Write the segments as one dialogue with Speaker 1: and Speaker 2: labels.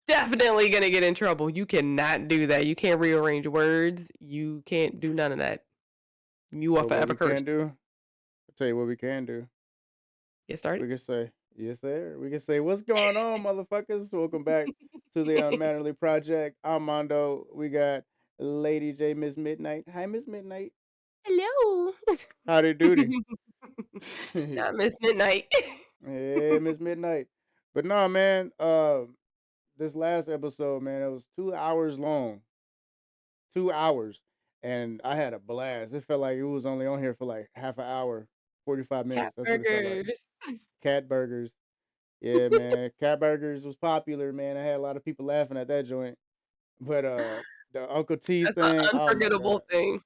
Speaker 1: definitely gonna get in trouble. You cannot do that. You can't rearrange words. You can't do none of that. You are
Speaker 2: But what
Speaker 1: forever
Speaker 2: we can
Speaker 1: cursed.
Speaker 2: do, I'll tell you what we can do.
Speaker 1: Get started.
Speaker 2: We can say, yes, sir. We can say, what's going on, motherfuckers? Welcome back to the Unmannerly Project. I'm Mondo. We got Lady J, Miss Midnight. Hi, Miss Midnight.
Speaker 1: Hello.
Speaker 2: Howdy doody.
Speaker 1: Not Miss Midnight.
Speaker 2: Hey, Miss Midnight. But no, man, this last episode, man, it was 2 hours long. 2 hours. And I had a blast. It felt like it was only on here for like half an hour, 45
Speaker 1: Cat
Speaker 2: minutes. That's what it felt like.
Speaker 1: burgers.
Speaker 2: Cat burgers. Yeah, man. Cat burgers was popular, man. I had a lot of people laughing at that joint. But the Uncle T
Speaker 1: That's an
Speaker 2: thing, oh my
Speaker 1: unforgettable
Speaker 2: God.
Speaker 1: thing.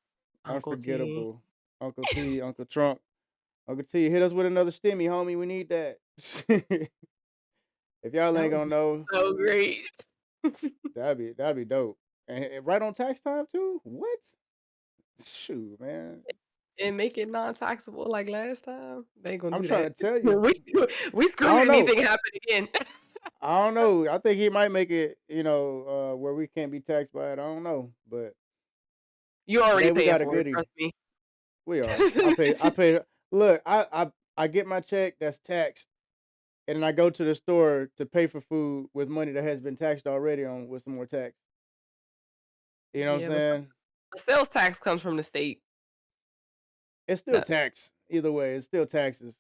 Speaker 1: Uncle T.
Speaker 2: Unforgettable. Uncle T, Uncle Trump. Uncle T, hit us with another stimmy, homie. We need that. If y'all
Speaker 1: That
Speaker 2: ain't
Speaker 1: would
Speaker 2: gonna
Speaker 1: be
Speaker 2: know,
Speaker 1: so great.
Speaker 2: that'd be dope. And right on tax time too? What? Shoot, man.
Speaker 1: And make it non-taxable like last time. They ain't gonna
Speaker 2: I'm
Speaker 1: do
Speaker 2: trying
Speaker 1: that.
Speaker 2: to tell you.
Speaker 1: We
Speaker 2: I
Speaker 1: screwed
Speaker 2: don't know.
Speaker 1: anything happen again.
Speaker 2: I don't know. I think he might make it, where we can't be taxed by it. I don't know. But
Speaker 1: You're already
Speaker 2: today we
Speaker 1: paying
Speaker 2: got a
Speaker 1: for it,
Speaker 2: goodie.
Speaker 1: trust me.
Speaker 2: We are. I pay look, I get my check that's taxed, and then I go to the store to pay for food with money that has been taxed already on with some more tax. You know what I'm
Speaker 1: Yeah, but
Speaker 2: saying?
Speaker 1: the sales tax comes from the state.
Speaker 2: It's still
Speaker 1: That
Speaker 2: tax. Either way, it's still taxes.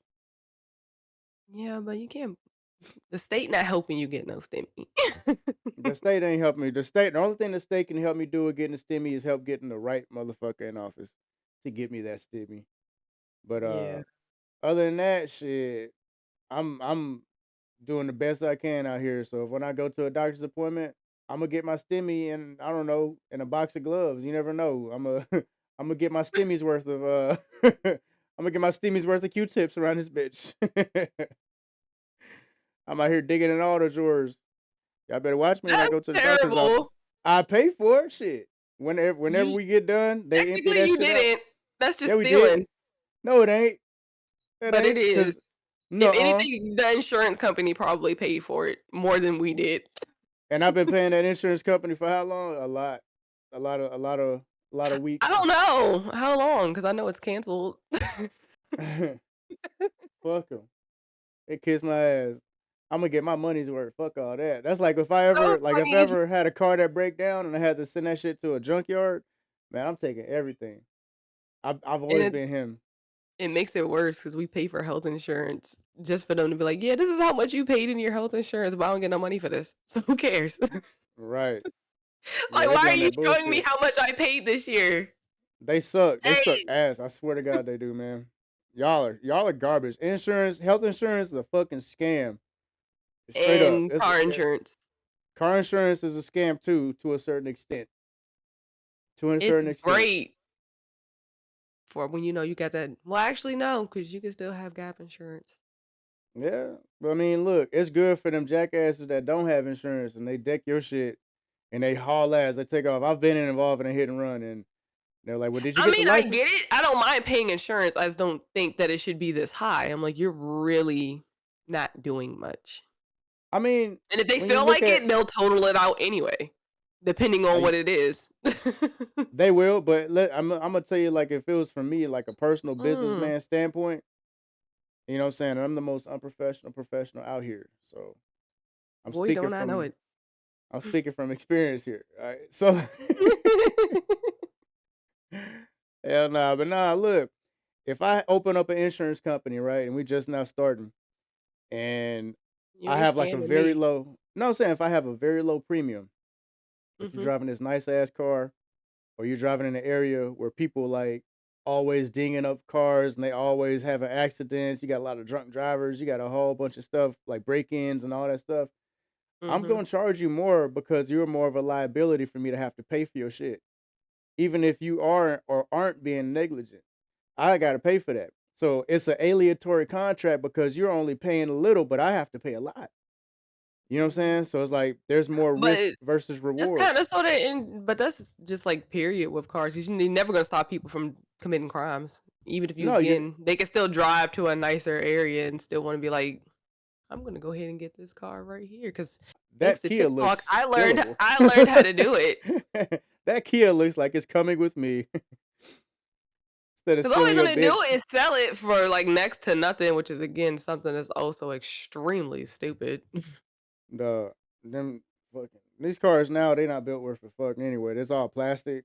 Speaker 1: Yeah, but you can't the state not helping you get no stimmy.
Speaker 2: The state ain't helping me. The only thing the state can help me do with getting the stimmy is help getting the right motherfucker in office to get me that stimmy. But
Speaker 1: Yeah.
Speaker 2: other than that, shit, I'm doing the best I can out here. So when I go to a doctor's appointment, I'm gonna get my stimmy and I don't know in a box of gloves. You never know. I'm gonna get my stimmy's worth of I'm gonna get my stimmy's worth of Q-tips around this bitch. I'm out here digging in all the drawers. Y'all better watch me when I
Speaker 1: That's
Speaker 2: go to the doctor's office.
Speaker 1: terrible.
Speaker 2: I pay for it. Shit. Whenever
Speaker 1: You
Speaker 2: we get done, they empty
Speaker 1: technically
Speaker 2: that
Speaker 1: you
Speaker 2: shit out.
Speaker 1: didn't. That's
Speaker 2: Yeah,
Speaker 1: just
Speaker 2: we did.
Speaker 1: stealing,
Speaker 2: No, it ain't. It
Speaker 1: but it
Speaker 2: ain't. Cause
Speaker 1: is. If
Speaker 2: no.
Speaker 1: anything, the insurance company probably paid for it more than we did.
Speaker 2: And I've been paying that insurance company for how long? A lot. A lot of
Speaker 1: I
Speaker 2: weeks.
Speaker 1: don't know how long, because I know it's canceled.
Speaker 2: Fuck them. They kiss my ass. I'm gonna get my money's worth. Fuck all that. That's like if I
Speaker 1: So
Speaker 2: ever like if I
Speaker 1: funny.
Speaker 2: ever had a car that break down and I had to send that shit to a junkyard, man, I'm taking everything. I've
Speaker 1: And
Speaker 2: always been him.
Speaker 1: it makes it worse because we pay for health insurance just for them to be like, "Yeah, this is how much you paid in your health insurance, but I don't get no money for this, so who cares?"
Speaker 2: Right. Yeah,
Speaker 1: Like,
Speaker 2: they
Speaker 1: "Why
Speaker 2: be
Speaker 1: are
Speaker 2: on
Speaker 1: you
Speaker 2: that
Speaker 1: showing me
Speaker 2: bullshit.
Speaker 1: how much I paid this year?"
Speaker 2: They suck. They suck
Speaker 1: Hey,
Speaker 2: ass. I swear to God they do, man. Y'all are garbage. Insurance, health insurance is a fucking scam. Straight up.
Speaker 1: and car insurance.
Speaker 2: Car insurance is a scam too, to a certain extent. To a
Speaker 1: It's
Speaker 2: certain extent.
Speaker 1: great for when you know you got that well, actually, no, because you can still have gap insurance.
Speaker 2: Yeah. But I mean, look, it's good for them jackasses that don't have insurance and they deck your shit and they haul ass. They take off. I've been involved in a hit and run and they're like, well, did you
Speaker 1: I
Speaker 2: get the
Speaker 1: mean, I get
Speaker 2: license?
Speaker 1: it. I don't mind paying insurance, I just don't think that it should be this high. I'm like, "You're really not doing much."
Speaker 2: I mean,
Speaker 1: And if they
Speaker 2: when you
Speaker 1: feel
Speaker 2: look
Speaker 1: like
Speaker 2: at
Speaker 1: it, they'll total it out anyway, depending on
Speaker 2: like
Speaker 1: what it is.
Speaker 2: they will, but I'm gonna tell you, like, if it was for me, like a personal
Speaker 1: Mm.
Speaker 2: businessman standpoint, you know what I'm saying? I'm the most unprofessional professional out here. So I'm
Speaker 1: Boy,
Speaker 2: speaking
Speaker 1: don't I know
Speaker 2: from
Speaker 1: it.
Speaker 2: I'm speaking from experience here. All right. So hell nah, but nah, look, if I open up an insurance company, right, and we just now starting and
Speaker 1: You
Speaker 2: I
Speaker 1: ain't
Speaker 2: have like a
Speaker 1: scamming
Speaker 2: very
Speaker 1: me.
Speaker 2: low no, I'm saying if I have a very low premium, but you're
Speaker 1: Mhm.
Speaker 2: driving this nice ass car, or you're driving in an area where people like always dinging up cars and they always having accidents, you got a lot of drunk drivers, you got a whole bunch of stuff like break-ins and all that stuff. I'm
Speaker 1: Mhm.
Speaker 2: gonna charge you more because you're more of a liability for me to have to pay for your shit. Even if you are or aren't being negligent, I gotta pay for that. So it's an aleatory contract because you're only paying a little, but I have to pay a lot. You know what I'm
Speaker 1: Mm.
Speaker 2: saying? So it's like there's more
Speaker 1: But
Speaker 2: risk versus
Speaker 1: that's
Speaker 2: reward.
Speaker 1: kinda sorta in but that's just, like, period with cars, 'cause you're never gonna stop people from committing crimes. Even if you
Speaker 2: No, you
Speaker 1: again, they can still drive to a nicer area and still wanna be like, "I'm gonna go ahead and get this car right here," 'cause Thanks
Speaker 2: That
Speaker 1: to
Speaker 2: Kia
Speaker 1: TikTok,
Speaker 2: looks killable.
Speaker 1: I learned how to do it.
Speaker 2: That Kia looks like it's coming with me. Instead of
Speaker 1: 'Cause all
Speaker 2: stealing
Speaker 1: they're
Speaker 2: your
Speaker 1: gonna do
Speaker 2: bitch.
Speaker 1: is sell it for, like, next to nothing, which is, again, something that's also extremely stupid.
Speaker 2: The them fucking these cars now, they not built worth a fuck anyway. It's all plastic.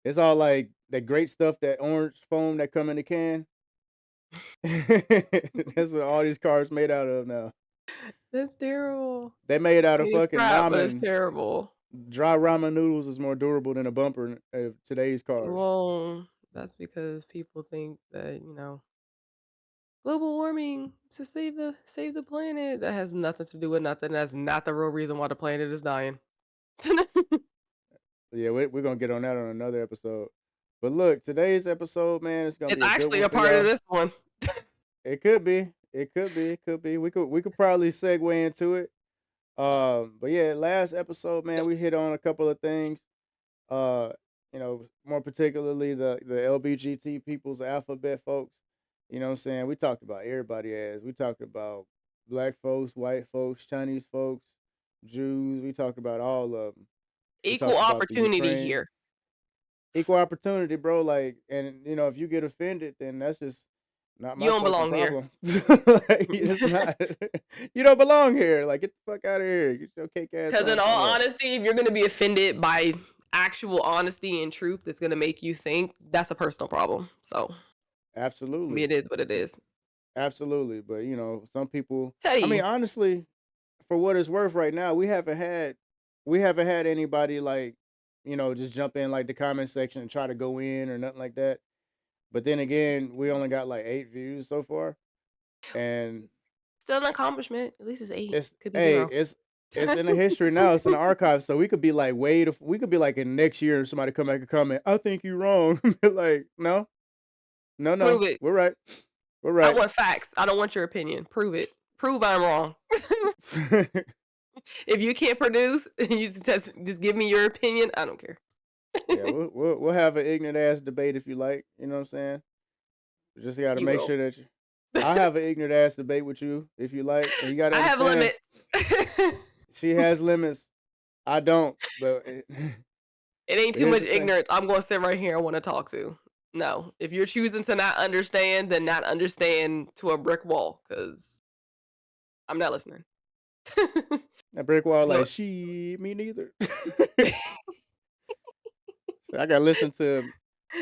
Speaker 2: It's all like that great stuff, that orange foam that come in the can. That's what all these cars made out of now.
Speaker 1: That's terrible.
Speaker 2: They made
Speaker 1: It's
Speaker 2: out of
Speaker 1: funny as
Speaker 2: fucking
Speaker 1: crap, but it's
Speaker 2: ramen.
Speaker 1: terrible.
Speaker 2: Dry ramen noodles is more durable than a bumper of today's cars.
Speaker 1: Well, that's because people think that, global warming to save the planet. That has nothing to do with nothing. That's not the real reason why the planet is dying.
Speaker 2: Yeah, we're gonna get on that on another episode. But look, today's episode, man, it's gonna
Speaker 1: It's
Speaker 2: be a good
Speaker 1: actually
Speaker 2: one
Speaker 1: a
Speaker 2: for
Speaker 1: part of
Speaker 2: y'all.
Speaker 1: this one.
Speaker 2: It could be. It could be. It could be. We could probably segue into it. But yeah, last episode, man, we hit on a couple of things. Uh, more particularly the LBGT peoples, the alphabet folks. You know what I'm saying? We talked about everybody as we talked about black folks, white folks, Chinese folks, Jews. We talked about all of them. We
Speaker 1: Equal
Speaker 2: talked about the
Speaker 1: opportunity
Speaker 2: Ukraine.
Speaker 1: here.
Speaker 2: Equal opportunity, bro. Like, and if you get offended, then that's just not
Speaker 1: You
Speaker 2: my
Speaker 1: don't
Speaker 2: fucking
Speaker 1: belong here.
Speaker 2: problem. Like, it's not. You don't belong here. Like, get the fuck out of here. Get your cake ass
Speaker 1: 'Cause in
Speaker 2: on
Speaker 1: all
Speaker 2: somewhere.
Speaker 1: honesty, if you're gonna be offended by actual honesty and truth that's gonna make you think, that's a personal problem. So, I mean,
Speaker 2: Absolutely,
Speaker 1: it is what it is.
Speaker 2: absolutely. But some people.
Speaker 1: Tell
Speaker 2: I mean,
Speaker 1: you,
Speaker 2: honestly, for what it's worth, right now, we haven't had anybody like, just jump in like the comment section and try to go in or nothing like that. But then again, we only got like 8 views so far, and
Speaker 1: still an accomplishment. At least it's 8.
Speaker 2: It's
Speaker 1: Could be
Speaker 2: hey,
Speaker 1: 0.
Speaker 2: it's in the history now. It's in the archive, so we could be like, we could be like in next year, and somebody come back and comment, I think you're wrong. Like, no, no,
Speaker 1: Prove
Speaker 2: no,
Speaker 1: it.
Speaker 2: we're right, we're
Speaker 1: I
Speaker 2: right.
Speaker 1: want facts. I don't want your opinion. Prove it. Prove I'm wrong. If you can't produce, you just give me your opinion. I don't care.
Speaker 2: Yeah, we'll have an ignorant ass debate if you like. You know what I'm saying? Just got to
Speaker 1: You
Speaker 2: make
Speaker 1: will.
Speaker 2: sure that I'll have an ignorant ass debate with you if you like, and you got to
Speaker 1: I have
Speaker 2: understand
Speaker 1: limits.
Speaker 2: she has limits. I don't, but
Speaker 1: It ain't too
Speaker 2: here's
Speaker 1: much
Speaker 2: the thing.
Speaker 1: ignorance. I'm gonna sit right here and wanna talk to. No. If you're choosing to not understand, then not understand to a brick wall, because 'cause I'm not listening.
Speaker 2: That brick wall,
Speaker 1: So
Speaker 2: like me neither. So I gotta listen to.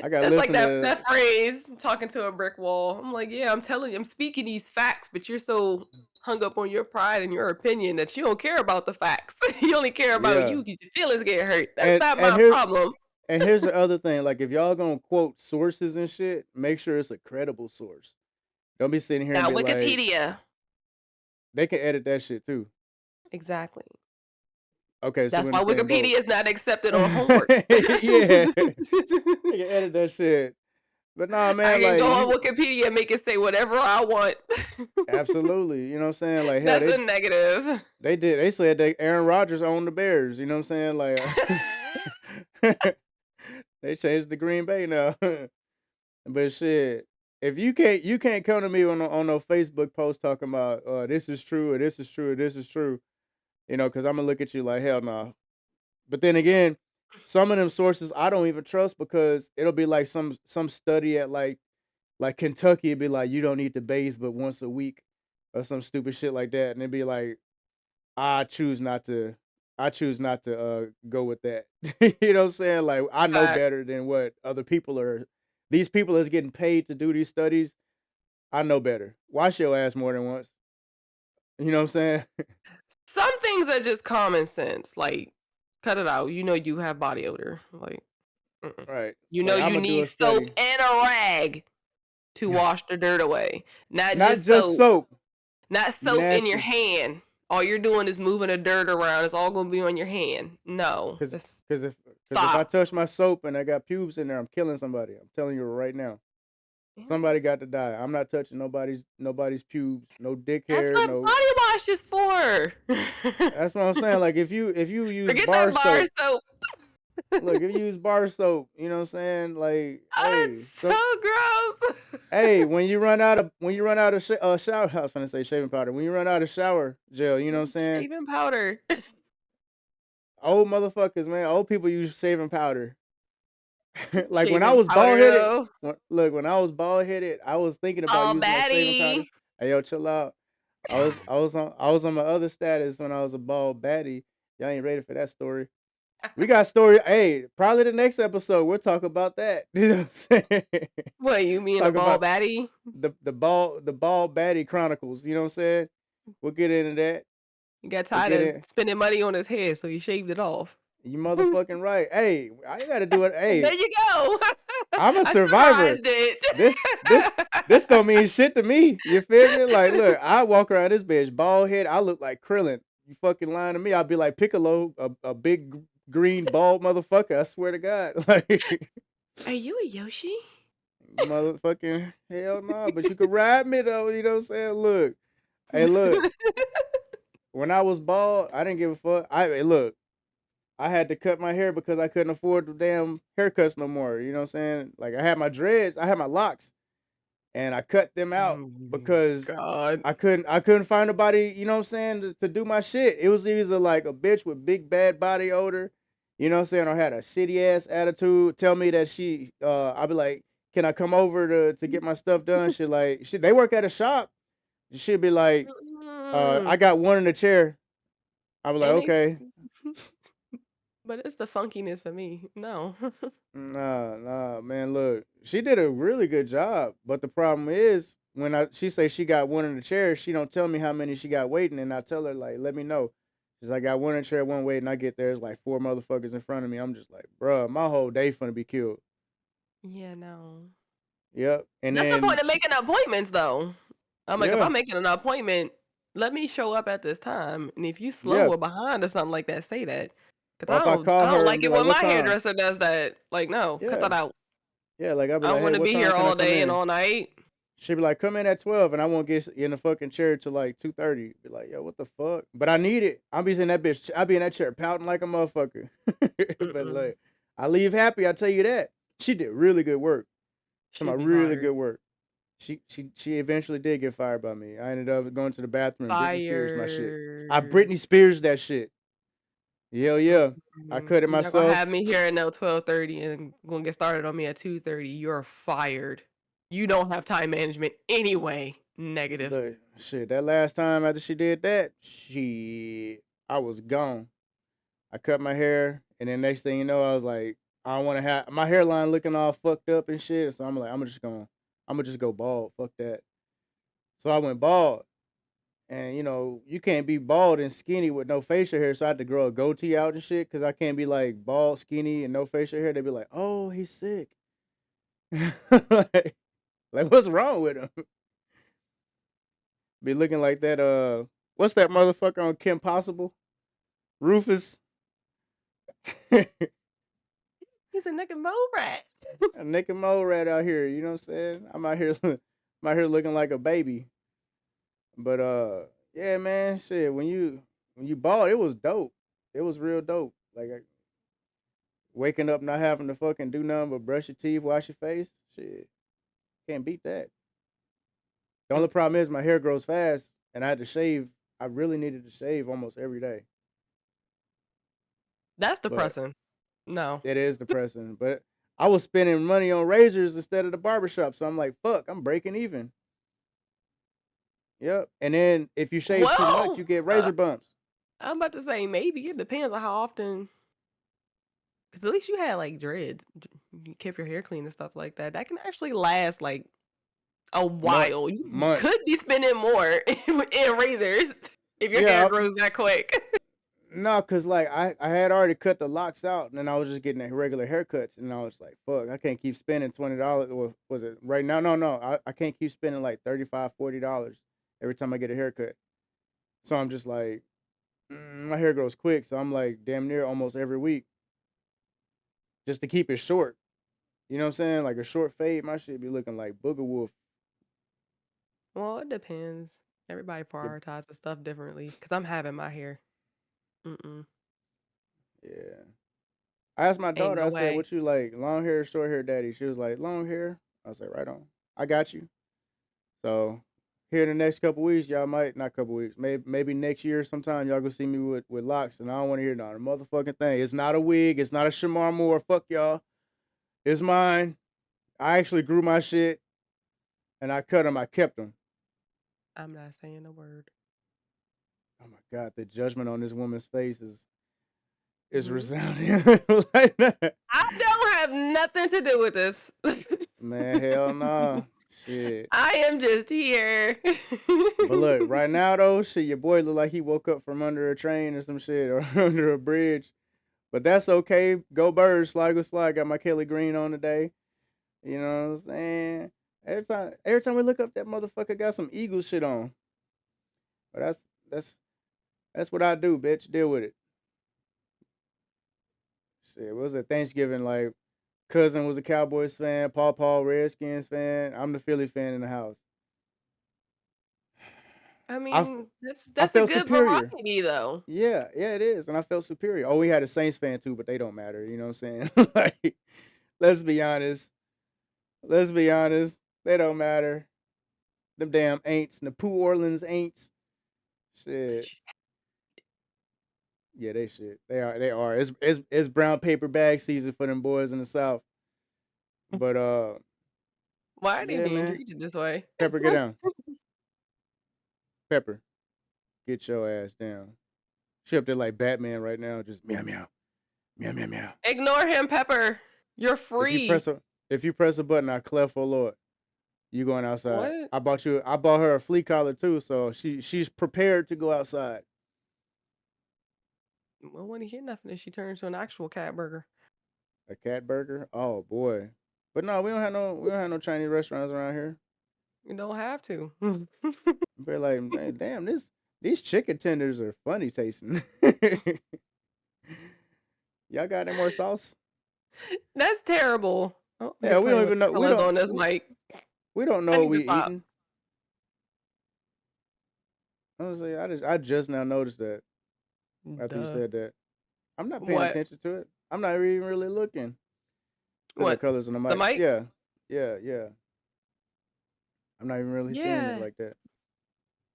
Speaker 2: I gotta
Speaker 1: that's like
Speaker 2: listen
Speaker 1: that
Speaker 2: to.
Speaker 1: phrase, "talking to a brick wall." I'm like, "Yeah, I'm telling you, I'm speaking these facts, but you're so hung up on your pride and your opinion that you don't care about the facts. You only care about
Speaker 2: Yeah.
Speaker 1: you 'cause your feelings get hurt. That's
Speaker 2: And
Speaker 1: not
Speaker 2: and
Speaker 1: my
Speaker 2: here
Speaker 1: problem."
Speaker 2: and here's the other thing, like, if y'all gonna quote sources and shit, make sure it's a credible source. Don't be sitting here and
Speaker 1: Now
Speaker 2: be like,
Speaker 1: Wikipedia.
Speaker 2: they can edit that shit too.
Speaker 1: Exactly.
Speaker 2: Okay, so
Speaker 1: That's
Speaker 2: we're in the
Speaker 1: why
Speaker 2: same boat.
Speaker 1: Wikipedia is not accepted on homework.
Speaker 2: Yeah. They can edit that shit. But nah,
Speaker 1: I
Speaker 2: man,
Speaker 1: can
Speaker 2: like
Speaker 1: go on
Speaker 2: you
Speaker 1: Wikipedia and make it say whatever I want.
Speaker 2: absolutely, you know what I'm saying? Like hell,
Speaker 1: That's a negative.
Speaker 2: they said that Aaron Rodgers owned the Bears, you know what I'm saying? Like they changed the Green Bay now. But shit, if you can't come to me on no Facebook post talking about this is true or this is true or this is true, because I'm gonna look at you like hell no. But then again, some of them sources I don't even trust because it'll be like some study at like Kentucky, it'd be like you don't need to bathe but once a week or some stupid shit like that, and it'd be like I choose not to. I choose not to go with that. You know what I'm saying? Like I know
Speaker 1: Fact.
Speaker 2: better than what other people are. These people that's getting paid to do these studies. I know better. Wash your ass more than once. You know what I'm saying?
Speaker 1: Some things are just common sense, like, cut it out, you have body odor, like, mm-mm.
Speaker 2: Right.
Speaker 1: You know
Speaker 2: Like I'm
Speaker 1: you
Speaker 2: gonna do
Speaker 1: need
Speaker 2: a
Speaker 1: soap
Speaker 2: study.
Speaker 1: and a rag to wash the dirt away, not
Speaker 2: Not
Speaker 1: just
Speaker 2: just
Speaker 1: soap.
Speaker 2: soap.
Speaker 1: Not soap in your
Speaker 2: Nasty.
Speaker 1: hand. All you're doing is moving the dirt around, it's all gonna be on your hand. No,
Speaker 2: Cause,
Speaker 1: that's
Speaker 2: cause if I
Speaker 1: stop.
Speaker 2: touch my soap and I got pubes in there, I'm killing somebody. I'm telling you right now.
Speaker 1: Yeah.
Speaker 2: Somebody got to die. I'm not touching nobody's pubes, no dick
Speaker 1: That's
Speaker 2: hair,
Speaker 1: what
Speaker 2: no.
Speaker 1: body wash is for.
Speaker 2: That's what I'm saying. Like if you use
Speaker 1: Forget
Speaker 2: bar
Speaker 1: that bar
Speaker 2: soap.
Speaker 1: soap.
Speaker 2: Look, if you use bar soap, you know what I'm saying? Like,
Speaker 1: Oh, that's
Speaker 2: hey,
Speaker 1: so gross.
Speaker 2: hey, when you run out of shower, I was gonna say shaving powder. When you run out of shower gel, you know what I'm saying?
Speaker 1: Shaving powder.
Speaker 2: old motherfuckers, man. Old people use shaving powder. Like when I
Speaker 1: Shaving
Speaker 2: was bald
Speaker 1: powder,
Speaker 2: headed,
Speaker 1: though.
Speaker 2: when I was bald headed, I was thinking about
Speaker 1: Oh,
Speaker 2: using that shaving powder.
Speaker 1: baddie.
Speaker 2: Hey, yo, chill out. I was on my other status when I was a bald baddie. Y'all ain't ready for that story. We got story. Hey, probably the next episode we'll talk about that. You know what I'm saying?
Speaker 1: What, you mean a
Speaker 2: Talk
Speaker 1: bald
Speaker 2: about
Speaker 1: baddie?
Speaker 2: the bald baddie chronicles. You know what I'm saying? We'll get into that.
Speaker 1: He got
Speaker 2: We'll
Speaker 1: tired
Speaker 2: get
Speaker 1: of
Speaker 2: in.
Speaker 1: spending money on his hair, so he shaved it off.
Speaker 2: You motherfucking right. Hey, I gotta do it.
Speaker 1: There
Speaker 2: Hey,
Speaker 1: you go.
Speaker 2: I'm a
Speaker 1: I
Speaker 2: survivor.
Speaker 1: summarized it.
Speaker 2: This this this don't mean shit to me. You feel me? Like, look, I walk around this bitch bald head. I look like Krillin. You fucking lying to me? I'll be like Piccolo, a big green bald motherfucker. I swear to God. Like,
Speaker 1: Are you a Yoshi?
Speaker 2: motherfucking hell no. But you can ride me though. You know what I'm saying? Look, hey, look. When I was bald, I didn't give a fuck. Hey, look. I had to cut my hair because I couldn't afford the damn haircuts no more. You know what I'm saying? Like I had my dreads, I had my locks, and I cut them out because
Speaker 1: God.
Speaker 2: I couldn't find nobody, you know what I'm saying, to do my shit. It was either like a bitch with big bad body odor, you know what I'm saying, or had a shitty ass attitude, tell me that I'd be like, can I come over to get my stuff done? Shit, they work at a shop. She'd be like, I
Speaker 1: Mm.
Speaker 2: got one in the chair. I was like,
Speaker 1: And they
Speaker 2: okay.
Speaker 1: but it's the funkiness for me. No.
Speaker 2: Nah, nah, man. Look, she did a really good job, but the problem is when she say she got one in the chair, she don't tell me how many she got waiting, and I tell her like, let me know. She's like, I got one in the chair, one waiting. I get there, it's like four motherfuckers in front of me. I'm just like, bruh, my whole day finna be killed.
Speaker 1: Yeah, no.
Speaker 2: Yep. And
Speaker 1: That's the
Speaker 2: then
Speaker 1: point of making appointments, though. I'm like, if
Speaker 2: yeah,
Speaker 1: I'm making an appointment, let me show up at this time, and if you slow
Speaker 2: yeah.
Speaker 1: or behind or something like that, say that. 'Cause
Speaker 2: Or
Speaker 1: I
Speaker 2: if I
Speaker 1: don't
Speaker 2: call
Speaker 1: I don't
Speaker 2: her and
Speaker 1: like
Speaker 2: be
Speaker 1: it
Speaker 2: like,
Speaker 1: when
Speaker 2: what
Speaker 1: my
Speaker 2: time?
Speaker 1: hairdresser does that. Like, no, cut that
Speaker 2: Yeah,
Speaker 1: out.
Speaker 2: yeah. Like I'll be
Speaker 1: I
Speaker 2: like,
Speaker 1: don't
Speaker 2: hey,
Speaker 1: wanna
Speaker 2: what
Speaker 1: be
Speaker 2: time
Speaker 1: here
Speaker 2: can I
Speaker 1: all
Speaker 2: come
Speaker 1: day and
Speaker 2: in?
Speaker 1: all night.
Speaker 2: She'd be like, "Come in at 12," and I won't get in the fucking chair till like 2:30. Be like, "Yo, what the fuck?" But I need it. I'll be in that bitch. I'll be in that chair pouting like a motherfucker. But
Speaker 1: Mm-mm.
Speaker 2: like, I leave happy. I tell you that. She did really good work. Some
Speaker 1: She'd be
Speaker 2: really
Speaker 1: fired.
Speaker 2: good work. She eventually did get fired by me. I ended up going to the bathroom and Britney Spears my shit. I
Speaker 1: Fired.
Speaker 2: Britney Spears that shit. Hell yeah. I
Speaker 1: Mhm.
Speaker 2: cut it
Speaker 1: You're not gonna
Speaker 2: myself.
Speaker 1: have me here at no 12:30 and gonna get started on me at 2:30. You're fired. You don't have time management anyway. Negative.
Speaker 2: Look, shit. That last time after she did that, I was gone. I cut my hair, and then next thing you know, I was like, I don't want to have my hairline looking all fucked up and shit. So I'm like, I'm gonna just go bald. Fuck that. So I went bald, and you can't be bald and skinny with no facial hair. So I had to grow a goatee out and shit, cause I can't be like bald, skinny, and no facial hair. They'd be like, oh, he's sick. like, like, what's wrong with him? Be looking like that. What's that motherfucker on Kim Possible? Rufus.
Speaker 1: He's a nigga mole rat.
Speaker 2: A Nick and Mo rat out here, you know what I'm saying? I'm out here I'm out here looking like a baby. But yeah, man, shit, when you bought it was dope. It was real dope. Like waking up not having to fucking do nothing but brush your teeth, wash your face. Shit. Can't beat that. The only problem is my hair grows fast and I had to shave. I really needed to shave almost every day.
Speaker 1: That's
Speaker 2: But
Speaker 1: depressing. No.
Speaker 2: it is depressing. But I was spending money on razors instead of the barbershop. So I'm like, fuck, I'm breaking even. Yep. And then if you shave too much,
Speaker 1: Well,
Speaker 2: you get razor bumps.
Speaker 1: I'm about to say maybe it depends on how often. Because at least you had like dreads. You kept your hair clean and stuff like that. That can actually last like a
Speaker 2: Months.
Speaker 1: while. You
Speaker 2: Months.
Speaker 1: could be spending more in razors if your hair
Speaker 2: Yeah.
Speaker 1: grows that quick.
Speaker 2: No, cause like I had already cut the locks out, and then I was just getting the regular haircuts, and I was like, "Fuck, I can't keep spending $20." Or was it right now? No, no, I can't keep spending like 35, $40 every time I get a haircut. So I'm just like, my hair grows quick, so I'm like damn near almost every week just to keep it short. You know what I'm saying? Like a short fade, my shit be looking like Booger Wolf.
Speaker 1: Well, it depends. Everybody
Speaker 2: The
Speaker 1: prioritizes stuff differently. Because I'm having my hair. Mm-mm.
Speaker 2: Yeah. I asked my
Speaker 1: Ain't
Speaker 2: daughter.
Speaker 1: no
Speaker 2: I said,
Speaker 1: way.
Speaker 2: "What you like, long hair, or short hair, daddy?" She was like, "Long hair." I was like, "Right on. I got you." So here in the next couple weeks, y'all might not couple weeks, maybe next year sometime y'all gonna see me with locks, and I don't want to hear not a motherfucking thing. It's not a wig. It's not a Shamar Moore. Fuck y'all. It's mine. I actually grew my shit, and I cut them. I kept them.
Speaker 1: I'm not saying a word.
Speaker 2: Oh my god, the judgment on this woman's face is
Speaker 1: Mhm.
Speaker 2: resounding like that.
Speaker 1: I don't have nothing to do with this.
Speaker 2: Man, hell no. Shit.
Speaker 1: I am just here.
Speaker 2: But look, right now though, shit, your boy look like he woke up from under a train or some shit or under a bridge. But that's okay. Go birds, fly go fly. Got my Kelly Green on today. You know what I'm saying? Every time we look up, that motherfucker got some Eagle shit on. But that's that's what I do, bitch. Deal with it. Shit, what was it Thanksgiving? Like cousin was a Cowboys fan, Paul Redskins fan. I'm the Philly fan in the house.
Speaker 1: I
Speaker 2: I f-
Speaker 1: mean,
Speaker 2: I
Speaker 1: that's a
Speaker 2: felt
Speaker 1: good
Speaker 2: superior.
Speaker 1: variety though.
Speaker 2: Yeah, yeah, it is, and I felt superior. Oh, we had a Saints fan too, but they don't matter. You know what I'm saying? Like, let's be honest. Let's be honest. They don't matter. Them damn ain'ts, the Pooh Orleans ain'ts. Shit. Yeah, they shit. They are. They are. It's brown paper bag season for them boys in the South. But
Speaker 1: Why are they
Speaker 2: yeah,
Speaker 1: being
Speaker 2: man.
Speaker 1: treated this way?
Speaker 2: Pepper, get down. Pepper, get your ass down. She up there like Batman right now, just meow meow meow meow meow.
Speaker 1: Ignore him, Pepper. You're
Speaker 2: If you
Speaker 1: free.
Speaker 2: press a if you press a button, I clef for Lord. You going outside?
Speaker 1: What?
Speaker 2: I bought her a flea collar too, so she's prepared to go outside.
Speaker 1: Well, when you hear nothing, if she turns to an actual cat burger.
Speaker 2: A cat burger? Oh boy. But no, we don't have no Chinese restaurants around here.
Speaker 1: You don't have to.
Speaker 2: Be like, "Man, damn, these chicken tenders are funny tasting. Y'all got any more sauce?
Speaker 1: That's terrible. Oh, you're
Speaker 2: Yeah, we
Speaker 1: playing
Speaker 2: don't
Speaker 1: with
Speaker 2: even
Speaker 1: the
Speaker 2: know. We
Speaker 1: colors
Speaker 2: don't
Speaker 1: on this
Speaker 2: we,
Speaker 1: mic.
Speaker 2: we don't
Speaker 1: I
Speaker 2: know what
Speaker 1: need to
Speaker 2: we
Speaker 1: stop.
Speaker 2: eating. Honestly, I just now noticed that after you
Speaker 1: Duh.
Speaker 2: said that. I'm not paying
Speaker 1: What?
Speaker 2: attention to it. I'm not even really looking to the
Speaker 1: What?
Speaker 2: colors on the
Speaker 1: The
Speaker 2: mic.
Speaker 1: mic?
Speaker 2: Yeah, yeah, yeah. I'm not even really seeing it
Speaker 1: Yeah.
Speaker 2: like that.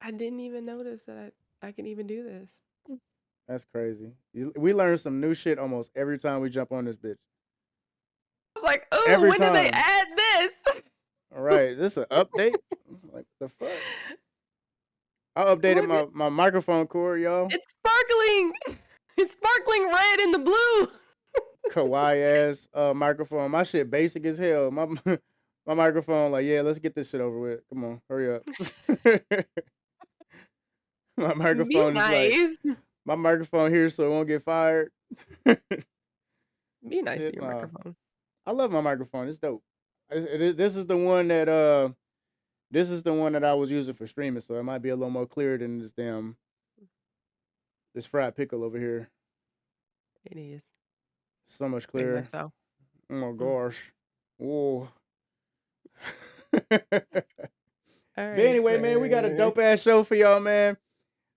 Speaker 1: I didn't even notice that I can even do this. I
Speaker 2: That's crazy. We learn some new shit almost every time we jump on this bitch.
Speaker 1: was like, "Ooh,
Speaker 2: Every
Speaker 1: when did they
Speaker 2: time.
Speaker 1: add this?"
Speaker 2: All right, this an update? Like the fuck? I updated
Speaker 1: Look,
Speaker 2: my microphone cord, y'all.
Speaker 1: it's sparkling. It's sparkling red in the blue.
Speaker 2: Kawaii ass microphone. My shit basic as hell. My my microphone, like, yeah, let's get this shit over with. Come on, hurry up. My
Speaker 1: Be
Speaker 2: microphone is like
Speaker 1: nice.
Speaker 2: my microphone here so it won't get fired.
Speaker 1: Be nice to
Speaker 2: Shit,
Speaker 1: your
Speaker 2: nah.
Speaker 1: microphone.
Speaker 2: I love my microphone. It's dope. This is the one that I was using for streaming, so it might be a little more clear than this fried pickle over here.
Speaker 1: It is
Speaker 2: So much
Speaker 1: very much
Speaker 2: clearer.
Speaker 1: so.
Speaker 2: Oh my
Speaker 1: Mm.
Speaker 2: gosh. Whoa.
Speaker 1: All
Speaker 2: But
Speaker 1: right,
Speaker 2: anyway, man, we got a
Speaker 1: sir.
Speaker 2: dope ass show for y'all, man.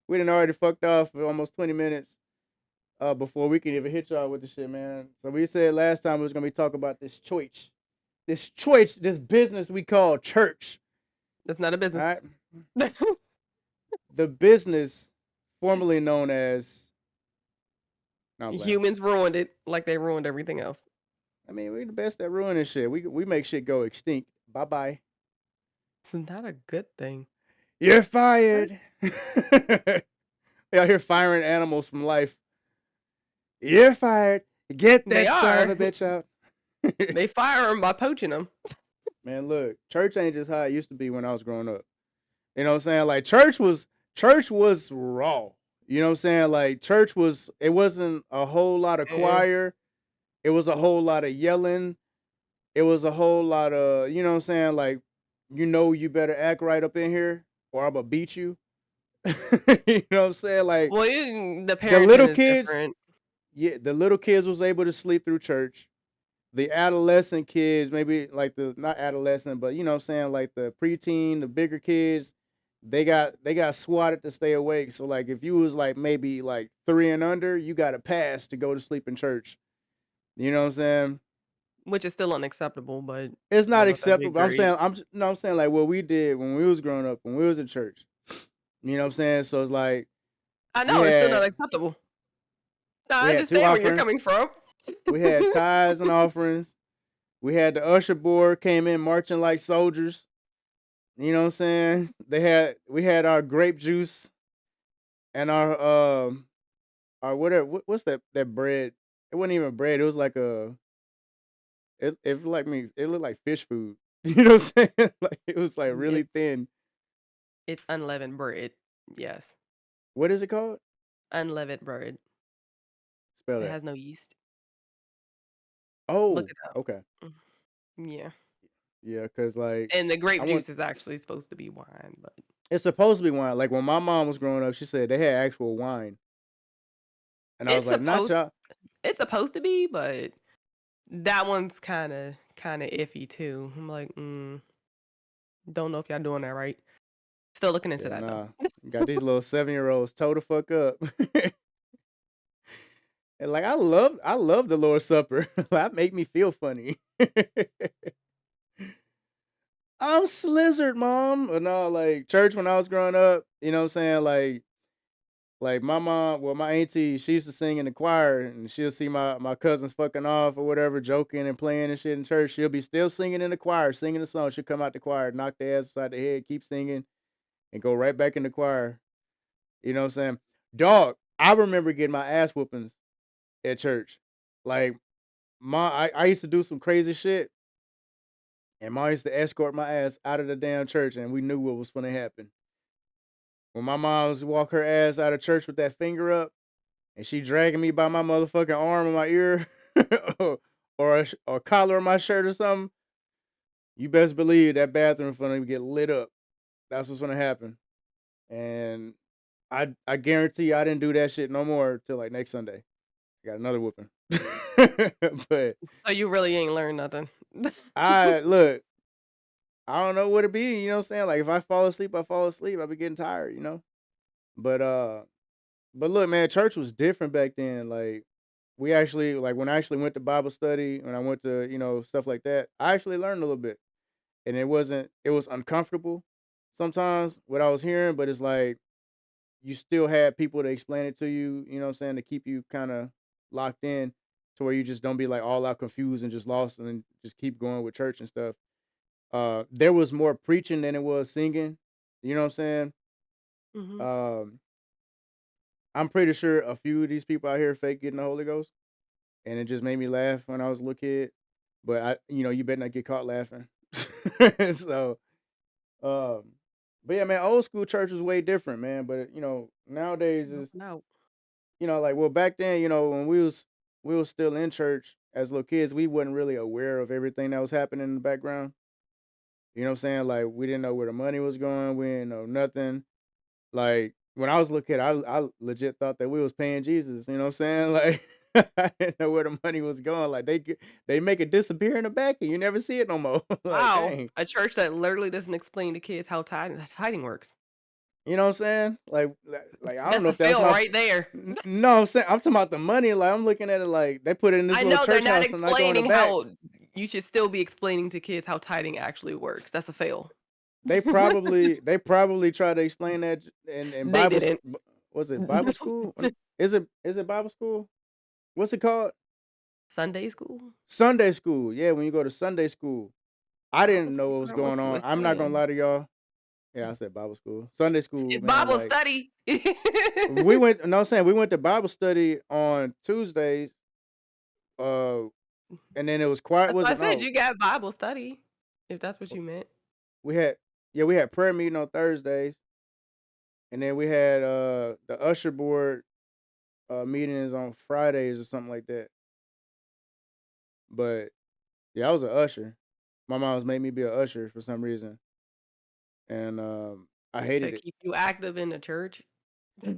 Speaker 2: We done already fucked off for almost 20 minutes before we can even hit y'all with the shit, man. So we said last time we was gonna be talking about this business we call church.
Speaker 1: That's not a
Speaker 2: All
Speaker 1: business.
Speaker 2: right, the business formerly known as. No, I'm playing.
Speaker 1: Humans ruined it like they ruined everything else.
Speaker 2: I mean, we the best at ruining shit. We make shit go extinct. Bye bye.
Speaker 1: It's not a good thing.
Speaker 2: You're
Speaker 1: What?
Speaker 2: fired. We out here firing animals from life. You're fired. Get
Speaker 1: They
Speaker 2: that son of
Speaker 1: are.
Speaker 2: a bitch out.
Speaker 1: They fire them by poaching them.
Speaker 2: Man, look, church ain't just how it used to be when I was growing up. You know what I'm saying? Like church was raw. You know what I'm saying? Like it wasn't a whole lot of
Speaker 1: Mm.
Speaker 2: choir. It was a whole lot of yelling. It was a whole lot of, you know what I'm saying? Like, you better act right up in here or I'm gonna beat you. You know what I'm saying? Like
Speaker 1: Well, the
Speaker 2: the
Speaker 1: parenting
Speaker 2: little
Speaker 1: is
Speaker 2: kids,
Speaker 1: different.
Speaker 2: yeah, the little kids was able to sleep through church. The adolescent kids, maybe like the not adolescent, but you know what I'm saying, like the preteen, the bigger kids, they got swatted to stay awake. So like if you was like maybe like 3 and under, you got a pass to go to sleep in church. You know what I'm saying?
Speaker 1: which is still unacceptable, but
Speaker 2: It's
Speaker 1: I
Speaker 2: not
Speaker 1: don't know if that'd be
Speaker 2: acceptable. I'm
Speaker 1: great.
Speaker 2: saying I'm saying, like, what we did when we was growing up, when we was in church. You know what I'm saying? So it's like
Speaker 1: I
Speaker 2: we
Speaker 1: know, it's still not
Speaker 2: had
Speaker 1: acceptable. I
Speaker 2: we had 2
Speaker 1: understand where you're
Speaker 2: offerings.
Speaker 1: coming from.
Speaker 2: We had tithes and offerings. We had the usher board came in marching like soldiers. You know what I'm saying? We had our grape juice and our whatever what's that bread? It wasn't even bread. It was like it looked like fish food. You know what I'm saying? Like it was like really
Speaker 1: It's
Speaker 2: thin.
Speaker 1: it's unleavened bread. Yes,
Speaker 2: What is it called?
Speaker 1: unleavened bread.
Speaker 2: Spell
Speaker 1: It
Speaker 2: that.
Speaker 1: has no yeast. Look
Speaker 2: Oh,
Speaker 1: it up.
Speaker 2: okay.
Speaker 1: Mm, yeah,
Speaker 2: Yeah, cause like
Speaker 1: and the
Speaker 2: I
Speaker 1: grape
Speaker 2: want
Speaker 1: juice is actually supposed to be wine, but
Speaker 2: it's supposed to be wine. Like when my mom was growing up, she said they had actual wine. And I was
Speaker 1: it's
Speaker 2: like, not
Speaker 1: supposed
Speaker 2: y'all.
Speaker 1: it's supposed to be, but that one's kinda iffy too. I'm like, don't know if y'all doing that right. Still looking into
Speaker 2: Yeah,
Speaker 1: that though.
Speaker 2: nah. You got these little 7-year-olds toe the fuck up. And like I love the Lord's Supper. That make me feel funny. I'm slizzard, mom. But no, like church when I was growing up, you know what I'm saying? Like my mom, well, my auntie, she used to sing in the choir and she'll see my cousins fucking off or whatever, joking and playing and shit in church. She'll be still singing in the choir, singing the song. She'll come out the choir, knock their ass upside the head, keep singing, and go right back in the choir. You know what I'm saying? Dog, I remember getting my ass whoopings at church. Like I used to do some crazy shit, and mom used to escort my ass out of the damn church, and we knew what was gonna happen. When my mom was walk her ass out of church with that finger up, and she dragging me by my motherfucking arm in my ear, or or collar of my shirt or something, you best believe that bathroom gonna get lit up. That's what's gonna happen. And I guarantee I didn't do that shit no more till like next Sunday. I got another whooping. But
Speaker 1: So you really ain't learned nothing.
Speaker 2: I look, I don't know what it be, you know what I'm saying? Like if I fall asleep, I fall asleep. I be getting tired, you know? But but look, man, church was different back then. Like we actually like when I actually went to Bible study, when I went to, stuff like that, I actually learned a little bit. And it was uncomfortable sometimes what I was hearing, but it's like you still had people to explain it to you, you know what I'm saying, to keep you kind of locked in to where you just don't be like all out confused and just lost and then just keep going with church and stuff. There was more preaching than it was singing. You know what I'm saying?
Speaker 1: Mhm.
Speaker 2: Um, I'm pretty sure a few of these people out here fake getting the Holy Ghost, and it just made me laugh when I was a little kid. But you better not get caught laughing. So, um, but yeah, man, old school church was way different, man. But nowadays
Speaker 1: No
Speaker 2: is
Speaker 1: doubt.
Speaker 2: like well back then, when we was still in church as little kids, we wasn't really aware of everything that was happening in the background. You know what I'm saying? Like we didn't know where the money was going. We didn't know nothing. Like, when I was a little kid, I legit thought that we was paying Jesus, you know what I'm saying? Like, I didn't know where the money was going, like, they make it disappear in the back and you never see it no more, like,
Speaker 1: Wow,
Speaker 2: dang.
Speaker 1: a church that literally doesn't explain to kids how tithing works.
Speaker 2: You know what I'm saying? Like, I don't
Speaker 1: That's
Speaker 2: know
Speaker 1: a
Speaker 2: if that was
Speaker 1: fail
Speaker 2: my
Speaker 1: right there.
Speaker 2: no, I'm saying I'm talking about the money, like, I'm looking at it like, they put it in this
Speaker 1: I
Speaker 2: little
Speaker 1: know they're
Speaker 2: church
Speaker 1: not
Speaker 2: house and I go in the
Speaker 1: explaining
Speaker 2: back.
Speaker 1: how you should still be explaining to kids how tithing actually works. That's a fail.
Speaker 2: They probably try to explain that in
Speaker 1: They didn't.
Speaker 2: was it Bible school? Is it Bible school? What's it called?
Speaker 1: Sunday school?
Speaker 2: Sunday school, yeah, when you go to Sunday school. I
Speaker 1: I was
Speaker 2: didn't know what was
Speaker 1: figuring out what
Speaker 2: going
Speaker 1: you
Speaker 2: on.
Speaker 1: was
Speaker 2: I'm not gonna
Speaker 1: saying.
Speaker 2: lie to y'all. Yeah, I said Bible school. Sunday school,
Speaker 1: It's
Speaker 2: man,
Speaker 1: Bible
Speaker 2: like,
Speaker 1: study.
Speaker 2: we went no, I'm saying we went to Bible study on Tuesdays, uh, and then it was quiet
Speaker 1: That's
Speaker 2: was
Speaker 1: why I
Speaker 2: it?
Speaker 1: said
Speaker 2: No,
Speaker 1: you got Bible study, if that's what
Speaker 2: w
Speaker 1: you meant.
Speaker 2: we had yeah, we had prayer meeting on Thursdays, and then we had, the usher board, meetings on Fridays or something like that. But, yeah, I was a usher. My mom's made me be a usher for some reason, and, I
Speaker 1: To
Speaker 2: hated it.
Speaker 1: keep you active in the church.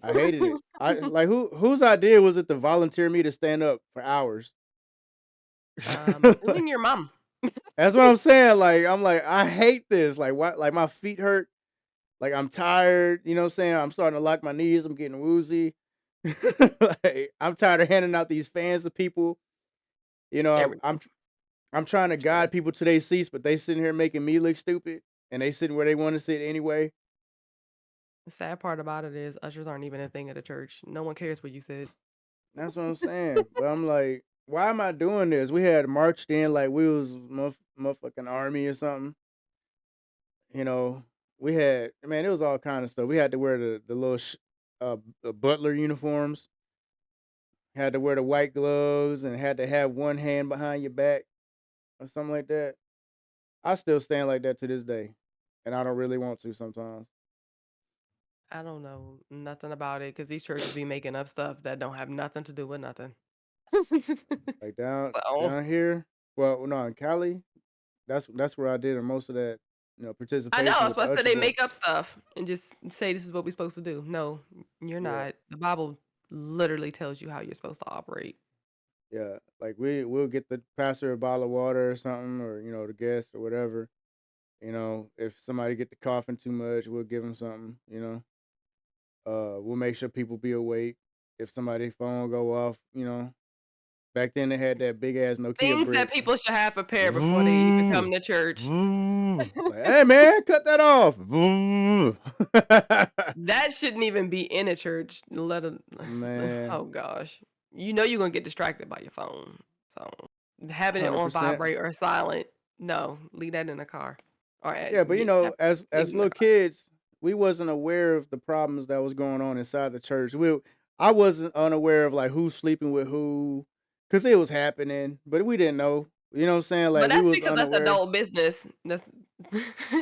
Speaker 2: I hated it. I like, whose idea was it to volunteer me to stand up for hours?
Speaker 1: Assuming
Speaker 2: Like,
Speaker 1: your mom.
Speaker 2: that's what I'm saying, like, I'm like, "I hate this." Like, what like, my feet hurt, like, I'm tired, you know what I'm saying? I'm starting to lock my knees, I'm getting woozy. Like, I'm tired of handing out these fans to people,
Speaker 1: There we
Speaker 2: I'm
Speaker 1: go.
Speaker 2: I'm trying to
Speaker 1: True.
Speaker 2: guide people to their seats, but they sitting here making me look stupid, and they sitting where they wanna sit anyway.
Speaker 1: The sad part about it is ushers aren't even a thing at a church. No one cares what you said.
Speaker 2: That's what I'm saying, but I'm like, "Why am I doing this?" We had marched in like we was motherfucking army or something, you know? We had man, it was all kind of stuff. We had to wear the little the butler uniforms, had to wear the white gloves, and had to have one hand behind your back or something like that. I still stand like that to this day, and I don't really want to sometimes.
Speaker 1: I don't know nothing about it because these churches be making up stuff that don't have nothing to do with nothing.
Speaker 2: Like down
Speaker 1: So
Speaker 2: down here, well, no, in Cali, that's where I did most of that,
Speaker 1: I know,
Speaker 2: participation
Speaker 1: that's
Speaker 2: with
Speaker 1: why
Speaker 2: the
Speaker 1: I said
Speaker 2: usher
Speaker 1: they
Speaker 2: boy.
Speaker 1: make up stuff and just say this is what we're supposed to do. No, you're
Speaker 2: Yeah,
Speaker 1: not. The Bible literally tells you how you're supposed to operate.
Speaker 2: yeah. Like we'll get the pastor a bottle of water or something, or the guest or whatever. If somebody get the coughing too much, we'll give them something. We'll make sure people be awake. If somebody's phone go off, back then they had that big ass Nokia
Speaker 1: Things that
Speaker 2: brick.
Speaker 1: people should have prepared before they even come
Speaker 2: Vroom,
Speaker 1: to church.
Speaker 2: vroom. Like, hey man, cut that off. Vroom.
Speaker 1: That shouldn't even be in a church, let a
Speaker 2: Man,
Speaker 1: oh gosh. You know you're gonna get distracted by your phone. So, having it on
Speaker 2: 100%.
Speaker 1: vibrate or silent, no, leave that in the car. Or
Speaker 2: Yeah, but
Speaker 1: have
Speaker 2: as
Speaker 1: leave it in the
Speaker 2: little
Speaker 1: car.
Speaker 2: kids, we wasn't aware of the problems that was going on inside the church. I wasn't unaware of like who's sleeping with who, cause it was happening, but we didn't know. You know what I'm saying? Like
Speaker 1: But
Speaker 2: we
Speaker 1: that's
Speaker 2: was
Speaker 1: because that's
Speaker 2: unaware.
Speaker 1: adult business. That's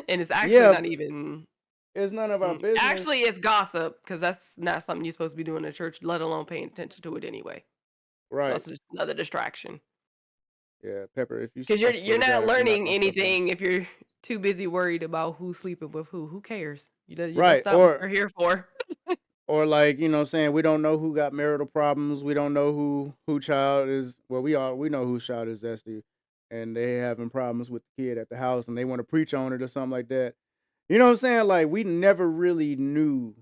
Speaker 1: and it's actually
Speaker 2: Yeah,
Speaker 1: not even
Speaker 2: it's none of our business.
Speaker 1: actually, it's gossip because that's not something you're supposed to be doing in church, let alone paying attention to it anyway. So
Speaker 2: Right.
Speaker 1: that's just another distraction.
Speaker 2: Yeah, Pepper.
Speaker 1: Because
Speaker 2: I swear
Speaker 1: you're
Speaker 2: to God,
Speaker 1: not
Speaker 2: if you knock
Speaker 1: learning
Speaker 2: my stuff over.
Speaker 1: anything if you're too busy worried about who's sleeping with who. Who cares? That's
Speaker 2: Right.
Speaker 1: not what you're here for.
Speaker 2: Or like, what I'm saying, we don't know who got marital problems. We don't know who child is well, we know whose child is Zesty, and they having problems with the kid at the house and they want to preach on it or something like that. You know what I'm saying? Like we never really knew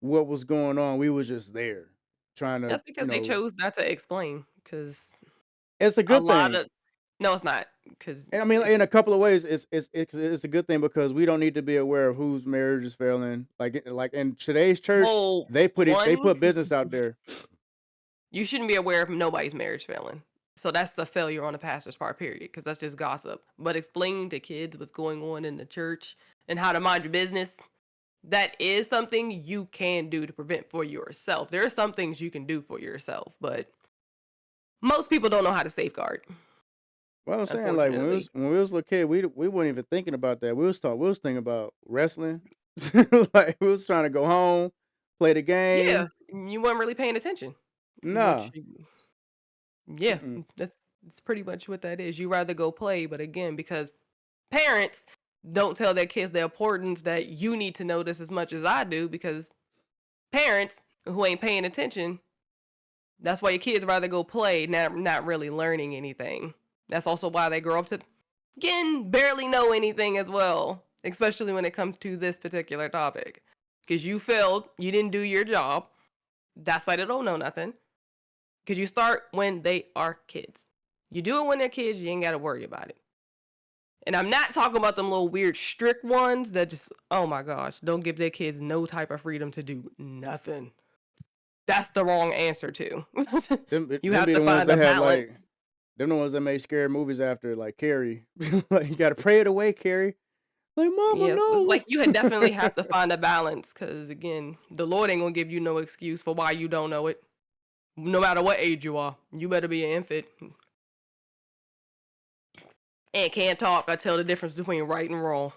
Speaker 2: what was going on. We was just there trying to,
Speaker 1: That's because they chose not to explain. Because
Speaker 2: it's a
Speaker 1: a
Speaker 2: good
Speaker 1: lot
Speaker 2: thing.
Speaker 1: of no, it's not. Because
Speaker 2: And I mean, in a couple of ways, it's a good thing because we don't need to be aware of whose marriage is failing. Like in today's church,
Speaker 1: well,
Speaker 2: they
Speaker 1: one,
Speaker 2: put business out there.
Speaker 1: you shouldn't be aware of nobody's marriage failing. So that's a failure on the pastor's part, period. Because that's just gossip. But explaining to kids what's going on in the church and how to mind your business, that is something you can do to prevent for yourself. There are some things you can do for yourself, but most people don't know how to safeguard,
Speaker 2: Well, I'm saying like
Speaker 1: unfortunately.
Speaker 2: when we was little kid, we weren't even thinking about that. We was thinking about wrestling. Like we was trying to go home, play the
Speaker 1: Yeah,
Speaker 2: game.
Speaker 1: you weren't really paying attention.
Speaker 2: Nah.
Speaker 1: Yeah,
Speaker 2: Mm-mm.
Speaker 1: that's pretty much what that is. You rather go play, but again, because parents don't tell their kids the importance that you need to know this as much as I do, because parents who ain't paying attention, that's why your kids rather go play, not really learning anything. That's also why they grow up to again barely know anything as well, especially when it comes to this particular topic. Because you failed, you didn't do your job. That's why they don't know nothing. Because you start when they are kids. You do it when they're kids, you ain't got to worry about it. And I'm not talking about them little weird strict ones that just, oh my gosh, don't give their kids no type of freedom to do nothing. That's the wrong answer too. You
Speaker 2: Them
Speaker 1: have
Speaker 2: be
Speaker 1: to
Speaker 2: the ones
Speaker 1: find a
Speaker 2: that have
Speaker 1: balance.
Speaker 2: like them the ones that made scary movies after like Carrie. Like you gotta pray it away, Carrie. Like mama,
Speaker 1: Yes, it's like
Speaker 2: no.
Speaker 1: you had definitely have to find a balance because again, the Lord ain't gonna give you no excuse for why you don't know it. No matter what age you are, you better be an infant and can't talk or tell the difference between right and wrong.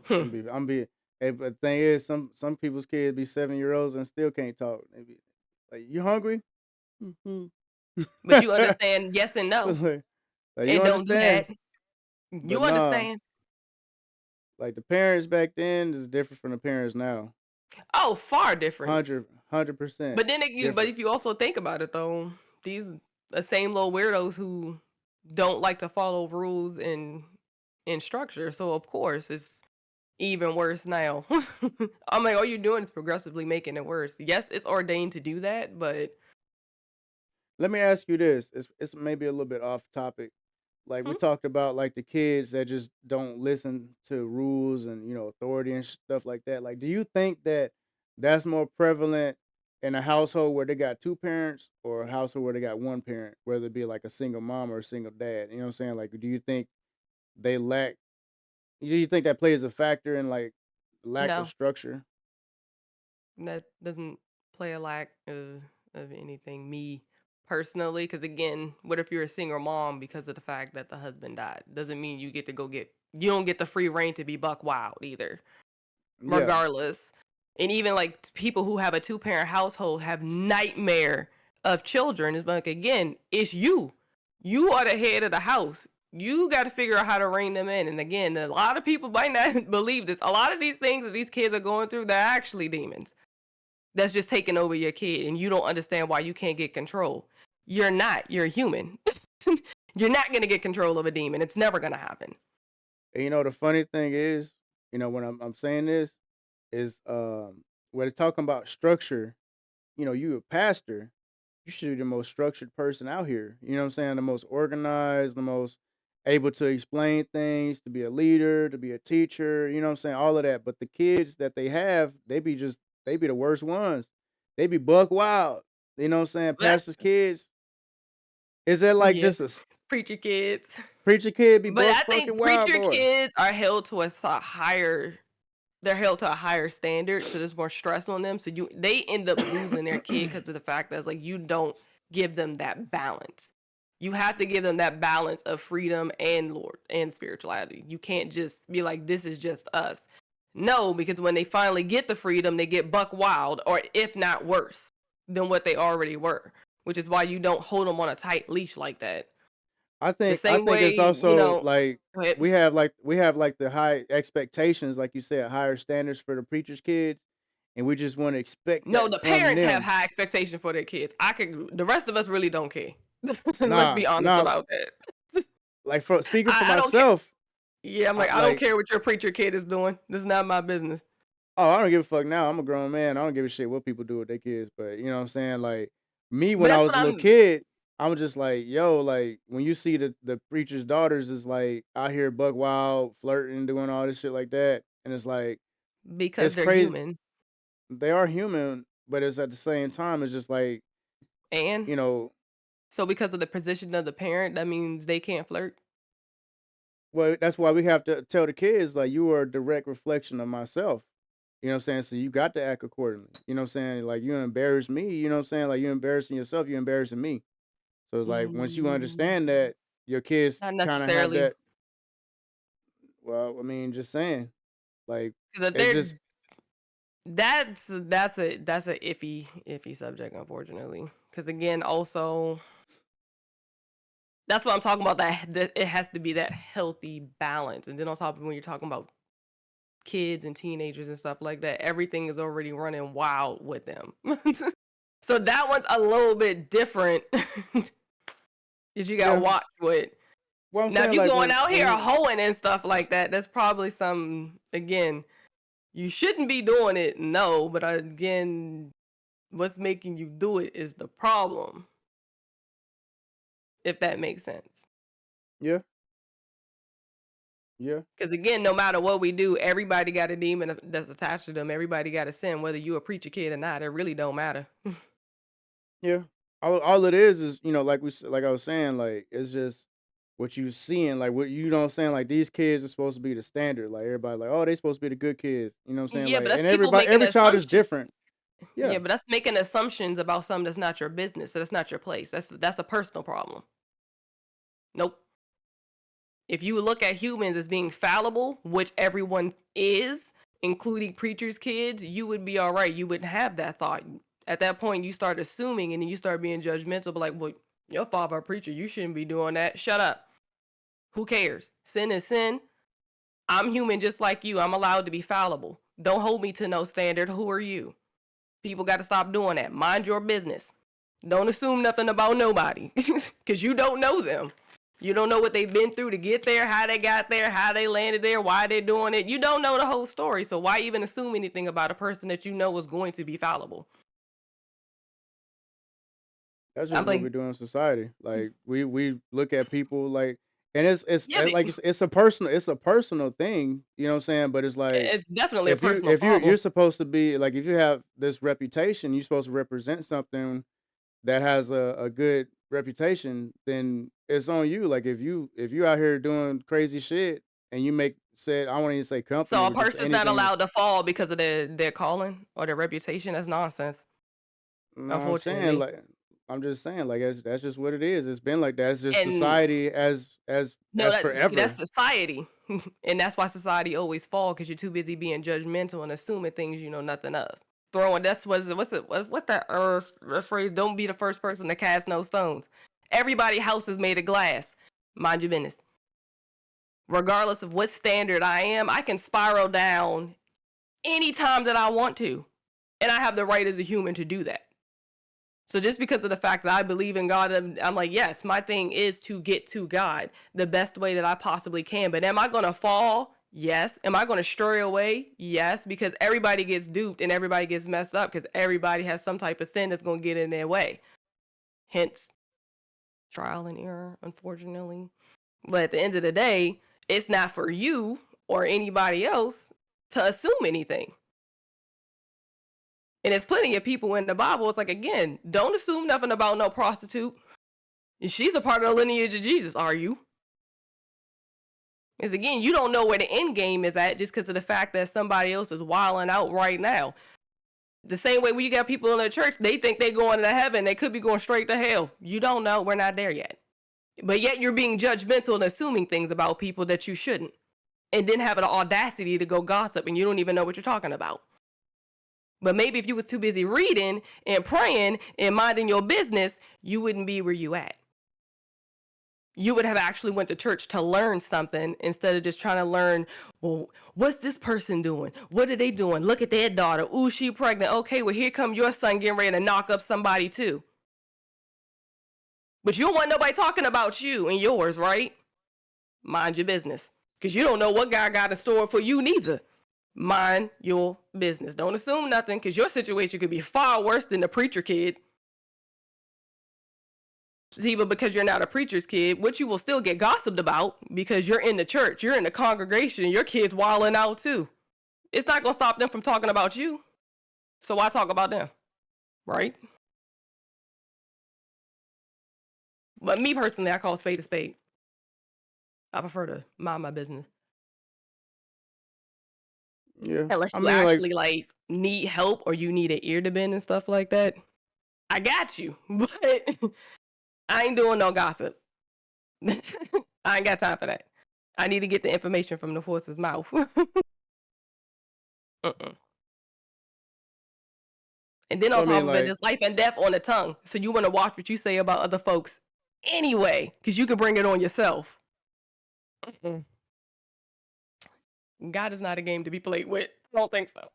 Speaker 2: I'm be hey, but the thing is some people's kids be 7-year-olds and still can't talk. They be like, you hungry? Mhm.
Speaker 1: But you understand yes and no,
Speaker 2: Like, you
Speaker 1: and don't do
Speaker 2: understand,
Speaker 1: that.
Speaker 2: but
Speaker 1: You
Speaker 2: nah,
Speaker 1: understand.
Speaker 2: like the parents back then is different from the parents now.
Speaker 1: Oh, far different.
Speaker 2: 100%
Speaker 1: But then but
Speaker 2: different.
Speaker 1: if you also think about it though, these the same little weirdos who don't like to follow rules and in structure. So of course it's even worse now. I'm like, all you're doing is progressively making it worse. Yes, it's ordained to do that, but
Speaker 2: Let me ask you this. It's maybe a little bit off topic. Like we
Speaker 1: Hmm?
Speaker 2: talked about like the kids that just don't listen to rules and authority and stuff like that. Like do you think that that's more prevalent in a household where they got two parents or a household where they got one parent, whether it be like a single mom or a single dad? You know what I'm saying? Like do you think they lack do you think that plays a factor in like lack of
Speaker 1: No,
Speaker 2: structure?
Speaker 1: that doesn't play a lack of anything. Me personally, because again, what if you're a single mom because of the fact that the husband died? Doesn't mean you get to go get. You don't get the free reign to be buck wild either.
Speaker 2: Yeah.
Speaker 1: Regardless. And even like people who have a two-parent household have nightmare of children. It's like again, it's you. You are the head of the house. You got to figure out how to rein them in. And again, a lot of people might not believe this. A lot of these things that these kids are going through, they're actually demons. That's just taking over your kid, and you don't understand why you can't get control. You're not. You're human. You're not gonna get control of a demon. It's never gonna happen.
Speaker 2: And the funny thing is, when I'm saying this is when it's talking about structure, you a pastor, you should be the most structured person out here. You know what I'm saying? The most organized, the most able to explain things, to be a leader, to be a teacher, you know what I'm saying? All of that. But the kids that they have, they be the worst ones. They be buck wild. You know what I'm saying?
Speaker 1: That's
Speaker 2: Pastors' kids. Is that like
Speaker 1: yeah,
Speaker 2: just
Speaker 1: preacher kids.
Speaker 2: preacher kid be
Speaker 1: But
Speaker 2: buck
Speaker 1: I
Speaker 2: fucking
Speaker 1: think
Speaker 2: wild
Speaker 1: preacher
Speaker 2: boy?
Speaker 1: kids are held to a higher they're held to a higher standard, so there's more stress on them. So they end up losing their kid because of the fact that it's like you don't give them that balance. You have to give them that balance of freedom and Lord and spirituality. You can't just be like, this is just us. No, because when they finally get the freedom, they get buck wild, or if not worse than what they already were, which is why you don't hold them on a tight leash like that. The
Speaker 2: I
Speaker 1: same
Speaker 2: think it's
Speaker 1: way,
Speaker 2: also like
Speaker 1: go ahead.
Speaker 2: we have like the high expectations, like you said, higher standards for the preacher's kids, and we just want to expect
Speaker 1: No,
Speaker 2: that
Speaker 1: the
Speaker 2: from
Speaker 1: parents have
Speaker 2: them.
Speaker 1: high expectation for their kids. The rest of us really don't care. Let's
Speaker 2: Nah,
Speaker 1: be honest
Speaker 2: nah.
Speaker 1: about that.
Speaker 2: Like for speaking for
Speaker 1: I don't care.
Speaker 2: myself,
Speaker 1: Yeah, I'm
Speaker 2: I,
Speaker 1: like, I don't
Speaker 2: like
Speaker 1: care what your preacher kid is doing. This is not my business.
Speaker 2: I don't give a fuck now. I'm a grown man. I don't give a shit what people do with their kids. But you know what I'm saying? Like me
Speaker 1: But
Speaker 2: when I
Speaker 1: that's
Speaker 2: was
Speaker 1: what
Speaker 2: a little
Speaker 1: I'm
Speaker 2: kid, I'm just like, yo, like when you see the preacher's daughters is like out here buck wild, flirting, doing all this shit like that, and it's like
Speaker 1: because
Speaker 2: it's
Speaker 1: they're
Speaker 2: crazy.
Speaker 1: human.
Speaker 2: They are human, but it's at the same time, it's just like,
Speaker 1: And
Speaker 2: you know,
Speaker 1: so because of the position of the parent, that means they can't flirt.
Speaker 2: well, that's why we have to tell the kids, like, you are a direct reflection of myself. You know what I'm saying? So you got to act accordingly. You know what I'm saying? Like you embarrass me, you know what I'm saying? Like you embarrassing yourself, you embarrassing me. So it's like once you
Speaker 1: Mm,
Speaker 2: understand that, your kids
Speaker 1: not
Speaker 2: kind of have
Speaker 1: necessarily.
Speaker 2: that. Well, I mean, just saying, like
Speaker 1: Because
Speaker 2: it's just
Speaker 1: that's a iffy subject, unfortunately. Because again, also that's what I'm talking about. That it has to be that healthy balance. And then on top of when you're talking about kids and teenagers and stuff like that, everything is already running wild with them. So that one's a little bit different. That you got to
Speaker 2: yeah.
Speaker 1: watch with.
Speaker 2: Well, I'm
Speaker 1: Now, if
Speaker 2: saying
Speaker 1: you
Speaker 2: like
Speaker 1: going
Speaker 2: when
Speaker 1: out
Speaker 2: when
Speaker 1: here
Speaker 2: you
Speaker 1: hoeing and stuff like that, that's probably some again. You shouldn't be doing it, no. But again, what's making you do it is the problem. If that makes sense.
Speaker 2: yeah yeah
Speaker 1: Because again, no matter what we do, everybody got a demon that's attached to them. Everybody got a sin, whether you a preacher kid or not. It really don't matter.
Speaker 2: yeah. All it is like like I was saying, like it's just what you seeing, like what you know what I'm saying, like these kids are supposed to be the standard, like everybody like, oh, they supposed to be the good kids, you know what I'm saying,
Speaker 1: Yeah, but
Speaker 2: like,
Speaker 1: that's
Speaker 2: and
Speaker 1: people
Speaker 2: everybody,
Speaker 1: making
Speaker 2: every child is
Speaker 1: assumptions.
Speaker 2: different.
Speaker 1: Yeah,
Speaker 2: Yeah.
Speaker 1: but that's making assumptions about something that's not your business. So that's not your place. That's a personal problem. Nope. If you look at humans as being fallible, which everyone is, including preachers' kids, you would be all right. You wouldn't have that thought. At that point, you start assuming and then you start being judgmental, but like, well, your father a preacher, you shouldn't be doing that. Shut up. Who cares? Sin is sin. I'm human just like you. I'm allowed to be fallible. Don't hold me to no standard. Who are you? People got to stop doing that. Mind your business. Don't assume nothing about nobody because you don't know them. You don't know what they've been through to get there, how they got there, how they landed there, why they're doing it. You don't know the whole story. So why even assume anything about a person that you know is going to be fallible?
Speaker 2: That's
Speaker 1: I'm
Speaker 2: just what
Speaker 1: like,
Speaker 2: we do in society. Like we look at people like, and it's
Speaker 1: yeah, but
Speaker 2: like it's a personal thing. You know what I'm saying? But it's like
Speaker 1: it's definitely a
Speaker 2: if you
Speaker 1: personal
Speaker 2: if you're
Speaker 1: problem.
Speaker 2: you're supposed to be like if you have this reputation, you're supposed to represent something that has a good reputation, then it's on you. Like if you out here doing crazy shit and you make said I won't even say
Speaker 1: So
Speaker 2: company
Speaker 1: a
Speaker 2: or just
Speaker 1: person's not
Speaker 2: anything that
Speaker 1: allowed to fall because of their calling or their reputation. That's nonsense,
Speaker 2: no, I'm saying
Speaker 1: unfortunately.
Speaker 2: like I'm just saying like that's just what it is. It's been like that. It's just
Speaker 1: And
Speaker 2: society
Speaker 1: no,
Speaker 2: as
Speaker 1: that see, that's
Speaker 2: forever.
Speaker 1: society, and that's why society always fall because you're too busy being judgmental and assuming things you know nothing of. Throwing that's what's that phrase? Don't be the first person to cast no stones. Everybody's house is made of glass. Mind your business. Regardless of what standard I am, I can spiral down anytime that I want to, and I have the right as a human to do that. So just because of the fact that I believe in God, I'm like, yes, my thing is to get to God the best way that I possibly can. But am I going to fall? Yes. Am I going to stray away? Yes, because everybody gets duped and everybody gets messed up because everybody has some type of sin that's going to get in their way. Hence, trial and error, unfortunately. But at the end of the day, it's not for you or anybody else to assume anything. And there's plenty of people in the Bible. It's like, again, don't assume nothing about no prostitute. She's a part of the lineage of Jesus, are you? Because again, you don't know where the end game is at just because of the fact that somebody else is wilding out right now. The same way when you got people in the church, they think they're going to heaven. They could be going straight to hell. You don't know. We're not there yet. But yet you're being judgmental and assuming things about people that you shouldn't. And then having the audacity to go gossip and you don't even know what you're talking about. But maybe if you was too busy reading and praying and minding your business, you wouldn't be where you at. You would have actually went to church to learn something instead of just trying to learn, well, what's this person doing? What are they doing? Look at their daughter. Ooh, she pregnant. Okay, well, here come your son getting ready to knock up somebody too. But you don't want nobody talking about you and yours, right? Mind your business. Because you don't know what God got in store for you neither. Mind your business. Don't assume nothing because your situation could be far worse than the preacher kid. See, but because you're not a preacher's kid, which you will still get gossiped about because you're in the church, you're in the congregation, and your kid's wilding out too. It's not going to stop them from talking about you. So why talk about them? Right? But me personally, I call a spade a spade. I prefer to mind my business.
Speaker 2: Yeah.
Speaker 1: Unless
Speaker 2: I
Speaker 1: you
Speaker 2: mean like
Speaker 1: actually like need help or you need an ear to bend and stuff like that. I got you. But I ain't doing no gossip. I ain't got time for that. I need to get the information from the horse's mouth. Uh-uh. And then
Speaker 2: so
Speaker 1: on
Speaker 2: I
Speaker 1: top
Speaker 2: mean
Speaker 1: of it,
Speaker 2: like
Speaker 1: there's life and death on the tongue. So you want to watch what you say about other folks anyway, because you can bring it on yourself. Mm-mm. God is not a game to be played with. I don't think so.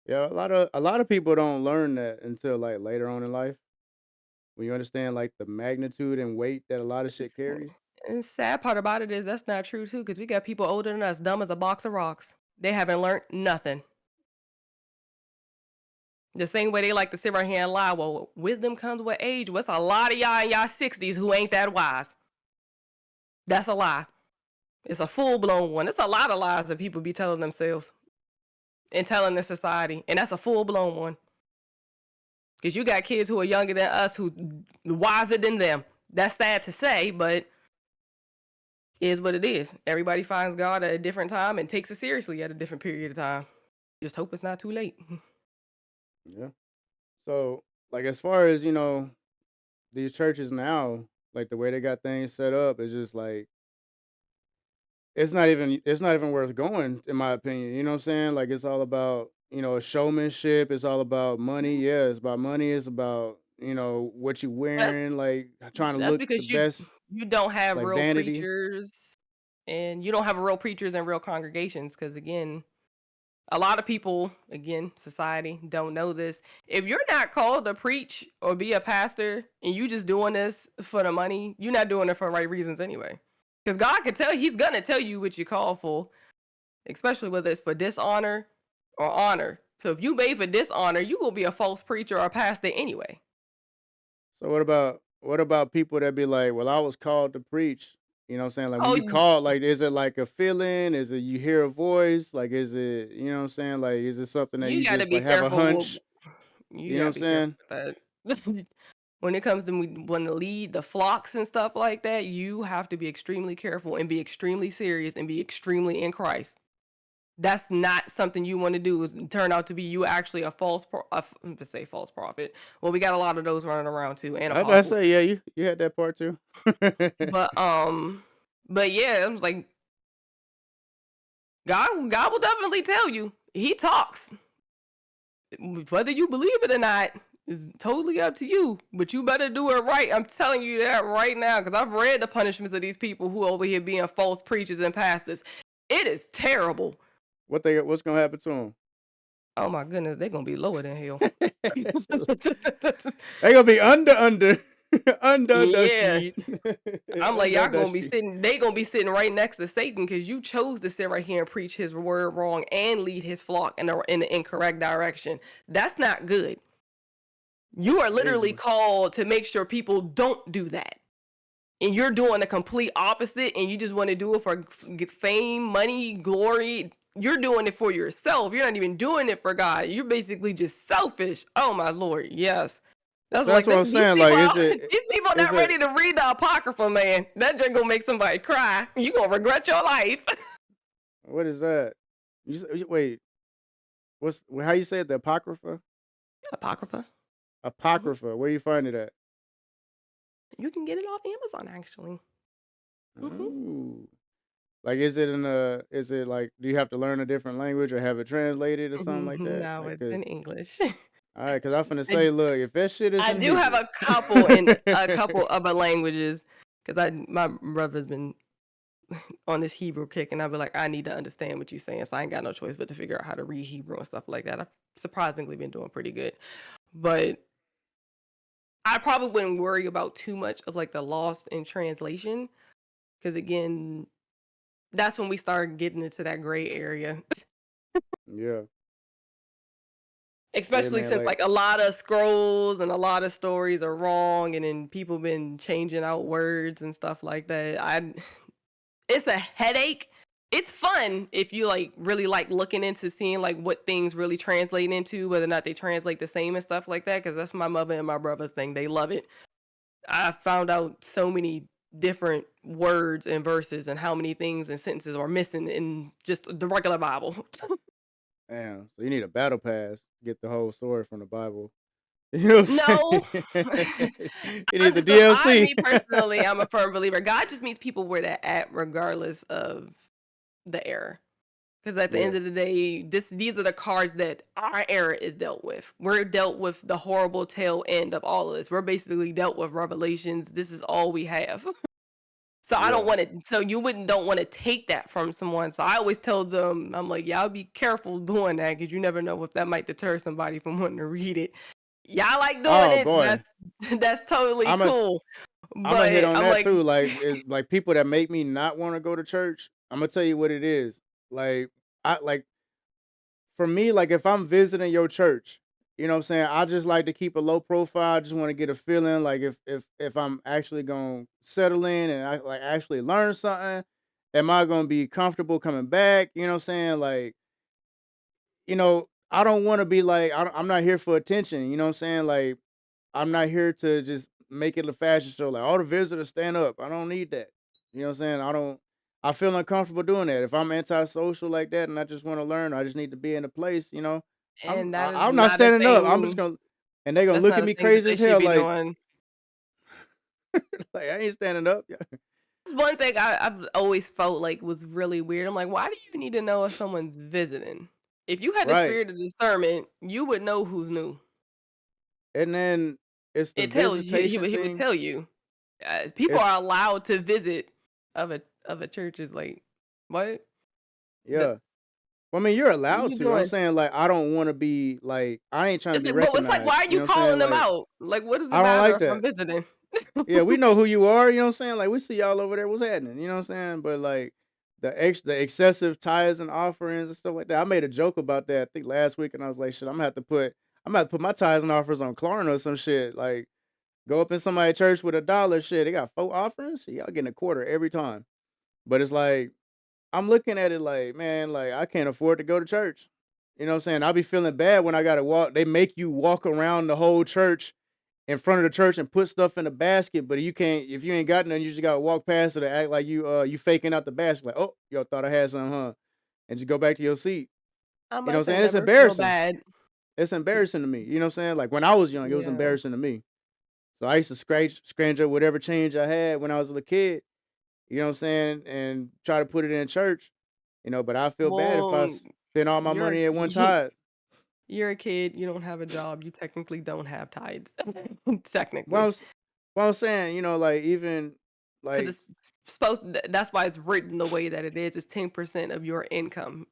Speaker 2: yeah, a lot of people don't learn that until like later on in life when you understand like the magnitude and weight that a lot of shit carries.
Speaker 1: And the sad part about it is that's not true too, because we got people older than us, dumb as a box of rocks. They haven't learned nothing. The same way they like to sit right here and lie. Well, wisdom comes with age. What's a lot of y'all in y'all 60s who ain't that wise? That's a lie. It's a full blown one. It's a lot of lies that people be telling themselves and telling the society, and that's a full blown one. Because you got kids who are younger than us who wiser than them. That's sad to say, but is what it is. Everybody finds God at a different time and takes it seriously at a different period of time. Just hope it's not too late.
Speaker 2: Yeah. So like as far as, these churches now, like the way they got things set up is just like it's not even worth going in my opinion. You know what I'm saying? Like it's all about, showmanship, it's all about money. Yeah, it's about money, it's about, what you
Speaker 1: That's
Speaker 2: wearing, like trying to
Speaker 1: that's
Speaker 2: look the
Speaker 1: because
Speaker 2: best,
Speaker 1: you don't have
Speaker 2: like
Speaker 1: real
Speaker 2: vanity.
Speaker 1: preachers and you don't have real preachers and real congregations because again, a lot of people, again, society don't know this. If you're not called to preach or be a pastor and you just doing this for the money, you're not doing it for the right reasons anyway. Because God can tell He's gonna tell you what you call for, especially whether it's for dishonor or honor. So if you made for dishonor, you will be a false preacher or a pastor anyway.
Speaker 2: So what about people that be like, "Well, I was called to preach." You know what I'm saying? Like when
Speaker 1: Oh,
Speaker 2: you call, like, is it like a feeling? Is it you hear a voice? Like, is it, you know what I'm saying? Like, is it something that
Speaker 1: you
Speaker 2: you
Speaker 1: got to
Speaker 2: just
Speaker 1: be
Speaker 2: like have a
Speaker 1: careful.
Speaker 2: hunch?
Speaker 1: You
Speaker 2: You know
Speaker 1: got
Speaker 2: what
Speaker 1: to
Speaker 2: I'm
Speaker 1: be careful
Speaker 2: saying?
Speaker 1: with that. When it comes to when to lead the flocks and stuff like that, you have to be extremely careful and be extremely serious and be extremely in Christ. That's not something you want to do. Is turn out to be you actually a let's say false prophet. Well, we got a lot of those running around too, and
Speaker 2: I was about to
Speaker 1: apostles.
Speaker 2: say, yeah, you had that part too.
Speaker 1: But but yeah, it was like God will definitely tell you. He talks. Whether you believe it or not is totally up to you. But you better do it right. I'm telling you that right now because I've read the punishments of these people who over here being false preachers and pastors. It is terrible.
Speaker 2: What's gonna happen to him?
Speaker 1: Oh my goodness, they're gonna be lower than hell.
Speaker 2: They gonna be under under
Speaker 1: Yeah.
Speaker 2: sheet
Speaker 1: I'm like, y'all
Speaker 2: under
Speaker 1: gonna be
Speaker 2: sheet.
Speaker 1: sitting, they gonna be sitting right next to Satan because you chose to sit right here and preach his word wrong and lead his flock in the incorrect direction. That's not good. You are literally
Speaker 2: Crazy.
Speaker 1: called to make sure people don't do that. And you're doing the complete opposite and you just want to do it for fame, money, glory. You're doing it for yourself. You're not even doing it for God. You're basically just selfish. Oh my Lord, yes. That's
Speaker 2: That's
Speaker 1: like
Speaker 2: what I'm
Speaker 1: these
Speaker 2: saying. Like,
Speaker 1: people
Speaker 2: is
Speaker 1: these people are
Speaker 2: is
Speaker 1: not
Speaker 2: it
Speaker 1: ready to read the Apocrypha, man. That just gonna make somebody cry. You gonna regret your life.
Speaker 2: what is that? Wait, how you say it? The Apocrypha?
Speaker 1: Apocrypha. Mhm.
Speaker 2: Apocrypha. Where you find it at?
Speaker 1: You can get it off Amazon actually. Hmm.
Speaker 2: Ooh. Like, is it like, do you have to learn a different language or have it translated or something like that?
Speaker 1: No,
Speaker 2: Like,
Speaker 1: it's in English.
Speaker 2: all right, cause I'm finna
Speaker 1: I
Speaker 2: say, look, if that shit is
Speaker 1: I
Speaker 2: in
Speaker 1: do have
Speaker 2: Hebrew.
Speaker 1: a couple other languages because my brother's been on this Hebrew kick, and I'll be like, I need to understand what you're saying, so I ain't got no choice but to figure out how to read Hebrew and stuff like that. I've surprisingly been doing pretty good, but I probably wouldn't worry about too much of like the lost in translation because again, that's when we start getting into that gray area.
Speaker 2: Yeah, yeah,
Speaker 1: Especially
Speaker 2: man.
Speaker 1: since
Speaker 2: Like,
Speaker 1: like a lot of scrolls and a lot of stories are wrong and then people been changing out words and stuff like that. I It's a headache. It's fun if you like really like looking into seeing like what things really translate into, whether or not they translate the same and stuff like that. Because that's my mother and my brother's thing. They love it. I found out so many different words and verses and how many things and sentences are missing in just the regular Bible.
Speaker 2: damn. So you need a battle pass to get the whole story from the Bible. You know what I'm
Speaker 1: No.
Speaker 2: saying? You
Speaker 1: I
Speaker 2: need the
Speaker 1: just don't.
Speaker 2: DLC.
Speaker 1: Me personally, I'm a firm believer. God just meets people where they're at, regardless of the error. Because at the
Speaker 2: Yeah,
Speaker 1: end of the day, these are the cards that our era is dealt with. We're dealt with the horrible tail end of all of this. We're basically dealt with revelations. This is all we have. So I don't
Speaker 2: yeah.
Speaker 1: want to. So you wouldn't don't want to take that from someone. So I always tell them, I'm like, y'all be careful doing that because you never know if that might deter somebody from wanting to read it. Y'all like doing
Speaker 2: Oh
Speaker 1: it.
Speaker 2: boy,
Speaker 1: That's totally
Speaker 2: I'm a
Speaker 1: cool.
Speaker 2: I'm gonna hit
Speaker 1: But
Speaker 2: on
Speaker 1: I'm
Speaker 2: that
Speaker 1: like,
Speaker 2: too. Like, it's like people that make me not want to go to church. I'm gonna tell you what it is. Like, I like for me, like if I'm visiting your church, you know what I'm saying? I just like to keep a low profile. I just want to get a feeling like if I'm actually gonna settle in and I like actually learn something, am I gonna be comfortable coming back? You know what I'm saying? Like, I don't want to be like I'm not here for attention. You know what I'm saying? Like, I'm not here to just make it a fashion show. Like all the visitors stand up. I don't need that. You know what I'm saying? I feel uncomfortable doing that. If I'm antisocial like that and I just want to learn, I just need to be in a place,
Speaker 1: and that is
Speaker 2: I'm not
Speaker 1: not a
Speaker 2: standing up. I'm just
Speaker 1: thing.
Speaker 2: gonna and they're gonna
Speaker 1: That's
Speaker 2: look
Speaker 1: not
Speaker 2: at
Speaker 1: a
Speaker 2: me
Speaker 1: thing that
Speaker 2: crazy
Speaker 1: they
Speaker 2: as
Speaker 1: should
Speaker 2: hell,
Speaker 1: be
Speaker 2: like,
Speaker 1: doing.
Speaker 2: like I ain't standing up.
Speaker 1: That's one thing I've always felt like was really weird. I'm like, why do you need to know if someone's visiting? If you had the
Speaker 2: Right.
Speaker 1: spirit of discernment, you would know who's new.
Speaker 2: And then it's the
Speaker 1: It tells you.
Speaker 2: visitation
Speaker 1: He would
Speaker 2: thing.
Speaker 1: tell you. People
Speaker 2: It's
Speaker 1: are allowed to visit of a church. Is like, what? The,
Speaker 2: yeah. Well, I mean, you're
Speaker 1: what are
Speaker 2: allowed
Speaker 1: you
Speaker 2: to. I'm
Speaker 1: doing?
Speaker 2: saying like I don't want to be like I ain't trying to
Speaker 1: It's
Speaker 2: be
Speaker 1: like, but it's like,
Speaker 2: recognized.
Speaker 1: why are
Speaker 2: You
Speaker 1: you
Speaker 2: know what I'm saying?
Speaker 1: calling them
Speaker 2: Like
Speaker 1: out? Like, what does it
Speaker 2: I don't
Speaker 1: matter
Speaker 2: like
Speaker 1: if I'm
Speaker 2: that.
Speaker 1: visiting?
Speaker 2: Yeah, we know who you are, you know what I'm saying? Like we see y'all over there, what's happening? You know what I'm saying? But like the excessive tithes and offerings and stuff like that. I made a joke about that I think last week and I was like, shit, I'm gonna have to put my tithes and offers on Klarna or some shit. Like Go up in somebody's church with $1, shit, they got 4 offerings, shit, y'all getting a quarter every time. But it's like, I'm looking at it like, man, like, I can't afford to go to church. You know what I'm saying? I'll be feeling bad when I gotta walk. They make you walk around the whole church in front of the church and put stuff in a basket, but you can't if you ain't got none, you just gotta walk past it and act like you faking out the basket, like, oh, y'all thought I had some, huh? And just go back to your seat.
Speaker 1: I
Speaker 2: You know what I'm
Speaker 1: must say
Speaker 2: saying? It's
Speaker 1: never feel
Speaker 2: embarrassing.
Speaker 1: bad.
Speaker 2: It's embarrassing to me. You know what I'm saying? Like when I was young, it was
Speaker 1: Yeah.
Speaker 2: embarrassing to me. So I used to scrounge up whatever change I had when I was a little kid, you know what I'm saying, and try to put it in church, but I feel bad if I
Speaker 1: Well,
Speaker 2: spend all my
Speaker 1: you're
Speaker 2: money at one time.
Speaker 1: you're a kid, you don't have a job, you technically don't have tithes.
Speaker 2: What
Speaker 1: Technically.
Speaker 2: I'm, s- what I'm saying, like even
Speaker 1: 'Cause
Speaker 2: like
Speaker 1: it's that's why it's written the way that it is. It's 10% of your income.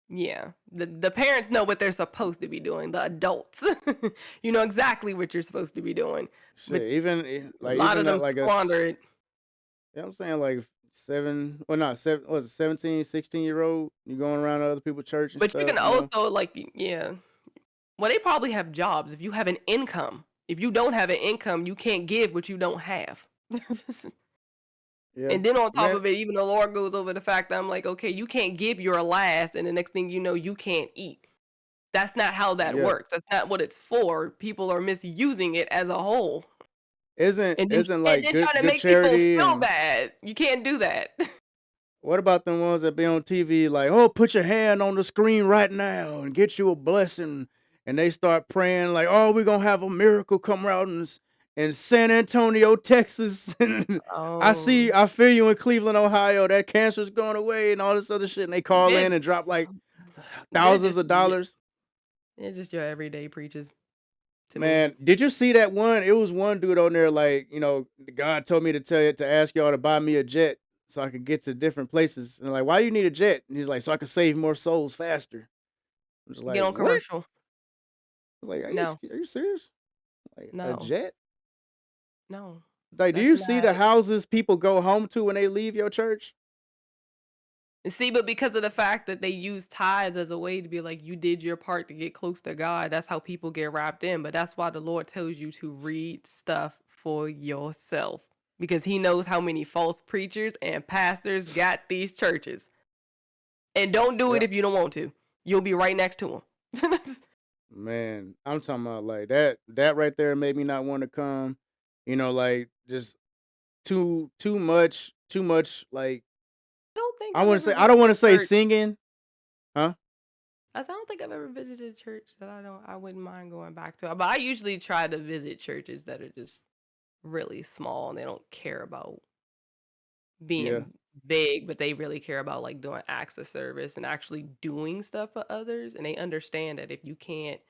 Speaker 1: Yeah. The parents know what they're supposed to be doing, the adults. You know exactly what you're supposed to be doing, but
Speaker 2: shit, even
Speaker 1: a
Speaker 2: like
Speaker 1: lot
Speaker 2: even
Speaker 1: of them
Speaker 2: like
Speaker 1: squander it.
Speaker 2: you know what I'm saying, like 7, well not 7, was it 17, 16-year old, you going around to other people's church and
Speaker 1: But you
Speaker 2: stuff,
Speaker 1: can also, like, yeah. Well, they probably have jobs if you have an income. If you don't have an income, you can't give what you don't have.
Speaker 2: Yeah,
Speaker 1: And then on top
Speaker 2: man,
Speaker 1: of it, even the Lord goes over the fact that I'm like, okay, you can't give your last, and the next thing you know, you can't eat. That's not how that
Speaker 2: yeah.
Speaker 1: works. That's not what it's for. People are misusing it as a whole.
Speaker 2: Isn't
Speaker 1: And then
Speaker 2: isn't
Speaker 1: and
Speaker 2: like
Speaker 1: then trying to
Speaker 2: good
Speaker 1: make people
Speaker 2: charity?
Speaker 1: feel
Speaker 2: And
Speaker 1: bad. You can't do that.
Speaker 2: what about the ones that be on TV like, oh, put your hand on the screen right now and get you a blessing, and they start praying like, oh, we're gonna have a miracle come out in San Antonio, Texas. And
Speaker 1: Oh,
Speaker 2: I feel you in Cleveland, Ohio, that cancer's going away and all this other shit, and they call
Speaker 1: they're
Speaker 2: in and drop like
Speaker 1: they're
Speaker 2: thousands
Speaker 1: just
Speaker 2: of dollars.
Speaker 1: they're just your everyday preachers to me.
Speaker 2: Man, did you see that one? It was one dude on there like, God told me to tell you to ask y'all to buy me a jet so I could get to different places. And like, why do you need a jet? And he's like, so I can save more souls faster. I'm just
Speaker 1: Get
Speaker 2: like,
Speaker 1: on
Speaker 2: what? I
Speaker 1: commercial.
Speaker 2: was like,
Speaker 1: No,
Speaker 2: are you serious? Like a
Speaker 1: no,
Speaker 2: jet?
Speaker 1: no.
Speaker 2: Like, do
Speaker 1: That's
Speaker 2: you see
Speaker 1: not.
Speaker 2: the houses people go home to when they leave your church?
Speaker 1: See, but because of the fact that they use tithes as a way to be like, you did your part to get close to God, that's how people get wrapped in. But that's why the Lord tells you to read stuff for yourself because He knows how many false preachers and pastors got these churches. And don't do it
Speaker 2: Yeah.
Speaker 1: if you don't want to. You'll be right next to them.
Speaker 2: Man, I'm talking about like that right there made me not want to come. Like just too much like
Speaker 1: I don't think I've ever
Speaker 2: I don't
Speaker 1: visited
Speaker 2: want
Speaker 1: a
Speaker 2: to say
Speaker 1: church.
Speaker 2: singing, huh?
Speaker 1: I don't think I've ever visited a church that I wouldn't mind going back to. But I usually try to visit churches that are just really small and they don't care about
Speaker 2: Yeah.
Speaker 1: being big, but they really care about like doing acts of service and actually doing stuff for others. And they understand that if you can't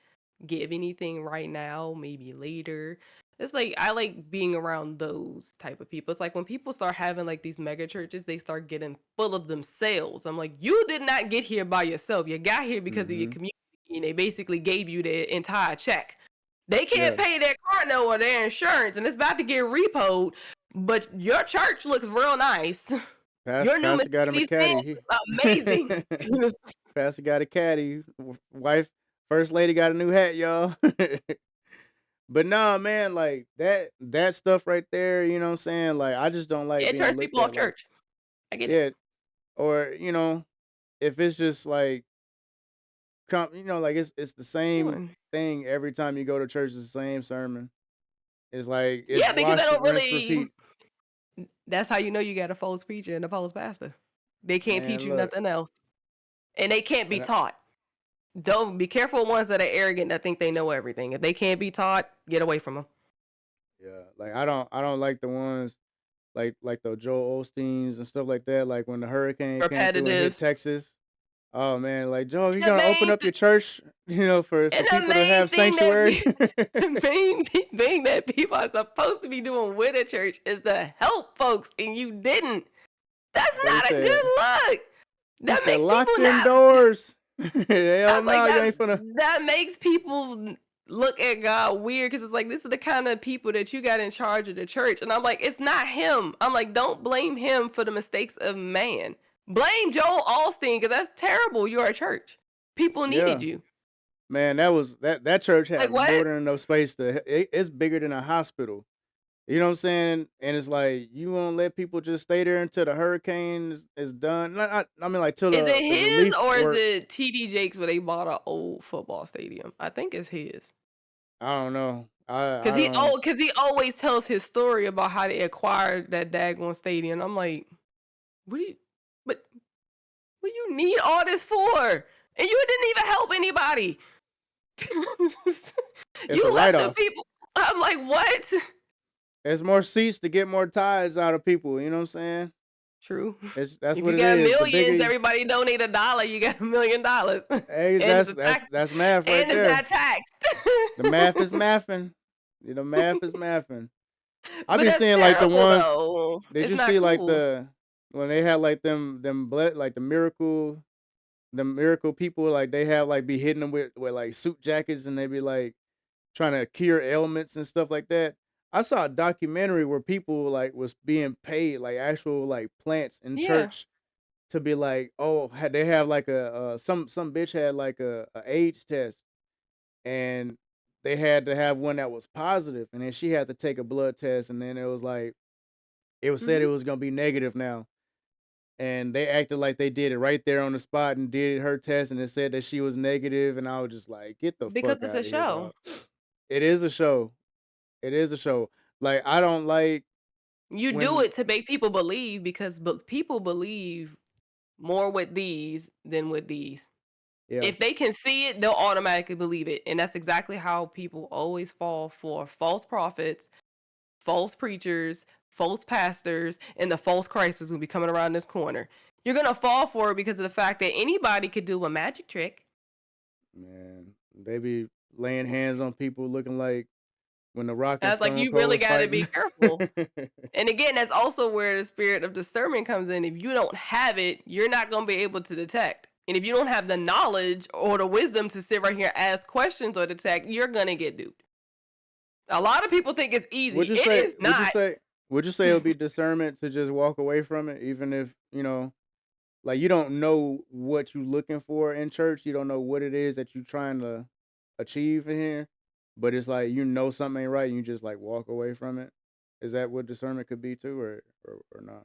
Speaker 1: give anything right now, maybe later. It's like I like being around those type of people. It's like when people start having like these mega churches, they start getting full of themselves. I'm like, you did not get here by yourself. You got here because of your
Speaker 2: Mhm.
Speaker 1: community, and they basically gave you the entire check. They can't
Speaker 2: Yeah.
Speaker 1: pay their car note or their insurance, and it's about to get repoed. But your church looks real nice. Your new
Speaker 2: Pastor got him a
Speaker 1: Mercedes
Speaker 2: caddy.
Speaker 1: Benz looks amazing.
Speaker 2: Pastor got a caddy. Wife, first lady got a new hat, y'all. But nah, man, like that stuff right there, you know what I'm saying? Like I just don't like
Speaker 1: It
Speaker 2: being
Speaker 1: turns
Speaker 2: looked
Speaker 1: people off
Speaker 2: at like,
Speaker 1: church. I get it.
Speaker 2: yeah, or if it's just like like it's the same
Speaker 1: Doing.
Speaker 2: thing every time you go to church, it's the same sermon. It's like it's
Speaker 1: Yeah, because I
Speaker 2: wash,
Speaker 1: don't
Speaker 2: rinse,
Speaker 1: really.
Speaker 2: repeat.
Speaker 1: That's how you know you got a false preacher and a false pastor. They can't teach
Speaker 2: Man,
Speaker 1: you
Speaker 2: look,
Speaker 1: nothing else, and they can't be
Speaker 2: and
Speaker 1: taught. Don't be careful of ones that are arrogant that think they know everything. If they can't be taught, get away from them.
Speaker 2: yeah, like I don't like the ones like the Joel Osteens and stuff like that. Like when the hurricane came through and hit
Speaker 1: Repetitive.
Speaker 2: Texas. Oh man, like Joe, you
Speaker 1: And the
Speaker 2: gonna open
Speaker 1: main
Speaker 2: up your church, for
Speaker 1: and the
Speaker 2: people to
Speaker 1: main
Speaker 2: have
Speaker 1: thing that
Speaker 2: sanctuary?
Speaker 1: the main thing that people are supposed to be doing with a church is to help folks, and you didn't. That's
Speaker 2: But
Speaker 1: not a good look.
Speaker 2: he
Speaker 1: That
Speaker 2: said,
Speaker 1: makes
Speaker 2: lock
Speaker 1: people
Speaker 2: them
Speaker 1: not.
Speaker 2: doors.
Speaker 1: I
Speaker 2: Hell
Speaker 1: was like,
Speaker 2: no, you
Speaker 1: that
Speaker 2: ain't finna.
Speaker 1: that makes people look at God weird because it's like this is the kind of people that you got in charge of the church. And I'm like, it's not him. I'm like, don't blame him for the mistakes of man. Blame Joel Osteen because that's terrible. You're a church. People needed
Speaker 2: Yeah,
Speaker 1: you.
Speaker 2: Man, that church
Speaker 1: Like,
Speaker 2: had more
Speaker 1: what?
Speaker 2: than enough space it's bigger than a hospital. You know what I'm saying? And it's like you won't let people just stay there until the hurricane is done. I mean, like till
Speaker 1: Is it
Speaker 2: the
Speaker 1: his
Speaker 2: relief
Speaker 1: or is
Speaker 2: work.
Speaker 1: it TD Jakes where they bought an old football stadium? I think it's his.
Speaker 2: I don't know.
Speaker 1: Cause
Speaker 2: I don't.
Speaker 1: he always tells his story about how they acquired that daggone stadium. I'm like, what do you, but what you need all this for? And you didn't even help anybody.
Speaker 2: It's a
Speaker 1: You
Speaker 2: write
Speaker 1: left the
Speaker 2: off.
Speaker 1: people. I'm like, what?
Speaker 2: There's more seats to get more tithes out of people. You know what I'm saying?
Speaker 1: True.
Speaker 2: That's
Speaker 1: If
Speaker 2: what
Speaker 1: you
Speaker 2: it
Speaker 1: got
Speaker 2: is. The
Speaker 1: millions,
Speaker 2: bigger,
Speaker 1: everybody donate $1, you got $1 million.
Speaker 2: hey,
Speaker 1: And it's a tax
Speaker 2: that's math right
Speaker 1: and it's
Speaker 2: there.
Speaker 1: not taxed.
Speaker 2: The math is mathing. The math is mathing. I
Speaker 1: But
Speaker 2: be
Speaker 1: that's
Speaker 2: seeing like the
Speaker 1: terrible
Speaker 2: ones.
Speaker 1: though.
Speaker 2: Did
Speaker 1: It's
Speaker 2: you
Speaker 1: not
Speaker 2: see like
Speaker 1: cool.
Speaker 2: when they had like them like the miracle people like they have like be hitting them with like suit jackets and they be like trying to cure ailments and stuff like that. I saw a documentary where people like was being paid like actual like plants in
Speaker 1: Yeah.
Speaker 2: church to be like, oh, had they have like some bitch had like a AIDS test and they had to have one that was positive and then she had to take a blood test and then it was like it was said it
Speaker 1: Mhm.
Speaker 2: was gonna be negative now. And they acted like they did it right there on the spot and did her test and it said that she was negative and I was just like, get the
Speaker 1: Because
Speaker 2: fuck
Speaker 1: it's
Speaker 2: out
Speaker 1: a
Speaker 2: of here,
Speaker 1: show.
Speaker 2: dog. It is a show. It is a show. Like I don't like
Speaker 1: You do
Speaker 2: when
Speaker 1: it to make people believe because people believe more with these than with these.
Speaker 2: yeah.
Speaker 1: If they can see it, they'll automatically believe it. And that's exactly how people always fall for false prophets, false preachers, false pastors, and the false Christ is gonna be coming around this corner. You're gonna fall for it because of the fact that anybody could do a magic trick.
Speaker 2: Man, they be laying hands on people looking like when The Rock
Speaker 1: And I
Speaker 2: and
Speaker 1: was like,
Speaker 2: Stone
Speaker 1: you
Speaker 2: Cold
Speaker 1: really
Speaker 2: was
Speaker 1: gotta
Speaker 2: fighting.
Speaker 1: be careful. And again, that's also where the spirit of discernment comes in. If you don't have it, you're not going to be able to detect. And if you don't have the knowledge or the wisdom to sit right here, ask questions or detect, you're going to get duped. A lot of people think it's easy.
Speaker 2: would you
Speaker 1: It
Speaker 2: say
Speaker 1: is
Speaker 2: would you
Speaker 1: not.
Speaker 2: say would you say it would be discernment to just walk away from it even if, like you don't know what you looking for in church, you don't know what it is that you trying to achieve in here, but it's like you know something ain't right and you just like walk away from it. Is that what discernment could be too or not?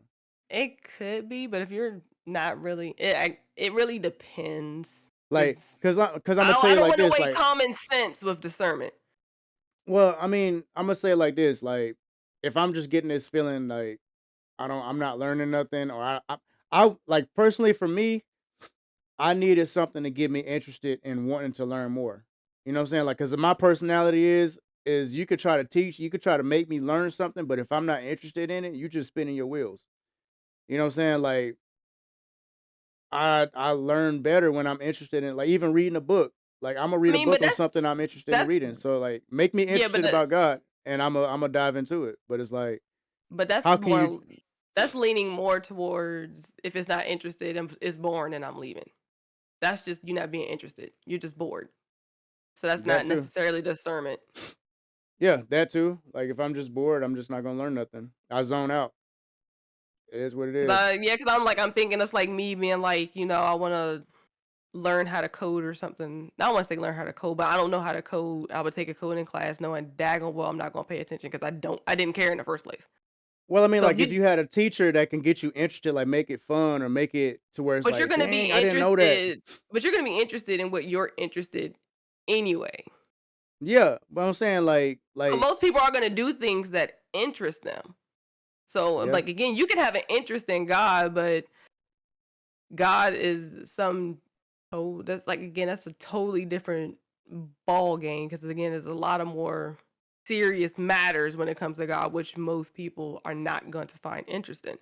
Speaker 1: It could be, but if you're not really, it really depends.
Speaker 2: Like
Speaker 1: It's
Speaker 2: cuz I'm gonna tell
Speaker 1: I
Speaker 2: you
Speaker 1: don't
Speaker 2: like
Speaker 1: want to
Speaker 2: this
Speaker 1: weigh
Speaker 2: like
Speaker 1: common sense with discernment.
Speaker 2: well, I mean, I'm gonna say it like this like if I'm just getting this feeling like I'm not learning nothing or I like personally for me I needed something to get me interested in wanting to learn more. You know what I'm saying? Like, cause my personality is you could try to teach, you could try to make me learn something, but if I'm not interested in it, you just spinning your wheels. You know what I'm saying? Like, I learn better when I'm interested in, like, even reading a book. Like, I'm gonna
Speaker 1: I
Speaker 2: read a
Speaker 1: mean,
Speaker 2: book
Speaker 1: but
Speaker 2: on something I'm interested in
Speaker 1: that's
Speaker 2: reading. So, like, make me
Speaker 1: yeah, but
Speaker 2: interested about God, and I'm gonna dive into it. But it's like,
Speaker 1: that's
Speaker 2: how can you?
Speaker 1: more that's leaning more towards if it's not interested and it's boring and I'm leaving. That's just you not being interested. You're just bored. So that's
Speaker 2: That
Speaker 1: not
Speaker 2: too?
Speaker 1: necessarily discernment.
Speaker 2: Yeah, that too. Like, if I'm just bored, I'm just not gonna learn nothing. I zone out. It is what it
Speaker 1: Cause
Speaker 2: is.
Speaker 1: cause I'm thinking it's like me being like, I want to learn how to code or something. I don't want to say learn how to code, but I don't know how to code. I would take a coding class knowing daggone well I'm not going to pay attention because I didn't care in the first place.
Speaker 2: Well, I mean,
Speaker 1: So if
Speaker 2: like, if
Speaker 1: you,
Speaker 2: you had a teacher that can get you interested, like, make it fun or make it to where it's
Speaker 1: but you're
Speaker 2: like,
Speaker 1: going to be
Speaker 2: "Dang, I didn't know that."
Speaker 1: interested, but you're going to be interested in what you're interested anyway.
Speaker 2: Yeah, but I'm saying,
Speaker 1: But
Speaker 2: like
Speaker 1: most people are going to do things that interest them. So
Speaker 2: yeah,
Speaker 1: like again, you can have an interest in God, but God is that's like again, that's a totally different ball game because again, there's a lot of more serious matters when it comes to God, which most people are not going to find interesting.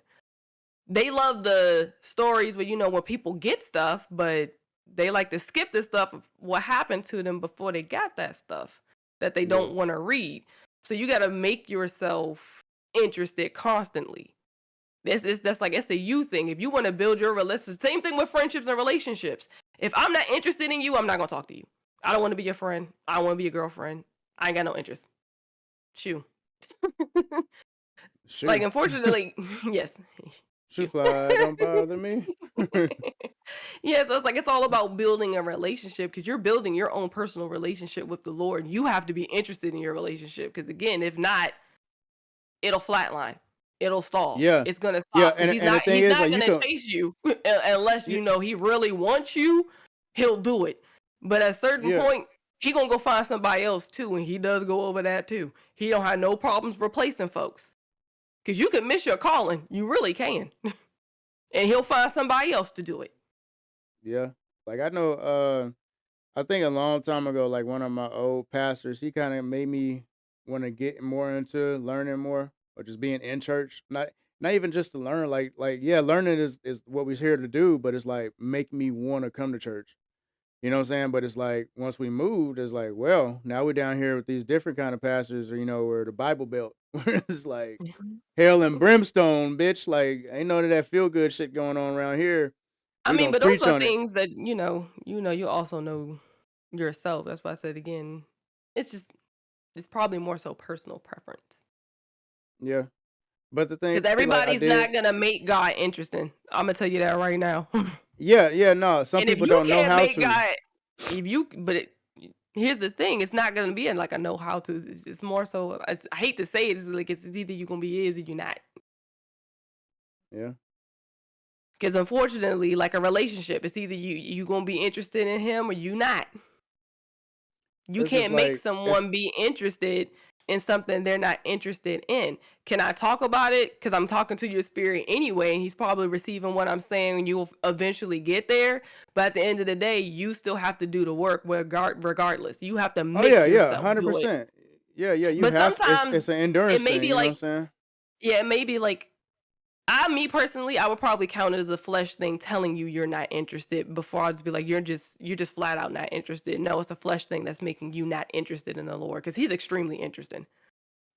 Speaker 1: They love the stories where where people get stuff, but they like to skip the stuff of what happened to them before they got that stuff that they
Speaker 2: yeah,
Speaker 1: don't want to read. So you got to make yourself interested constantly. That's like it's a you thing. If you want to build your relationship, same thing with friendships and relationships. If I'm not interested in you, I'm not gonna talk to you. I don't want to be your friend. I don't want to be your girlfriend. I ain't got no interest. Shoo. Like
Speaker 2: shoot.
Speaker 1: unfortunately, yes.
Speaker 2: Shoe fly, don't bother me.
Speaker 1: Yeah, so it's like it's all about building a relationship because you're building your own personal relationship with the Lord. You have to be interested in your relationship because again, if not, it'll flatline. It'll stall.
Speaker 2: Yeah.
Speaker 1: It's gonna
Speaker 2: Yeah,
Speaker 1: stop because
Speaker 2: and the thing
Speaker 1: he's
Speaker 2: is,
Speaker 1: not
Speaker 2: like, you
Speaker 1: gonna
Speaker 2: can
Speaker 1: chase you unless
Speaker 2: yeah,
Speaker 1: you know he really wants you. He'll do it, but at a certain
Speaker 2: yeah,
Speaker 1: point, he gonna go find somebody else too, and he does go over that too. He don't have no problems replacing folks because you can miss your calling. You really can, and he'll find somebody else to do it.
Speaker 2: yeah. Like, I know, I think a long time ago, like, one of my old pastors, he kinda made me wanna get more into learning more or just being in church. Not even just to learn, yeah, learning is what we're here to do, but it's, like, make me wanna come to church. You know what I'm saying? But it's like once we moved, it's like, well, now we're down here with these different kind of pastors, or where the Bible Belt, where it's like
Speaker 1: Mhm.
Speaker 2: hell and brimstone, bitch. Like ain't none of that feel good shit going on around here.
Speaker 1: I
Speaker 2: We
Speaker 1: mean,
Speaker 2: gonna
Speaker 1: but those
Speaker 2: preach
Speaker 1: are
Speaker 2: on it.
Speaker 1: things that you also know yourself. That's why I said again, it's just it's probably more so personal preference.
Speaker 2: Yeah, but the thing,
Speaker 1: Because
Speaker 2: like I
Speaker 1: everybody's
Speaker 2: did,
Speaker 1: not gonna make God interesting. I'm gonna tell you that right now.
Speaker 2: yeah, yeah, no. Some
Speaker 1: And if
Speaker 2: people
Speaker 1: you
Speaker 2: don't know
Speaker 1: can't
Speaker 2: how
Speaker 1: make
Speaker 2: to.
Speaker 1: God, if you, but it, here's the thing: it's not gonna be in like a know how to. It's more so. I hate to say it, it's like it's either you gonna be is or you not.
Speaker 2: Yeah,
Speaker 1: Because unfortunately, like a relationship, it's either you gonna be interested in him or you not. You
Speaker 2: it's just
Speaker 1: can't make
Speaker 2: like it's.
Speaker 1: someone be interested in something they're not interested in. Can I talk about it? Because I'm talking to your spirit anyway, and he's probably receiving what I'm saying, and you'll eventually get there. But at the end of the day, you still have to do the work regardless. You have to
Speaker 2: Oh yeah,
Speaker 1: make
Speaker 2: yeah,
Speaker 1: yourself
Speaker 2: hundred
Speaker 1: do it.
Speaker 2: percent. Yeah, yeah. You
Speaker 1: But
Speaker 2: have. It's
Speaker 1: sometimes
Speaker 2: an
Speaker 1: it
Speaker 2: endurance
Speaker 1: may
Speaker 2: thing.
Speaker 1: be
Speaker 2: You know what
Speaker 1: like,
Speaker 2: I'm saying?
Speaker 1: yeah, it may be like me personally, I would probably count it as a flesh thing telling you you're not interested before I'd just be like, you're just flat out not interested. No, it's a flesh thing that's making you not interested in the Lord because he's extremely interesting.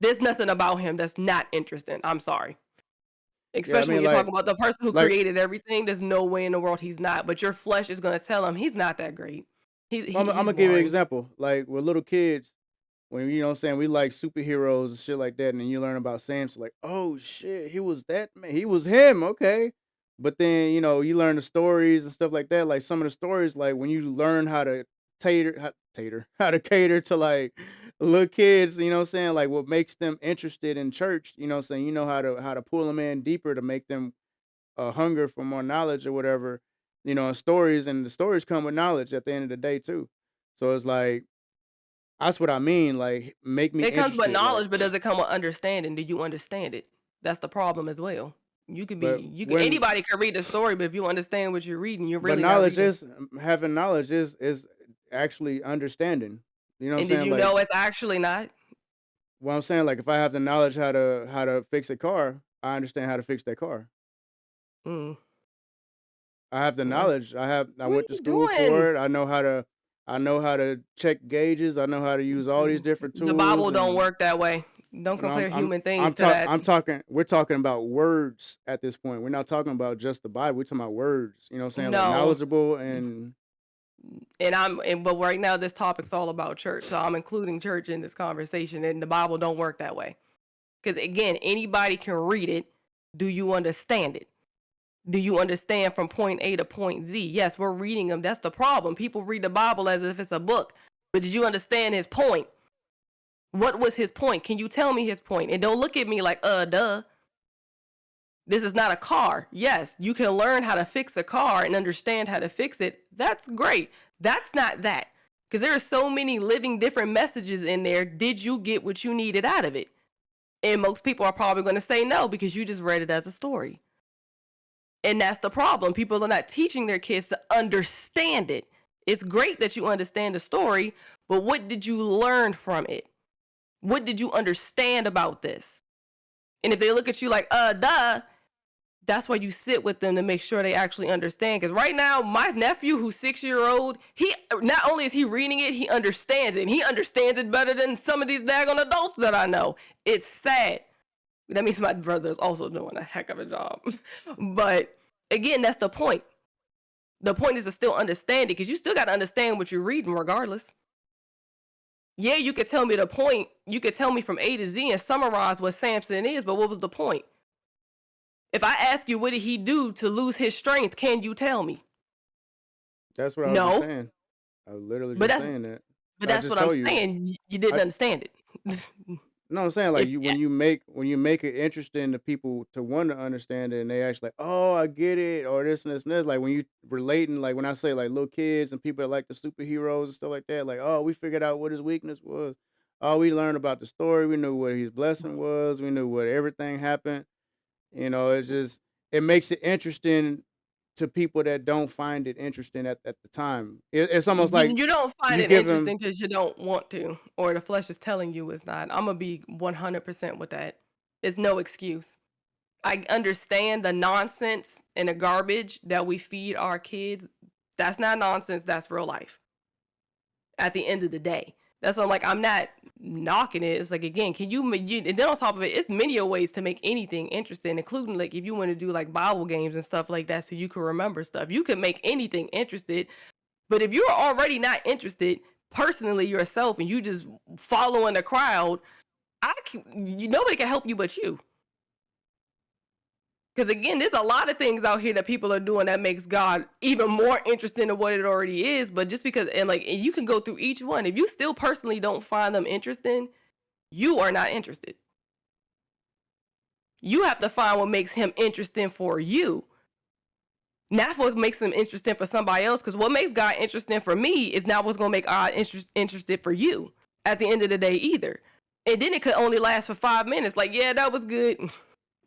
Speaker 1: There's nothing about him that's not interesting. I'm sorry.
Speaker 2: Yeah, I
Speaker 1: Especially when
Speaker 2: mean,
Speaker 1: you're talking about the person who
Speaker 2: like
Speaker 1: created everything. There's no way in the world he's not. But your flesh is gonna tell him he's not that great.
Speaker 2: I'm
Speaker 1: He's
Speaker 2: gonna give you an
Speaker 1: boring.
Speaker 2: example. Like with little kids, when you know what I'm saying, we like superheroes and shit like that, and then you learn about Samson, like, oh shit, he was that man, he was him, okay. But then you learn the stories and stuff like that. Like some of the stories, like when you learn how to how to cater to like little kids, you know what I'm saying, like what makes them interested in church, you know what I'm saying, how to pull them in deeper to make them hunger for more knowledge or whatever, stories, and the stories come with knowledge at the end of the day too. So it's like that's what I mean, like, make me
Speaker 1: It comes with
Speaker 2: interested, like
Speaker 1: knowledge, but does it come with understanding? Do you understand it? That's the problem as well.
Speaker 2: but
Speaker 1: You can
Speaker 2: when
Speaker 1: anybody can read the story, but if you understand what you're reading, you're
Speaker 2: but
Speaker 1: really not
Speaker 2: knowledge
Speaker 1: reading.
Speaker 2: is having knowledge is actually understanding. You know what I'm
Speaker 1: And did
Speaker 2: saying?
Speaker 1: you
Speaker 2: Like,
Speaker 1: know it's actually not?
Speaker 2: what I'm saying, like, if I have the knowledge how to fix a car, I understand how to fix that car.
Speaker 1: Mm.
Speaker 2: I have the
Speaker 1: Well,
Speaker 2: knowledge. I
Speaker 1: what are
Speaker 2: went to
Speaker 1: you
Speaker 2: school
Speaker 1: doing?
Speaker 2: for it. I know how to check gauges. I know how to use all these different
Speaker 1: The
Speaker 2: tools
Speaker 1: Bible don't
Speaker 2: and
Speaker 1: work that way. Don't
Speaker 2: no, I'm
Speaker 1: compare
Speaker 2: I'm
Speaker 1: human things
Speaker 2: I'm
Speaker 1: to
Speaker 2: talk
Speaker 1: that.
Speaker 2: I'm talking we're talking about words at this point. We're not talking about just the Bible. We're talking about words, you know what I'm saying? Like
Speaker 1: No.
Speaker 2: knowledgeable and
Speaker 1: But right now this topic's all about church. So I'm including church in this conversation and the Bible don't work that way. Cuz again, anybody can read it. Do you understand it? Do you understand from point A to point Z? Yes, we're reading them. That's the problem. People read the Bible as if it's a book. But did you understand his point? What was his point? Can you tell me his point? And don't look at me like, duh. This is not a car. Yes, you can learn how to fix a car and understand how to fix it. That's great. That's not that. Because there are so many living different messages in there. Did you get what you needed out of it? And most people are probably going to say no because you just read it as a story. And that's the problem. People are not teaching their kids to understand it. It's great that you understand the story, but what did you learn from it? What did you understand about this? And if they look at you like, duh, that's why you sit with them to make sure they actually understand. Because right now, my nephew, who's 6 year old, he not only is he reading it, he understands it. And he understands it better than some of these daggone adults that I know. It's sad. That means my brother is also doing a heck of a job. But again, that's the point. The point is to still understand it because you still got to understand what you're reading regardless. Yeah, you could tell me the point. You could tell me from A to Z and summarize what Samson is, but what was the point? If I ask you what did he do to lose his strength, can you tell me?
Speaker 2: That's what I was just
Speaker 1: No.
Speaker 2: saying. I was literally
Speaker 1: But
Speaker 2: just
Speaker 1: that's
Speaker 2: saying that.
Speaker 1: but
Speaker 2: I
Speaker 1: that's
Speaker 2: just
Speaker 1: what I'm
Speaker 2: told you.
Speaker 1: saying. You didn't
Speaker 2: I
Speaker 1: understand it.
Speaker 2: No, I'm saying like
Speaker 1: If
Speaker 2: you when you make it interesting to people to want to understand it, and they actually like, oh, I get it, or this and this and this. Like when you relating, like when I say like little kids and people that like the superheroes and stuff like that, like, oh, we figured out what his weakness was. Oh, we learned about the story. We knew what his blessing was. We knew what everything happened. It's just it makes it interesting to people that don't find it interesting at the time. It's almost like
Speaker 1: you don't find
Speaker 2: you
Speaker 1: it
Speaker 2: give them.
Speaker 1: interesting because you don't want to, or the flesh is telling you it's not. I'm gonna be 100% with that. It's no excuse. I understand the nonsense and the garbage that we feed our kids. That's not nonsense. That's real life. At the end of the day, that's why I'm like, I'm not knocking it. It's like, again, and then on top of it, it's many ways to make anything interesting, including like if you want to do like Bible games and stuff like that, so you can remember stuff. You can make anything interested. But if you're already not interested personally yourself and you just following the crowd, nobody can help you but you. Because again, there's a lot of things out here that people are doing that makes God even more interesting than what it already is. But just because, and you can go through each one. If you still personally don't find them interesting, you are not interested. You have to find what makes him interesting for you. Not what makes him interesting for somebody else. Because what makes God interesting for me is not what's going to make God interested for you at the end of the day either. And then it could only last for 5 minutes. Like, yeah, that was good.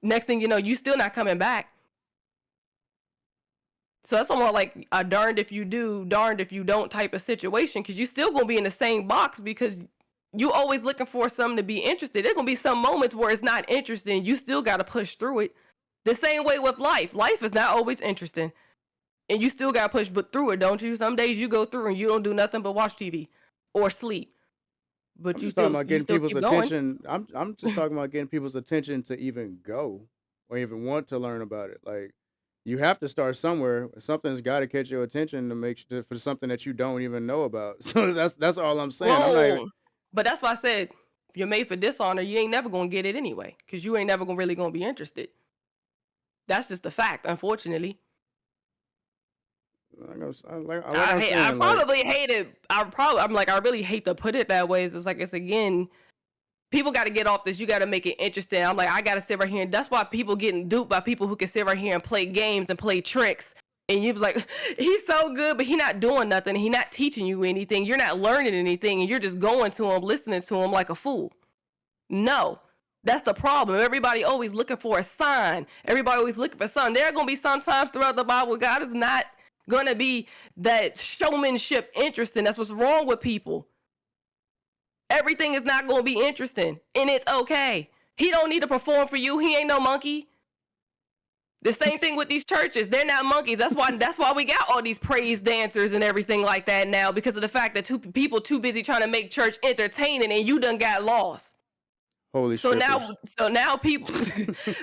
Speaker 1: Next thing you know, you still not coming back. So that's almost like a darned if you do, darned if you don't type of situation, because you still gonna be in the same box because you always looking for something to be interested. There's gonna be some moments where it's not interesting. You still gotta push through it. The same way with life. Life is not always interesting, and you still gotta push through it, don't you? Some days you go through and you don't do nothing but watch TV or sleep, but
Speaker 2: I'm
Speaker 1: you
Speaker 2: just talking
Speaker 1: still
Speaker 2: about
Speaker 1: you
Speaker 2: getting
Speaker 1: still
Speaker 2: people's
Speaker 1: keep going.
Speaker 2: attention. I'm just talking about getting people's attention to even go or even want to learn about it. Like you have to start somewhere. Something's got to catch your attention to make sure for something that you don't even know about. So that's all I'm saying. I'm not even.
Speaker 1: Whoa, but that's why I said if you're made for dishonor, you ain't never gonna get it anyway, because you ain't never really gonna be interested. That's just a fact, unfortunately.
Speaker 2: Like I'm
Speaker 1: I
Speaker 2: saying, like
Speaker 1: probably hate it. I really hate to put it that way. It's like, it's again, people got to get off this. You got to make it interesting. I'm like, I got to sit right here. And that's why people getting duped by people who can sit right here and play games and play tricks. And you be like, he's so good, but he not doing nothing. He not teaching you anything. You're not learning anything. And you're just going to him, listening to him like a fool. No, that's the problem. Everybody always looking for a sign. Everybody always looking for something. There are going to be sometimes throughout the Bible, God is not going to be that showmanship interesting. That's what's wrong with people. Everything is not going to be interesting, and it's okay. He don't need to perform for you. He ain't no monkey. The same thing with these churches. They're not monkeys. That's why we got all these praise dancers and everything like that now, because of the fact that people too busy trying to make church entertaining, and you done got lost.
Speaker 2: holy
Speaker 1: So
Speaker 2: strippers.
Speaker 1: now people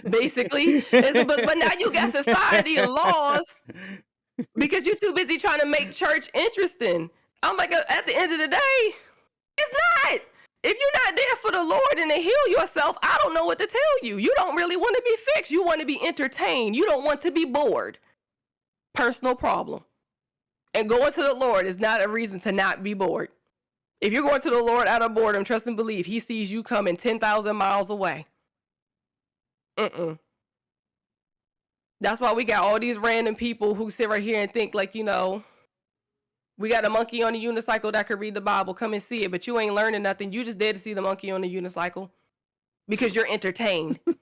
Speaker 1: basically, but now you got society and laws because you're too busy trying to make church interesting. I'm like, at the end of the day, it's not. If you're not there for the Lord and to heal yourself, I don't know what to tell you. You don't really want to be fixed. You want to be entertained. You don't want to be bored. Personal problem. And going to the Lord is not a reason to not be bored. If you're going to the Lord out of boredom, trust and believe, he sees you coming 10,000 miles away. That's why we got all these random people who sit right here and think like, we got a monkey on a unicycle that could read the Bible. Come and see it, but you ain't learning nothing. You just there to see the monkey on the unicycle because you're entertained. But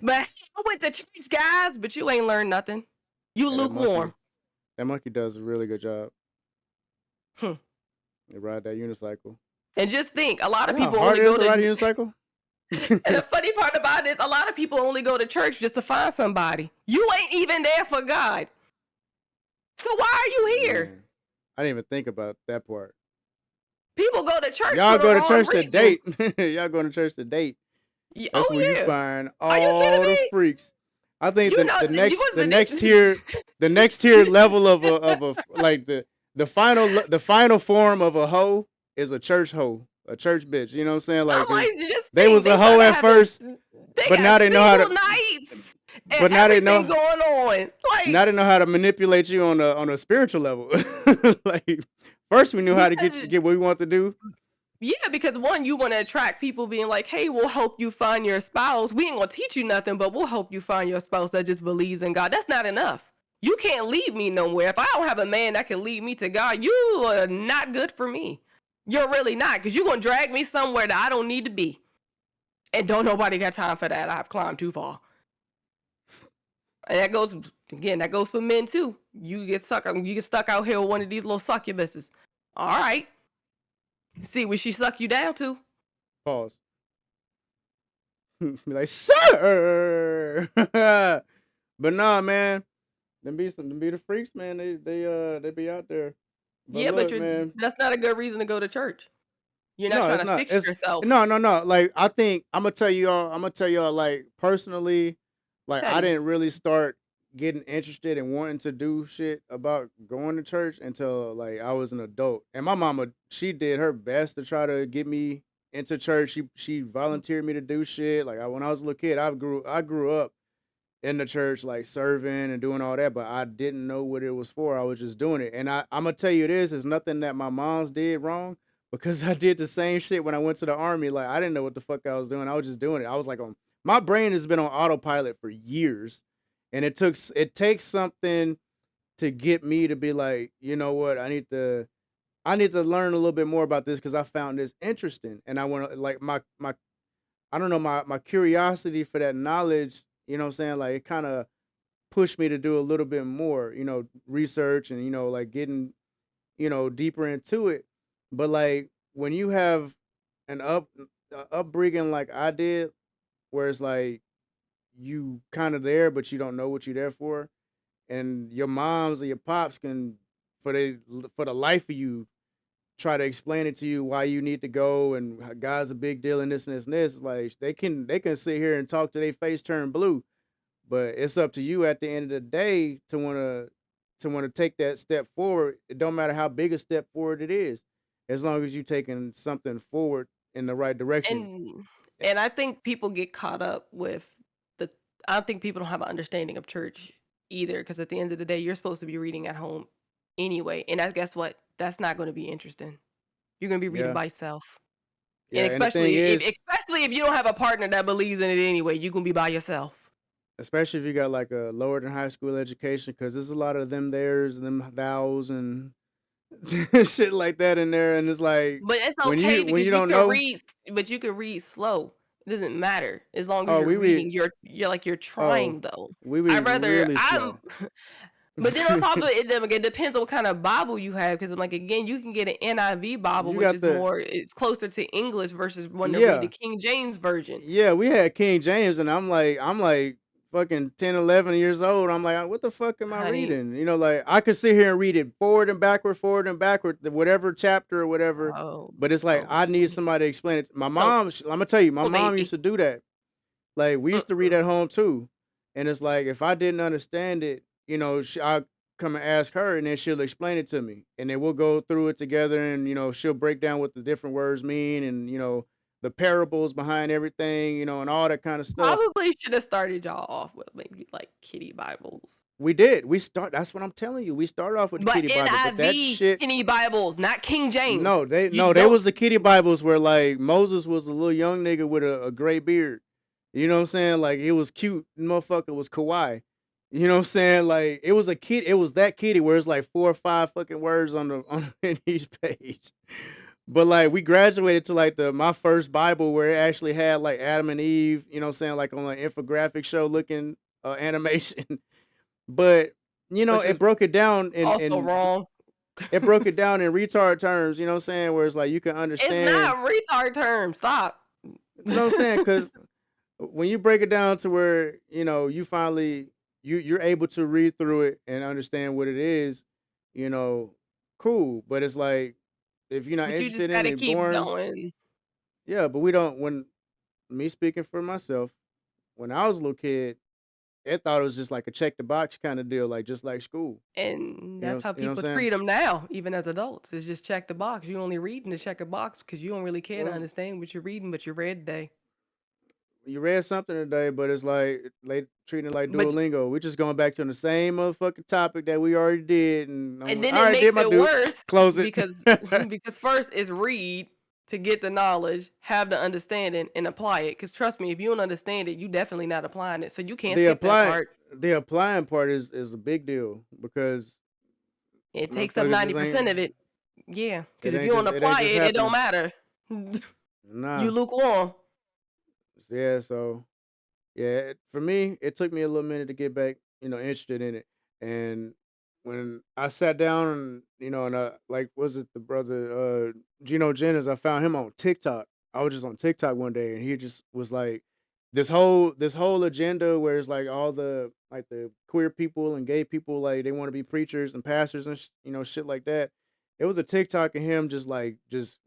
Speaker 1: I went to church, guys, but you ain't learned nothing. You
Speaker 2: Hey,
Speaker 1: lukewarm.
Speaker 2: that monkey does a really good job.
Speaker 1: Hmm.
Speaker 2: They ride that unicycle.
Speaker 1: And just think, a lot of
Speaker 2: You know how
Speaker 1: people
Speaker 2: hard
Speaker 1: only
Speaker 2: it is
Speaker 1: go
Speaker 2: to ride a
Speaker 1: to.
Speaker 2: unicycle?
Speaker 1: And the funny part about it is, a lot of people only go to church just to find somebody. You ain't even there for God. So why are you here?
Speaker 2: Man, I didn't even think about that part.
Speaker 1: People go to church
Speaker 2: Y'all
Speaker 1: for the
Speaker 2: go to
Speaker 1: wrong
Speaker 2: church to
Speaker 1: reason.
Speaker 2: date. Y'all going to church to date. That's
Speaker 1: Oh
Speaker 2: where you
Speaker 1: yeah.
Speaker 2: find
Speaker 1: Are you kidding
Speaker 2: all the
Speaker 1: me?
Speaker 2: freaks. I think
Speaker 1: You know,
Speaker 2: the
Speaker 1: you
Speaker 2: next
Speaker 1: wasn't.
Speaker 2: next tier level of a like the final form of a hoe is a church hoe, a church bitch. You know what I'm saying? Like
Speaker 1: I'm like,
Speaker 2: 'cause
Speaker 1: just
Speaker 2: they
Speaker 1: think
Speaker 2: was
Speaker 1: they
Speaker 2: a hoe
Speaker 1: started
Speaker 2: at
Speaker 1: having.
Speaker 2: first,
Speaker 1: They
Speaker 2: but
Speaker 1: got
Speaker 2: now they know how
Speaker 1: single
Speaker 2: to.
Speaker 1: nights. and
Speaker 2: But
Speaker 1: everything going on.
Speaker 2: now
Speaker 1: Like,
Speaker 2: they know how to manipulate you on a spiritual level. Like first we knew how to
Speaker 1: because
Speaker 2: get what we want to do.
Speaker 1: yeah, because one, you want to attract people being like, hey, we'll help you find your spouse. We ain't gonna teach you nothing, but we'll help you find your spouse that just believes in God. That's not enough. You can't lead me nowhere. If I don't have a man that can lead me to God, you are not good for me. You're really not, because you're gonna drag me somewhere that I don't need to be. And don't nobody got time for that. I've climbed too far. And that goes for men too. You get stuck out here with one of these little succubuses. All right. See what she suck you down to.
Speaker 2: Pause. Be like, sir. But nah, man. Them be the freaks, man. They be out there. But
Speaker 1: Yeah, but
Speaker 2: look, man.
Speaker 1: that's not a good reason to go to church. You're not
Speaker 2: No,
Speaker 1: trying
Speaker 2: it's
Speaker 1: to
Speaker 2: not.
Speaker 1: fix
Speaker 2: It's
Speaker 1: yourself.
Speaker 2: no. Like I think I'm gonna tell y'all like personally, like
Speaker 1: Tell
Speaker 2: I
Speaker 1: me.
Speaker 2: didn't really start getting interested and wanting to do shit about going to church until like I was an adult. And my mama, she did her best to try to get me into church. She volunteered me to do shit. Like when I was a little kid, I grew up in the church, like serving and doing all that, but I didn't know what it was for. I was just doing it. And I'm gonna tell you this, is nothing that my mom's did wrong because I did the same shit when I went to the army. Like I didn't know what the fuck I was doing. I was just doing it. I was like on my brain has been on autopilot for years. And it takes something to get me to be like, you know what, I need to learn a little bit more about this because I found this interesting. And I want to like my I don't know, my curiosity for that knowledge, you know what I'm saying? Like it kind of pushed me to do a little bit more, research and like getting, deeper into it. But like when you have an upbringing like I did, where it's like you kind of there, but you don't know what you're there for, and your moms or your pops can for the life of you try to explain it to you why you need to go and how God's a big deal and this and this and this. Like they can sit here and talk to their face turn blue, but it's up to you at the end of the day to wanna take that step forward. It don't matter how big a step forward it is, as long as you taking something forward in the right direction.
Speaker 1: And
Speaker 2: Eh,
Speaker 1: and I think people get caught up with the I don't think people don't have an understanding of church either, because at the end of the day, you're supposed to be reading at home anyway. And guess what? That's not going to be interesting. You're going to be reading
Speaker 2: Yeah,
Speaker 1: by yourself. And
Speaker 2: yeah, and the thing is,
Speaker 1: especially if you don't have a partner that believes in it anyway, you're going to be by yourself.
Speaker 2: especially if you got like a lower than high school education, because there's a lot of them theirs and them thous and shit like that in there, and it's like
Speaker 1: But it's
Speaker 2: when
Speaker 1: okay
Speaker 2: you
Speaker 1: because
Speaker 2: don't know.
Speaker 1: you can read slow. It doesn't matter as long as
Speaker 2: Oh,
Speaker 1: you're
Speaker 2: we read.
Speaker 1: reading. You're like you're
Speaker 2: Oh,
Speaker 1: trying though.
Speaker 2: we
Speaker 1: I
Speaker 2: read
Speaker 1: rather
Speaker 2: really
Speaker 1: I'm
Speaker 2: slow.
Speaker 1: But then on top of it, then again, it depends on what kind of Bible you have. Because like again, you can get an NIV Bible,
Speaker 2: You
Speaker 1: which
Speaker 2: got
Speaker 1: is
Speaker 2: the
Speaker 1: it's closer to English versus one to read the
Speaker 2: yeah.
Speaker 1: King James version.
Speaker 2: Yeah, we had King James, and I'm like fucking 10, 11 years old. I'm like, what the fuck am I
Speaker 1: Honey,
Speaker 2: reading? Like I could sit here and read it forward and backward, whatever chapter or whatever.
Speaker 1: oh,
Speaker 2: But it's like I need
Speaker 1: okay.
Speaker 2: somebody to explain it. My
Speaker 1: So
Speaker 2: mom, I'm gonna tell you, my
Speaker 1: so
Speaker 2: mom used
Speaker 1: baby,
Speaker 2: to do that. Like we used to read
Speaker 1: mm-mm.
Speaker 2: at home too, and it's like if I didn't understand it, I come and ask her, and then she'll explain it to me, and then we'll go through it together, and she'll break down what the different words mean, and the parables behind everything, and all that kind of stuff.
Speaker 1: Probably should have started y'all off with maybe like kitty Bibles,
Speaker 2: We did. That's what I'm telling you. We started off with the
Speaker 1: but
Speaker 2: Kitty Bible, but that
Speaker 1: NIV
Speaker 2: shit.
Speaker 1: kitty Bibles, not King James.
Speaker 2: No, they
Speaker 1: You
Speaker 2: no, they
Speaker 1: don't.
Speaker 2: was the Kitty Bibles where like Moses was a little young nigga with a gray beard. You know what I'm saying? Like it was cute. The motherfucker was kawaii. You know what I'm saying? Like it was a kid. It was that kitty where it's like 4 or 5 fucking words on in each page. But like we graduated to like my first Bible where it actually had like Adam and Eve. You know what I'm saying? Like on an infographic show looking animation. But
Speaker 1: Which
Speaker 2: it
Speaker 1: is
Speaker 2: broke it down
Speaker 1: also wrong.
Speaker 2: it broke it down in retard terms. You know what I'm saying? Where it's like you can
Speaker 1: It's
Speaker 2: understand.
Speaker 1: not retard term. Stop.
Speaker 2: No, I'm saying because when you break it down to where you finally you're able to read through it and understand what it is, you know, cool. But it's like if you're not
Speaker 1: But you just
Speaker 2: interested in
Speaker 1: gotta
Speaker 2: it,
Speaker 1: keep
Speaker 2: born,
Speaker 1: going.
Speaker 2: yeah. But we don't. When me speaking for myself, when I was a little kid, it thought it was just like a check the box kind of deal, like just like school.
Speaker 1: And
Speaker 2: You know,
Speaker 1: that's how
Speaker 2: you know what I'm
Speaker 1: people
Speaker 2: saying?
Speaker 1: treat them now, even as adults. It's just check the box. You only reading to check a box because you don't really care to
Speaker 2: Well,
Speaker 1: understand what you're reading, but you read today.
Speaker 2: you read something today, but it's like treating it like
Speaker 1: But
Speaker 2: Duolingo. We just going back to the same motherfucking topic that we already did, and I'm
Speaker 1: and
Speaker 2: like,
Speaker 1: then
Speaker 2: all
Speaker 1: it
Speaker 2: right, did
Speaker 1: makes
Speaker 2: my
Speaker 1: it
Speaker 2: due,
Speaker 1: worse
Speaker 2: close it.
Speaker 1: because because first is read to get the knowledge, have the understanding, and apply it. Because trust me, if you don't understand it, you definitely not applying it. So you can't
Speaker 2: the
Speaker 1: skip that
Speaker 2: applying
Speaker 1: part.
Speaker 2: the applying part is a big deal because
Speaker 1: It takes up
Speaker 2: motherfuckers just
Speaker 1: 90%
Speaker 2: ain't
Speaker 1: of it. Yeah, because
Speaker 2: it
Speaker 1: if you
Speaker 2: ain't
Speaker 1: don't
Speaker 2: just it ain't
Speaker 1: apply
Speaker 2: just
Speaker 1: it, it don't
Speaker 2: happening.
Speaker 1: matter. You
Speaker 2: Nah,
Speaker 1: lukewarm.
Speaker 2: yeah. So yeah, for me, it took me a little minute to get back, interested in it. And when I sat down and like was it the brother Gino Jennings? I found him on TikTok. I was just on TikTok one day, and he just was like this whole agenda where it's like all the queer people and gay people like they want to be preachers and pastors and shit like that. It was a TikTok of him just like just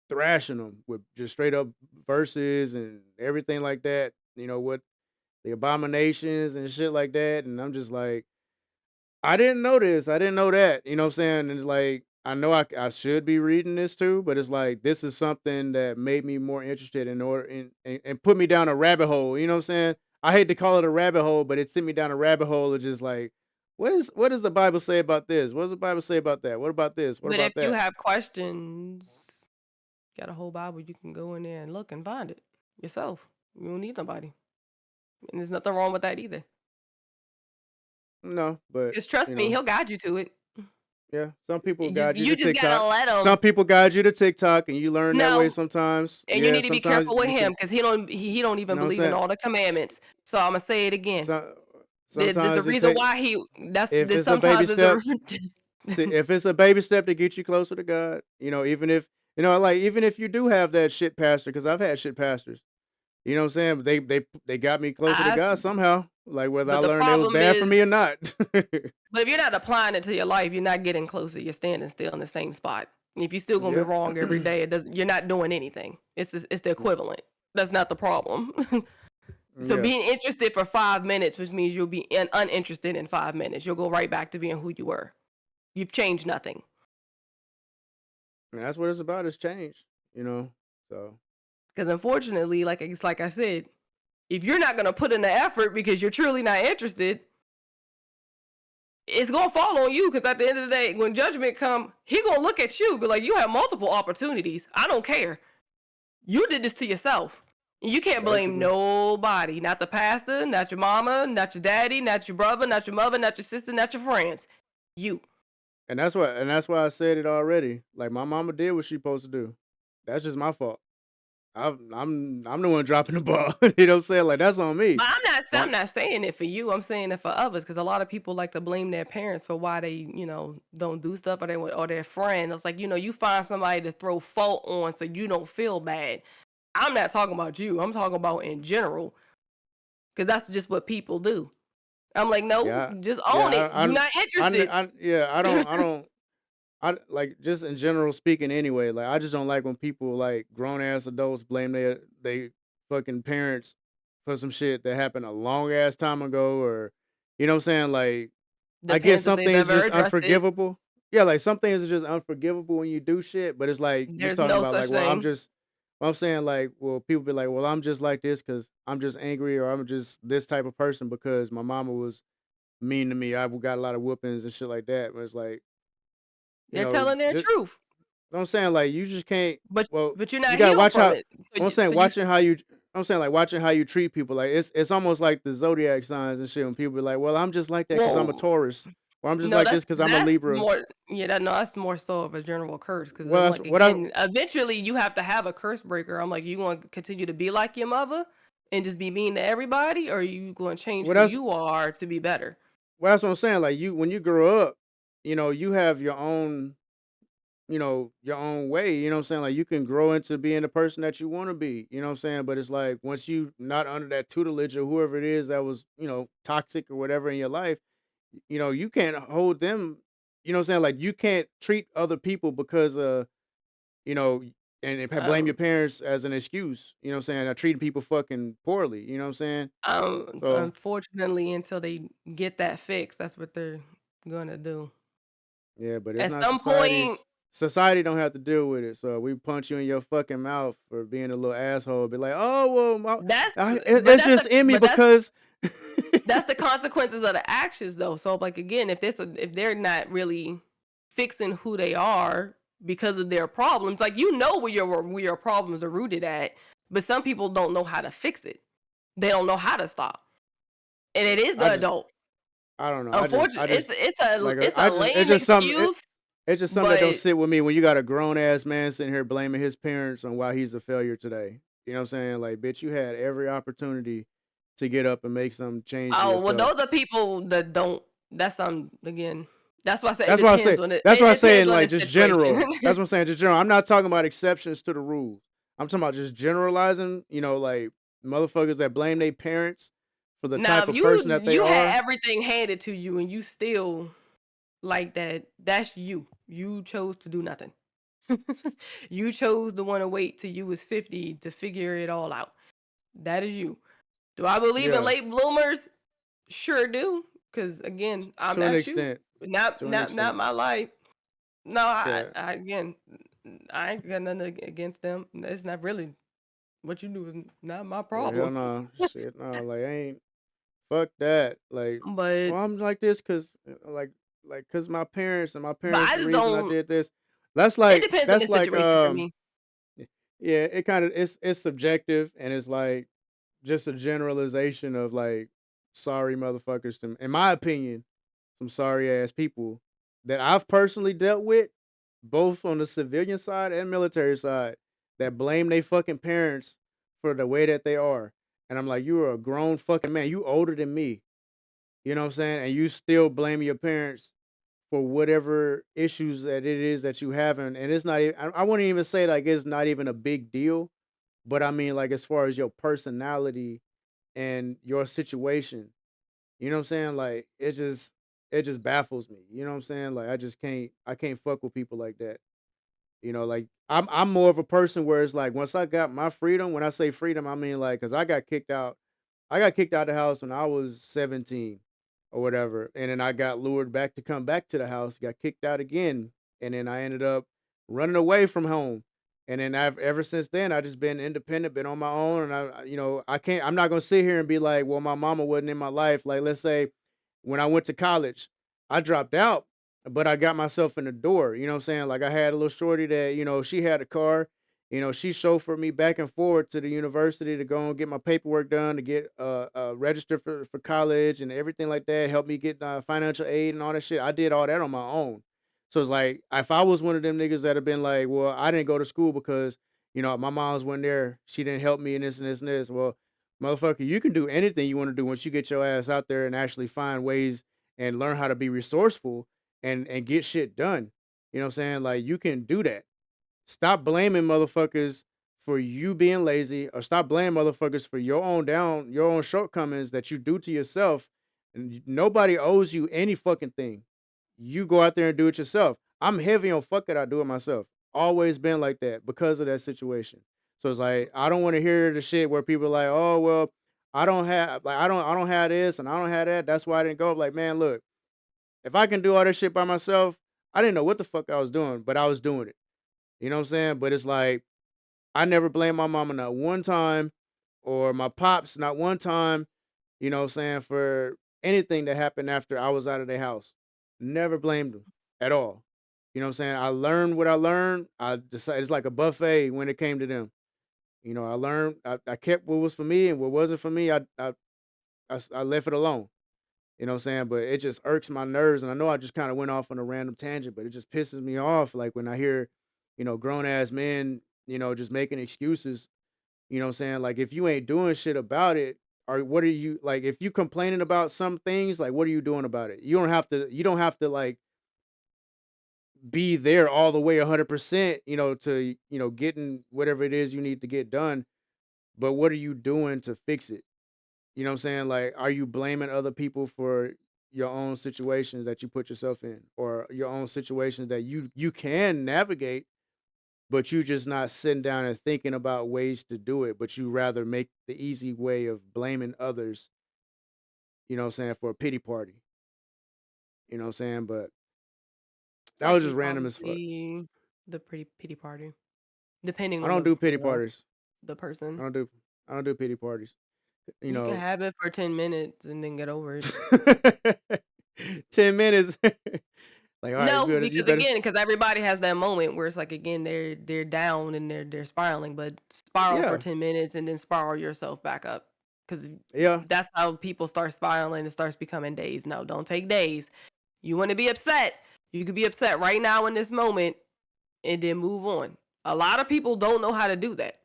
Speaker 2: thrashing them with just straight up verses and everything like that. What the abominations and shit like that. And I'm just like, I didn't know this. I didn't know that. You know what I'm saying? And it's like, I know I should be reading this too, but it's like this is something that made me more interested in order and put me down a rabbit hole. You know what I'm saying? I hate to call it a rabbit hole, but it sent me down a rabbit hole of just like, what does the Bible say about this? What does the Bible say about that? What about this? What
Speaker 1: But if
Speaker 2: about
Speaker 1: you
Speaker 2: that?
Speaker 1: have questions, got a whole Bible, you can go in there and look and find it yourself. You don't need nobody. And there's nothing wrong with that either.
Speaker 2: No, but
Speaker 1: Just trust
Speaker 2: you
Speaker 1: me,
Speaker 2: know,
Speaker 1: he'll guide you to it.
Speaker 2: yeah, some people
Speaker 1: You just
Speaker 2: guide you to
Speaker 1: you just
Speaker 2: TikTok.
Speaker 1: gotta let
Speaker 2: Some
Speaker 1: them.
Speaker 2: people guide you to TikTok, and you learn that way
Speaker 1: No,
Speaker 2: sometimes.
Speaker 1: and you
Speaker 2: Yeah,
Speaker 1: need to be
Speaker 2: sometimes
Speaker 1: careful with
Speaker 2: you
Speaker 1: him
Speaker 2: can.
Speaker 1: because he don't
Speaker 2: You
Speaker 1: even
Speaker 2: know what I'm
Speaker 1: believe in
Speaker 2: saying?
Speaker 1: all the commandments. So Imma say it again.
Speaker 2: So
Speaker 1: There's a
Speaker 2: sometimes it
Speaker 1: reason
Speaker 2: take
Speaker 1: why he that's
Speaker 2: if
Speaker 1: there's
Speaker 2: it's a baby
Speaker 1: sometimes there's a
Speaker 2: step. See, if it's a baby step to get you closer to God, even if like even if you do have that shit pastor, because I've had shit pastors. You know what I'm saying? But they got me closer to
Speaker 1: I s
Speaker 2: God somehow. Like whether I
Speaker 1: but the
Speaker 2: learned it was
Speaker 1: problem
Speaker 2: bad for
Speaker 1: is
Speaker 2: me or not.
Speaker 1: but if you're not applying it to your life, you're not getting closer, you're standing still in the same spot. If you're still gonna be
Speaker 2: Yeah.
Speaker 1: wrong every day, it doesn't you're not doing anything. It's the equivalent. That's not the problem. So
Speaker 2: Yeah.
Speaker 1: being interested for 5 minutes, which means you'll be uninterested in 5 minutes, you'll go right back to being who you were. You've changed nothing.
Speaker 2: And that's what it's about is change. So
Speaker 1: Because unfortunately, like I said, if you're not gonna put in the effort because you're truly not interested, it's gonna fall on you. Because at the end of the day, when judgment come, he gonna look at you, be like, "You have multiple opportunities. I don't care. You did this to yourself. You can't blame
Speaker 2: basically.
Speaker 1: nobody. Not the pastor, not your mama, not your daddy, not your brother, not your mother, not your sister, not your friends. You.
Speaker 2: And that's why I said it already. Like my mama did what she supposed to do. That's just my fault. I'm the one dropping the ball. You know what I'm saying? Like that's on me.
Speaker 1: But I'm
Speaker 2: My
Speaker 1: not saying it for you. I'm saying it for others because a lot of people like to blame their parents for why they, don't do stuff or their friend. It's like, you find somebody to throw fault on so you don't feel bad. I'm not talking about you. I'm talking about in general because that's just what people do. I'm like, no,
Speaker 2: yeah,
Speaker 1: just
Speaker 2: yeah.
Speaker 1: own it. You're not interested.
Speaker 2: Yeah. I don't. I like just in general speaking anyway. Like I just don't like when people like grown ass adults blame they fucking parents for some shit that happened a long ass time ago, or you know what I'm saying? Like I get
Speaker 1: Depends if
Speaker 2: some
Speaker 1: they've
Speaker 2: things
Speaker 1: ever
Speaker 2: just
Speaker 1: addressed it.
Speaker 2: unforgivable. Yeah, like some things are just unforgivable when you do shit, but it's like you
Speaker 1: There's
Speaker 2: talking
Speaker 1: no
Speaker 2: about
Speaker 1: such
Speaker 2: like, well,
Speaker 1: thing.
Speaker 2: I'm saying like, well, people be like, well, I'm just like this because I'm just angry or I'm just this type of person because my mama was mean to me. I got a lot of whoopings and shit like that. But it's like,
Speaker 1: They're telling their
Speaker 2: just
Speaker 1: truth,
Speaker 2: I'm saying like you just can't.
Speaker 1: but
Speaker 2: Well,
Speaker 1: but you're
Speaker 2: you
Speaker 1: not
Speaker 2: gotta
Speaker 1: healed
Speaker 2: watch
Speaker 1: from
Speaker 2: how.
Speaker 1: it.
Speaker 2: I'm saying watching how you. I'm saying like watching how you treat people. Like it's almost like the zodiac signs and shit. When people be like, well, I'm just like that because I'm a
Speaker 1: well,
Speaker 2: Taurus, or I'm just
Speaker 1: no,
Speaker 2: like
Speaker 1: that's
Speaker 2: this because I'm a
Speaker 1: that's
Speaker 2: Libra.
Speaker 1: more yeah, that no, that's more so of a general curse. Because 'cause I'm
Speaker 2: Well, that's
Speaker 1: like,
Speaker 2: what I.
Speaker 1: again, eventually you have to have a curse breaker. I'm like, "You gonna continue to be like your mother and just be mean to everybody, or are you gonna change
Speaker 2: Well,
Speaker 1: who
Speaker 2: that's
Speaker 1: you are to be better?"
Speaker 2: what I'm saying. Like you, when you grow up, you have your own way. You know what I'm saying? Like you can grow into being the person that you want to be. You know what I'm saying? But it's like once you not under that tutelage or whoever it is that was toxic or whatever in your life. You can't hold them, you know what I'm saying? Like, you can't treat other people because, you know, and blame your
Speaker 1: Um
Speaker 2: parents as an excuse, you know what I'm saying? Treating people fucking poorly, you know what I'm saying? So,
Speaker 1: unfortunately, until they get that fixed, that's what they're gonna do.
Speaker 2: yeah, but it's
Speaker 1: At
Speaker 2: not
Speaker 1: some point,
Speaker 2: society's. society don't have to deal with it. So we punch you in your fucking mouth for being a little asshole. Be like, oh well,
Speaker 1: That's
Speaker 2: it's just in me
Speaker 1: but that's
Speaker 2: because.
Speaker 1: that's the consequences of the actions though. So like again, if they're not really fixing who they are because of their problems, like you know where your problems are rooted at, but some people don't know how to fix it. They don't know how to stop. And it is
Speaker 2: I
Speaker 1: the
Speaker 2: just
Speaker 1: adult.
Speaker 2: I don't know.
Speaker 1: Unfortunately,
Speaker 2: I just like
Speaker 1: it's
Speaker 2: I
Speaker 1: a
Speaker 2: just it's
Speaker 1: lame
Speaker 2: just something.
Speaker 1: excuse,
Speaker 2: It's just something that don't
Speaker 1: but
Speaker 2: sit with me when you got a grown ass man sitting here blaming his parents on why he's a failure today. You know what I'm saying? Like, bitch, you had every opportunity to get up and make some change for
Speaker 1: oh well,
Speaker 2: yourself.
Speaker 1: those are people that don't. That's again. That's why I say it
Speaker 2: That's why I
Speaker 1: depends
Speaker 2: say.
Speaker 1: on
Speaker 2: That's why
Speaker 1: it
Speaker 2: I'm saying
Speaker 1: depends on
Speaker 2: like
Speaker 1: the
Speaker 2: just
Speaker 1: situation.
Speaker 2: general. That's what I'm saying just general. I'm not talking about exceptions to the rules. I'm talking about just generalizing. Like motherfuckers that blame their parents for the
Speaker 1: Now,
Speaker 2: type
Speaker 1: if
Speaker 2: of person that they
Speaker 1: you had
Speaker 2: are.
Speaker 1: everything handed to you and you still like that, that's you. You chose to do nothing. You chose to want to wait till you was 50 to figure it all out. That is you. Do I believe in
Speaker 2: Yeah,
Speaker 1: late bloomers? Sure do. Cause again, I'm
Speaker 2: to an
Speaker 1: not you.
Speaker 2: extent. To an
Speaker 1: Not
Speaker 2: extent.
Speaker 1: my life. No,
Speaker 2: Yeah.
Speaker 1: I again, I ain't got nothing against them. It's not really what you do is not my
Speaker 2: Yeah. Hell
Speaker 1: problem.
Speaker 2: no. Shit. No. Like I ain't. Fuck that. Like,
Speaker 1: But
Speaker 2: well, I'm like this because, cause my parents and my parents
Speaker 1: I
Speaker 2: the
Speaker 1: just
Speaker 2: reason I
Speaker 1: don't.
Speaker 2: did this. That's
Speaker 1: It
Speaker 2: like
Speaker 1: depends on the
Speaker 2: that's like
Speaker 1: situation for me.
Speaker 2: yeah. It kind of it's subjective and it's like just a generalization of like sorry motherfuckers. In my opinion, some sorry ass people that I've personally dealt with, both on the civilian side and military side, that blame they fucking parents for the way that they are. And I'm like, you are a grown fucking man. You older than me. You know what I'm saying? And you still blame your parents for whatever issues that it is that you have. And it's not even, I wouldn't even say like it's not even a big deal. But I mean, like, as far as your personality and your situation, you know what I'm saying? Like, it just baffles me. You know what I'm saying? Like, I can't fuck with people like that. Like I'm more of a person where it's like once I got my freedom, when I say freedom, I mean like cuz I got kicked out of the house when I was 17 or whatever, and then I got lured back to come back to the house, got kicked out again, and then I ended up running away from home. And then I've ever since then I just been independent, been on my own, and I'm not going to sit here and be like, well, my mama wasn't in my life. Like let's say when I went to college, I dropped out but I got myself in the door, you know what I'm saying? Like I had a little shorty that, she had a car, she chauffeured me back and forth to the university to go and get my paperwork done, to get registered for college and everything like that, help me get financial aid and all that shit. I did all that on my own. So it's like if I was one of them niggas that have been like, well, I didn't go to school because, my mom's wasn't there. She didn't help me in this and this and this. Well, motherfucker, you can do anything you want to do once you get your ass out there and actually find ways and learn how to be resourceful and get shit done. You know what I'm saying? Like you can do that. Stop blaming motherfuckers for you being lazy or stop blaming motherfuckers for your own shortcomings that you do to yourself. And nobody owes you any fucking thing. You go out there and do it yourself. I'm heavy on fuck it, I do it myself. Always been like that because of that situation. So it's like I don't want to hear the shit where people are like, oh well, I don't have this and I don't have that. That's why I didn't go. Like, man, look, if I can do all this shit by myself, I didn't know what the fuck I was doing, but I was doing it. You know what I'm saying? But it's like I never blame my mama not one time or my pops not one time, you know what I'm saying, for anything that happened after I was out of the house. Never blamed them at all. You know what I'm saying? I learned what I learned. I decided it's like a buffet when it came to them. I learned I kept what was for me and what wasn't for me, I left it alone. You know what I'm saying? But it just irks my nerves, and I know I just kinda went off on a random tangent, but it just pisses me off, like, when I hear, grown ass men, just making excuses, you know what I'm saying? Like, if you ain't doing shit about it, or what are you like, if you complaining about some things, like, what are you doing about it? You don't have to, like, be there all the way 100%, to, getting whatever it is you need to get done, but what are you doing to fix it? You know what I'm saying? Like, are you blaming other people for your own situations that you put yourself in, or your own situations that you can navigate, but you just not sitting down and thinking about ways to do it, but you rather make the easy way of blaming others, you know what I'm saying, for a pity party. You know what I'm saying? But that
Speaker 1: Some
Speaker 2: was just
Speaker 1: people
Speaker 2: random as fuck.
Speaker 1: the pretty pity party, depending
Speaker 2: I
Speaker 1: on
Speaker 2: don't
Speaker 1: the
Speaker 2: do pity parties.
Speaker 1: the
Speaker 2: I
Speaker 1: person.
Speaker 2: don't do I don't do pity parties. You
Speaker 1: You can
Speaker 2: know,
Speaker 1: have it for 10 minutes and then get over it.
Speaker 2: 10 minutes. Like, all right,
Speaker 1: No,
Speaker 2: you
Speaker 1: because
Speaker 2: better.
Speaker 1: again, because everybody has that moment where it's like again they're down and they're spiraling, but spiral for
Speaker 2: Yeah,
Speaker 1: 10 minutes and then spiral yourself back up. Because
Speaker 2: yeah,
Speaker 1: that's how people start spiraling. It starts becoming days. No, don't take days. You want to be upset. You could be upset right now in this moment and then move on. A lot of people don't know how to do that.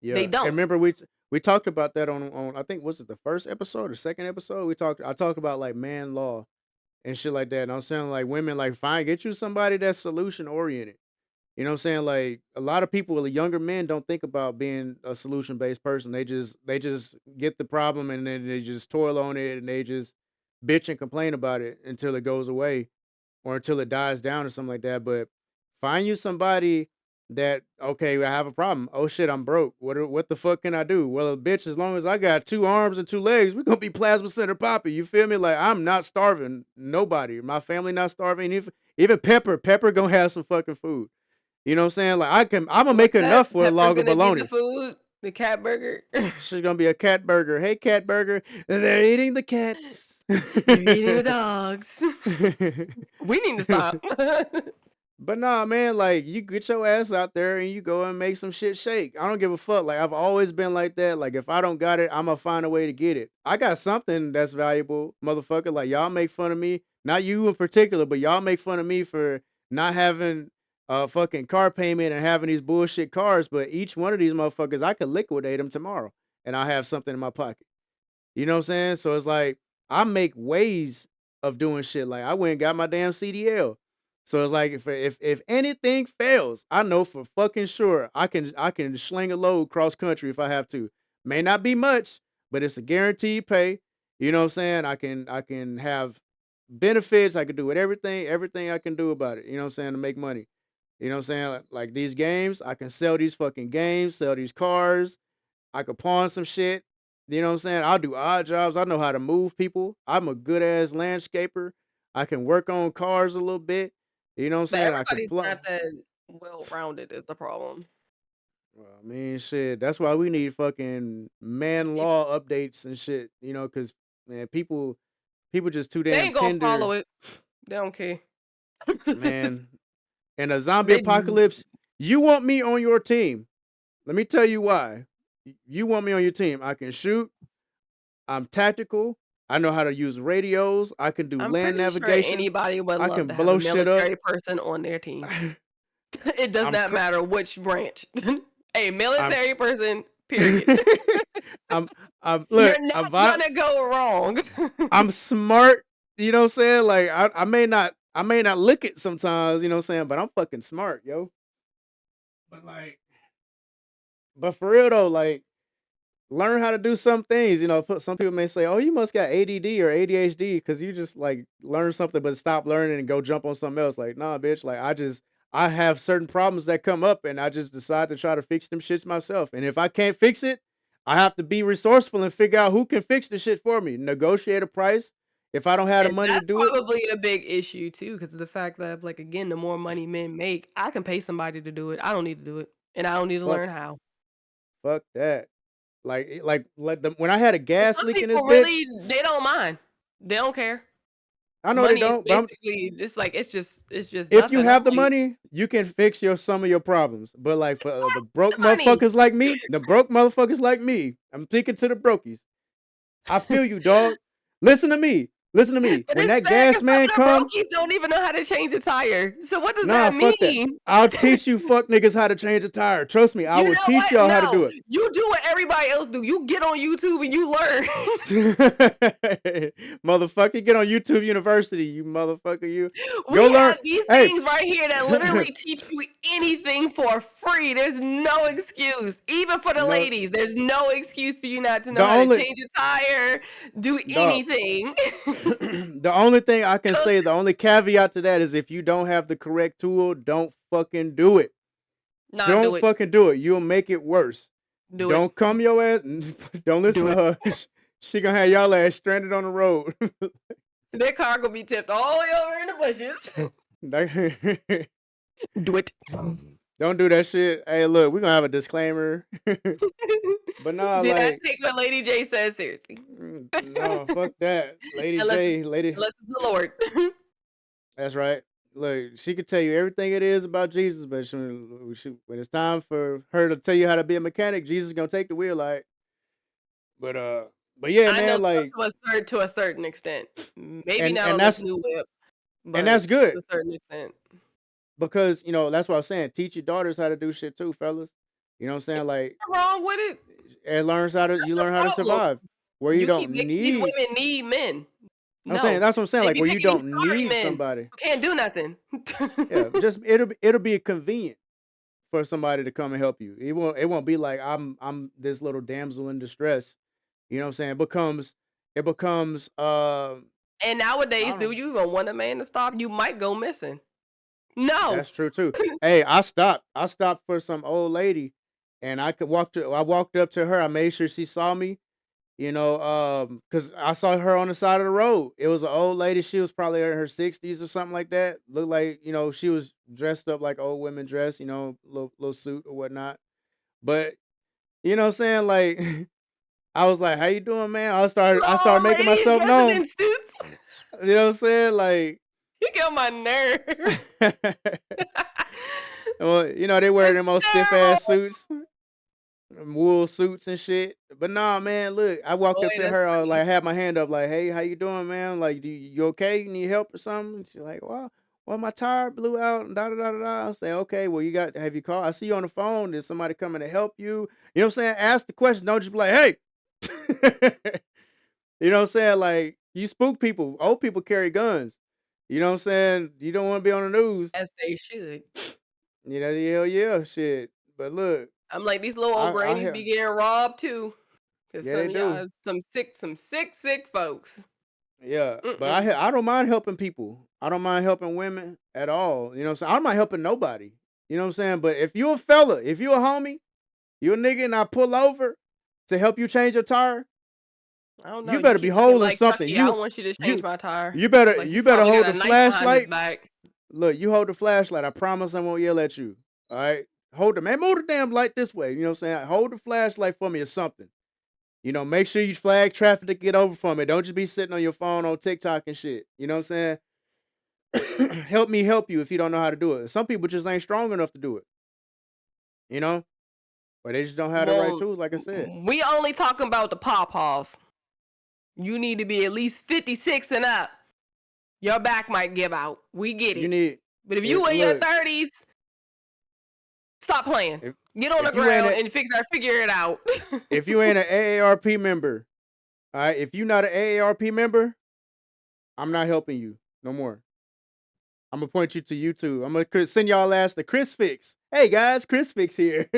Speaker 1: They
Speaker 2: yeah. And
Speaker 1: don't.
Speaker 2: remember, we talked about that on I think was it the first episode or second episode? I talked about like man law and shit like that. And I'm saying like women like fine, get you somebody that's solution oriented. You know what I'm saying? Like a lot of people, the younger men don't think about being a solution based person. They just get the problem and then they just toil on it and they just bitch and complain about it until it goes away or until it dies down or something like that. But find you somebody that okay, I have a problem. Oh shit, I'm broke. What the fuck can I do? Well, bitch, as long as I got 2 arms and 2 legs, we're gonna be plasma center poppy. You feel me? Like I'm not starving. Nobody, my family not starving. Even Pepper gonna have some fucking food. You know what I'm saying? Like I'm gonna
Speaker 1: What's
Speaker 2: make
Speaker 1: that?
Speaker 2: enough for a
Speaker 1: Pepper's
Speaker 2: log of
Speaker 1: gonna be the
Speaker 2: bologna.
Speaker 1: food, the cat burger. They're
Speaker 2: She's gonna be a cat burger. Hey, cat burger. They're eating the cats.
Speaker 1: eating the dogs. We need to stop.
Speaker 2: But nah, man, like you get your ass out there and you go and make some shit shake. I don't give a fuck. Like I've always been like that. Like if I don't got it, I'm gonna find a way to get it. I got something that's valuable, motherfucker. Like y'all make fun of me, not you in particular, but y'all make fun of me for not having a fucking car payment and having these bullshit cars. But each one of these motherfuckers, I could liquidate them tomorrow, and I have something in my pocket. You know what I'm saying? So it's like I make ways of doing shit. Like I went and got my damn CDL. So it's like if anything fails, I know for fucking sure I can sling a load cross country if I have to. May not be much, but it's a guaranteed pay. You know what I'm saying? I can have benefits. I can do everything I can do about it. You know what I'm saying, to make money. You know what I'm saying? Like these games, I can sell these fucking games, sell these cars. I could pawn some shit. You know what I'm saying? I'll do odd jobs. I know how to move people. I'm a good ass landscaper. I can work on cars a little bit. You know what I'm
Speaker 1: But
Speaker 2: saying? I can
Speaker 1: everybody's
Speaker 2: plumb.
Speaker 1: not that well rounded is the problem.
Speaker 2: Well, I mean, shit. That's why we need fucking man
Speaker 1: People,
Speaker 2: law updates and shit. You know, because man, people just too
Speaker 1: they
Speaker 2: damn
Speaker 1: ain't gonna
Speaker 2: tender,
Speaker 1: follow it. They don't care.
Speaker 2: man. In a zombie
Speaker 1: They
Speaker 2: apocalypse, you want me on your team. Let me tell you why. You want me on your team. I can shoot. I'm tactical. I know how to use radios. I can do
Speaker 1: I'm
Speaker 2: land
Speaker 1: pretty sure
Speaker 2: navigation.
Speaker 1: anybody would
Speaker 2: I
Speaker 1: love
Speaker 2: can
Speaker 1: to have a
Speaker 2: blow shit up.
Speaker 1: military person on their team. It does
Speaker 2: I'm
Speaker 1: not
Speaker 2: cr-
Speaker 1: matter which branch. A
Speaker 2: I'm
Speaker 1: military person, period.
Speaker 2: I'm I'm look,
Speaker 1: You're not
Speaker 2: I'm
Speaker 1: gonna go wrong.
Speaker 2: I'm smart, you know what I'm saying? Like I may not look it sometimes, you know what I'm saying, but I'm fucking smart, yo. But like but for real though, like learn how to do some things. Some people may say, "Oh, you must got ADD or ADHD because you just like learn something but stop learning and go jump on something else." Like, nah, bitch. Like, I have certain problems that come up, and I just decide to try to fix them shits myself. And if I can't fix it, I have to be resourceful and figure out who can fix the shit for me. Negotiate a price. If I don't have the
Speaker 1: And
Speaker 2: money to
Speaker 1: that's
Speaker 2: do it,
Speaker 1: probably a big issue too, because of the fact that, like, again, the more money men make, I can pay somebody to do it. I don't need to do it, and I don't need to
Speaker 2: fuck,
Speaker 1: learn how.
Speaker 2: fuck that. When I had a
Speaker 1: And
Speaker 2: gas
Speaker 1: some
Speaker 2: leak in this
Speaker 1: people
Speaker 2: bitch,
Speaker 1: really, they don't mind. They don't care.
Speaker 2: I know they
Speaker 1: Money is
Speaker 2: don't, but
Speaker 1: basically, it's like it's just
Speaker 2: if you
Speaker 1: nothing. I'm
Speaker 2: have the
Speaker 1: like,
Speaker 2: money, you can fix some of your problems. But like for the broke
Speaker 1: the money.
Speaker 2: motherfuckers like me, I'm speaking to the brokies. I feel you, dog. Listen to me. Listen to me.
Speaker 1: But
Speaker 2: When
Speaker 1: it's
Speaker 2: that
Speaker 1: sad
Speaker 2: gas
Speaker 1: because some
Speaker 2: man
Speaker 1: of the
Speaker 2: come,
Speaker 1: brokies don't even know how to change a tire. So what does
Speaker 2: nah,
Speaker 1: that
Speaker 2: fuck that.
Speaker 1: mean?
Speaker 2: I'll teach you fuck niggas how to change a tire. Trust me, I
Speaker 1: You
Speaker 2: will
Speaker 1: know
Speaker 2: teach
Speaker 1: what?
Speaker 2: y'all how to
Speaker 1: No,
Speaker 2: do it.
Speaker 1: you do what everybody else do. You get on YouTube and you learn.
Speaker 2: Motherfucker, get on YouTube University, you motherfucker, you
Speaker 1: We
Speaker 2: go learn.
Speaker 1: have these
Speaker 2: Hey,
Speaker 1: things right here that literally teach you anything for free. There's no excuse. Even for the
Speaker 2: no,
Speaker 1: ladies, there's no excuse for you not to know
Speaker 2: the
Speaker 1: how to
Speaker 2: only
Speaker 1: change a tire, do
Speaker 2: dog.
Speaker 1: anything.
Speaker 2: The only thing I can
Speaker 1: Cook,
Speaker 2: say, the only caveat to that is if you don't have the correct tool, don't fucking do it.
Speaker 1: nah, do
Speaker 2: Don't
Speaker 1: it.
Speaker 2: fucking do it. You'll make it worse.
Speaker 1: Do it.
Speaker 2: Don't come your ass. Don't listen
Speaker 1: Do
Speaker 2: to
Speaker 1: it.
Speaker 2: her. She gonna have y'all ass stranded on the road.
Speaker 1: Their car gonna be tipped all the way over in the bushes. Do it.
Speaker 2: Don't do that shit. Hey, look, we're gonna have a disclaimer. But nah,
Speaker 1: Do not
Speaker 2: like,
Speaker 1: take what Lady J says seriously.
Speaker 2: no, fuck that. Lady
Speaker 1: unless,
Speaker 2: J, lady.
Speaker 1: unless it's the Lord.
Speaker 2: That's right. Look, she could tell you everything it is about Jesus, but when it's time for her to tell you how to be a mechanic, Jesus is gonna take the wheel, like. But but yeah,
Speaker 1: I know
Speaker 2: man,
Speaker 1: stuff
Speaker 2: like,
Speaker 1: to a certain extent. Maybe
Speaker 2: and
Speaker 1: not
Speaker 2: and
Speaker 1: on this
Speaker 2: that's
Speaker 1: new whip,
Speaker 2: and
Speaker 1: but
Speaker 2: that's good
Speaker 1: to a certain extent.
Speaker 2: because that's what I'm saying. Teach your daughters how to do shit too, fellas. You know what I'm saying? Like,
Speaker 1: What's wrong with it?
Speaker 2: and you
Speaker 1: That's
Speaker 2: learn how to
Speaker 1: the problem.
Speaker 2: survive where you
Speaker 1: You keep
Speaker 2: don't
Speaker 1: making these
Speaker 2: need.
Speaker 1: women need men.
Speaker 2: I'm saying
Speaker 1: No,
Speaker 2: that's what I'm saying.
Speaker 1: they
Speaker 2: Like
Speaker 1: be
Speaker 2: where you
Speaker 1: picking these
Speaker 2: don't
Speaker 1: sorry
Speaker 2: need
Speaker 1: men
Speaker 2: somebody.
Speaker 1: who can't do nothing.
Speaker 2: Yeah, just it'll be convenient for somebody to come and help you. It won't be like I'm this little damsel in distress. You know what I'm saying? It becomes
Speaker 1: And
Speaker 2: I
Speaker 1: nowadays,
Speaker 2: don't know.
Speaker 1: do you even want a man to stop? You might go missing. No.
Speaker 2: That's true too. Hey, I stopped. I stopped for some old lady, and I walked up to her. I made sure she saw me. Because I saw her on the side of the road. It was an old lady. She was probably in her 60s or something like that. Looked like she was dressed up like old women dress. Little suit or whatnot. But you know what I'm saying? Like, I was like, "How you doing, man?" I started
Speaker 1: Little
Speaker 2: making
Speaker 1: ladies
Speaker 2: myself
Speaker 1: dressing
Speaker 2: known.
Speaker 1: in suits.
Speaker 2: You know what I'm saying? Like,
Speaker 1: You get on my nerve.
Speaker 2: well, they wear
Speaker 1: It's
Speaker 2: them old stiff ass
Speaker 1: terrible.
Speaker 2: suits, wool suits and shit. But nah, man, look, I walked
Speaker 1: Boy,
Speaker 2: up to
Speaker 1: that's
Speaker 2: her. I was
Speaker 1: funny.
Speaker 2: like, I had my hand up, like, "Hey, how you doing, man? Like, you okay? You need help or something?" And she's like, "Well, my tire blew out and da da da da da." I say, "Okay, well, have you called? I see you on the phone. Is somebody coming to help you?" You know what I'm saying? Ask the question. Don't just be like, "Hey." You know what I'm saying? Like, you spook people. Old people carry guns. You know what I'm saying? You don't want to be on the news.
Speaker 1: As they should.
Speaker 2: Hell yeah, shit. But look,
Speaker 1: I'm like, these little old
Speaker 2: I
Speaker 1: grannies
Speaker 2: hear,
Speaker 1: be getting robbed too. Cause
Speaker 2: yeah, they
Speaker 1: some of
Speaker 2: do.
Speaker 1: y'all, some sick folks.
Speaker 2: Yeah, but
Speaker 1: Mm-mm.
Speaker 2: I don't mind helping people. I don't mind helping women at all. You know what I'm saying? I don't mind helping nobody. You know what I'm saying? But if you a fella, if you a homie, you a nigga, and I pull over to help you change your tire,
Speaker 1: I don't know.
Speaker 2: you
Speaker 1: You
Speaker 2: better be
Speaker 1: keep looking
Speaker 2: holding
Speaker 1: like
Speaker 2: something.
Speaker 1: Chucky. I
Speaker 2: You
Speaker 1: don't want you to change
Speaker 2: you
Speaker 1: my tire.
Speaker 2: you better
Speaker 1: Like he
Speaker 2: you better
Speaker 1: probably
Speaker 2: hold
Speaker 1: got
Speaker 2: the
Speaker 1: a knife behind his
Speaker 2: flashlight.
Speaker 1: back.
Speaker 2: Look, you hold the flashlight. I promise I won't yell at you. All right? Hold the man, move the damn light this way. You know what I'm saying? Hold the flashlight for me or something. Make sure you flag traffic to get over from it. Don't just be sitting on your phone on TikTok and shit. You know what I'm saying? Help me help you if you don't know how to do it. Some people just ain't strong enough to do it, you know? But they just don't have the right
Speaker 1: Well,
Speaker 2: tools, like I said.
Speaker 1: we only talking about the pawpaws. You need to be at least 56 and up. Your back might give out. We get
Speaker 2: You
Speaker 1: it.
Speaker 2: need
Speaker 1: But if you in your
Speaker 2: look,
Speaker 1: 30s, stop playing.
Speaker 2: if
Speaker 1: Get on the
Speaker 2: if you ain't
Speaker 1: ground
Speaker 2: a
Speaker 1: and figure it out.
Speaker 2: if you ain't an AARP member, all right, if you not an AARP member, I'm not helping you no more. I'm gonna point you to YouTube. I'm gonna send y'all ass to Chris Fix. Hey guys, Chris Fix here.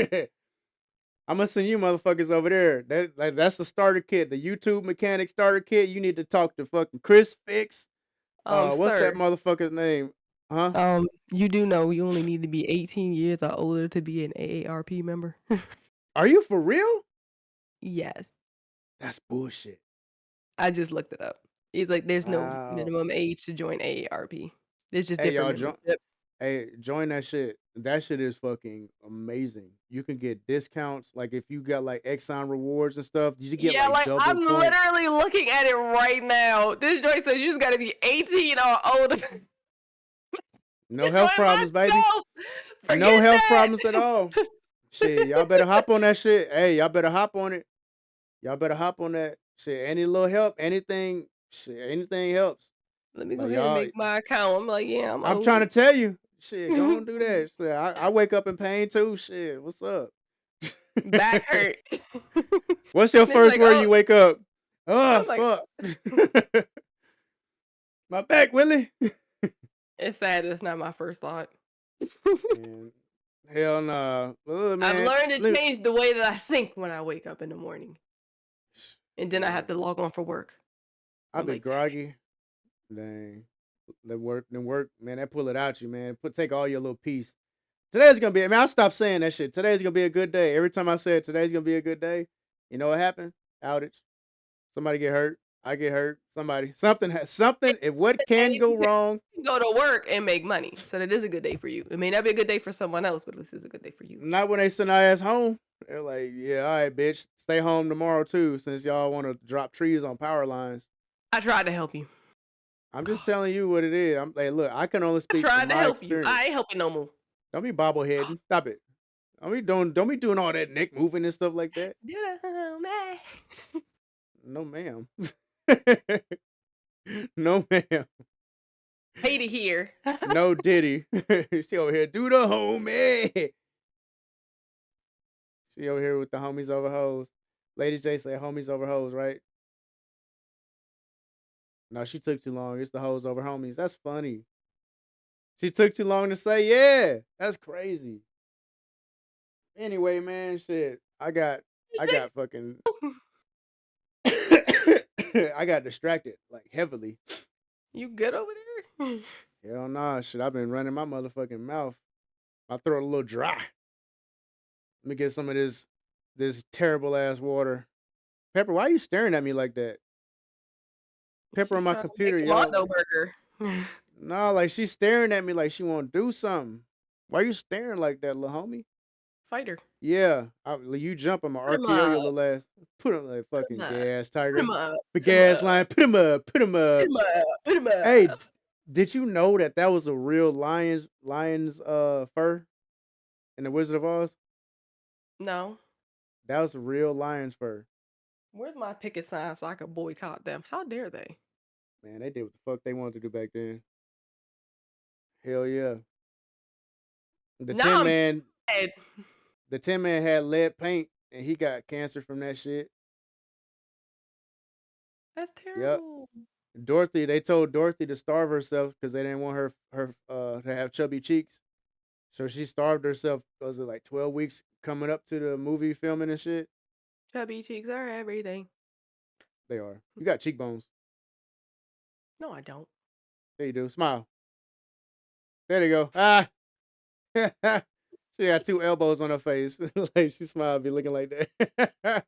Speaker 2: I'm gonna send you motherfuckers over there. That's the starter kit, the YouTube mechanic starter kit. You need to talk to fucking Chris Fix. What's that
Speaker 1: Sir,
Speaker 2: motherfucker's name? Huh?
Speaker 1: you do know you only need to be 18 years or older to be an AARP member?
Speaker 2: Are you for real?
Speaker 1: Yes.
Speaker 2: That's bullshit.
Speaker 1: I just looked it up. It's like there's no
Speaker 2: Wow.
Speaker 1: minimum age to join AARP. There's just
Speaker 2: Hey
Speaker 1: different
Speaker 2: y'all,
Speaker 1: memberships.
Speaker 2: join that shit. That shit is fucking amazing. You can get discounts. Like if you got like Exxon rewards and stuff, you get
Speaker 1: Yeah,
Speaker 2: like
Speaker 1: like
Speaker 2: double
Speaker 1: I'm
Speaker 2: points.
Speaker 1: literally looking at it right now. This joint says you just gotta be 18 or older to
Speaker 2: No health
Speaker 1: join
Speaker 2: problems, baby.
Speaker 1: myself.
Speaker 2: No
Speaker 1: Forget
Speaker 2: health
Speaker 1: that.
Speaker 2: problems at all. Shit, y'all better hop on that shit. Hey, y'all better hop on it. Y'all better hop on that shit. Any little help, anything, shit, anything helps.
Speaker 1: Let me go
Speaker 2: Like
Speaker 1: ahead and
Speaker 2: y'all,
Speaker 1: make my account. I'm like, yeah, I'm
Speaker 2: I'm trying
Speaker 1: old.
Speaker 2: to tell you, shit, go on do that. Shit, I wake up in pain too. Shit, what's up?
Speaker 1: Back hurt.
Speaker 2: What's your
Speaker 1: And it's
Speaker 2: first
Speaker 1: like,
Speaker 2: word
Speaker 1: oh,
Speaker 2: you wake up? Oh
Speaker 1: I'm like,
Speaker 2: fuck, my back, Willie.
Speaker 1: it's sad. That's not my first thought.
Speaker 2: Man, hell no,
Speaker 1: I've
Speaker 2: man.
Speaker 1: learned to change the way that I think when I wake up in the morning, and then I have
Speaker 2: Man,
Speaker 1: to log on for work.
Speaker 2: I
Speaker 1: I'm
Speaker 2: be
Speaker 1: like, dang it.
Speaker 2: groggy. Dang, the work, man. That pull it out you, man. Take all your little piece. Today's gonna be. I mean, I stopped saying that shit. Today's gonna be a good day. Every time I say it, today's gonna be a good day. You know what happened? Outage. Somebody get hurt. I get hurt. Something has something. If what can
Speaker 1: Hey,
Speaker 2: go wrong?
Speaker 1: you go to work and make money, so that is a good day for you. It may not be a good day for someone else, but this is a good day for you.
Speaker 2: Not when they send our ass home. They're like, yeah, all right, bitch, stay home tomorrow too, since y'all want to drop trees on power lines.
Speaker 1: I tried to help you.
Speaker 2: I'm just telling you what it is. I'm like, look, I can only
Speaker 1: I
Speaker 2: speak from
Speaker 1: tried to
Speaker 2: my
Speaker 1: help you.
Speaker 2: experience.
Speaker 1: I ain't helping no more.
Speaker 2: Don't be bobbleheading. Stop it. Don't be doing all that neck moving and stuff like that.
Speaker 1: Do the man.
Speaker 2: No, ma'am. No, ma'am.
Speaker 1: Hate it here.
Speaker 2: No, Diddy. She over here, do the homie. She over here with the homies over hoes. Lady J said homies over hoes, right? No, she took too long. It's the hoes over homies. That's funny. She took too long to say, yeah. That's crazy. Anyway, man, shit. I got fucking I got distracted, like heavily.
Speaker 1: You good over there?
Speaker 2: Hell nah, shit. I've been running my motherfucking mouth. My throat a little dry. Let me get some of this terrible ass water. Pepper, why are you staring at me like that? Pepper on
Speaker 1: She's
Speaker 2: my
Speaker 1: trying to make
Speaker 2: computer,
Speaker 1: a
Speaker 2: y'all.
Speaker 1: Mondo burger.
Speaker 2: No, like she's staring at me like she want to do something. Why you staring like that, little homie?
Speaker 1: Fighter.
Speaker 2: Yeah, you jump, I'ma
Speaker 1: Put him
Speaker 2: RKO your
Speaker 1: up.
Speaker 2: little ass. Put him like
Speaker 1: Put him
Speaker 2: fucking
Speaker 1: up.
Speaker 2: gay ass
Speaker 1: Put him
Speaker 2: tiger.
Speaker 1: up.
Speaker 2: Big
Speaker 1: Put him
Speaker 2: ass
Speaker 1: up.
Speaker 2: lion. Put him up. Put him
Speaker 1: Put
Speaker 2: up.
Speaker 1: him up. Put him up.
Speaker 2: Hey, did you know that was a real lion's fur in the Wizard of Oz?
Speaker 1: No.
Speaker 2: That was a real lion's fur.
Speaker 1: Where's my picket sign so I can boycott them? How dare they?
Speaker 2: Man, they did what the fuck they wanted to do back then. Hell yeah. The
Speaker 1: Now
Speaker 2: Tin
Speaker 1: I'm
Speaker 2: Man,
Speaker 1: sad.
Speaker 2: the Tin Man had lead paint and he got cancer from that shit.
Speaker 1: That's
Speaker 2: Yep.
Speaker 1: terrible.
Speaker 2: Dorothy, they told Dorothy to starve herself because they didn't want her to have chubby cheeks. So she starved herself. Was it like 12 weeks coming up to the movie filming and shit?
Speaker 1: Chubby cheeks are everything.
Speaker 2: They are. You got cheekbones.
Speaker 1: No, I don't.
Speaker 2: There you do. Smile. There you go. Ah. She got two elbows on her face. Like she smiled, be looking like that.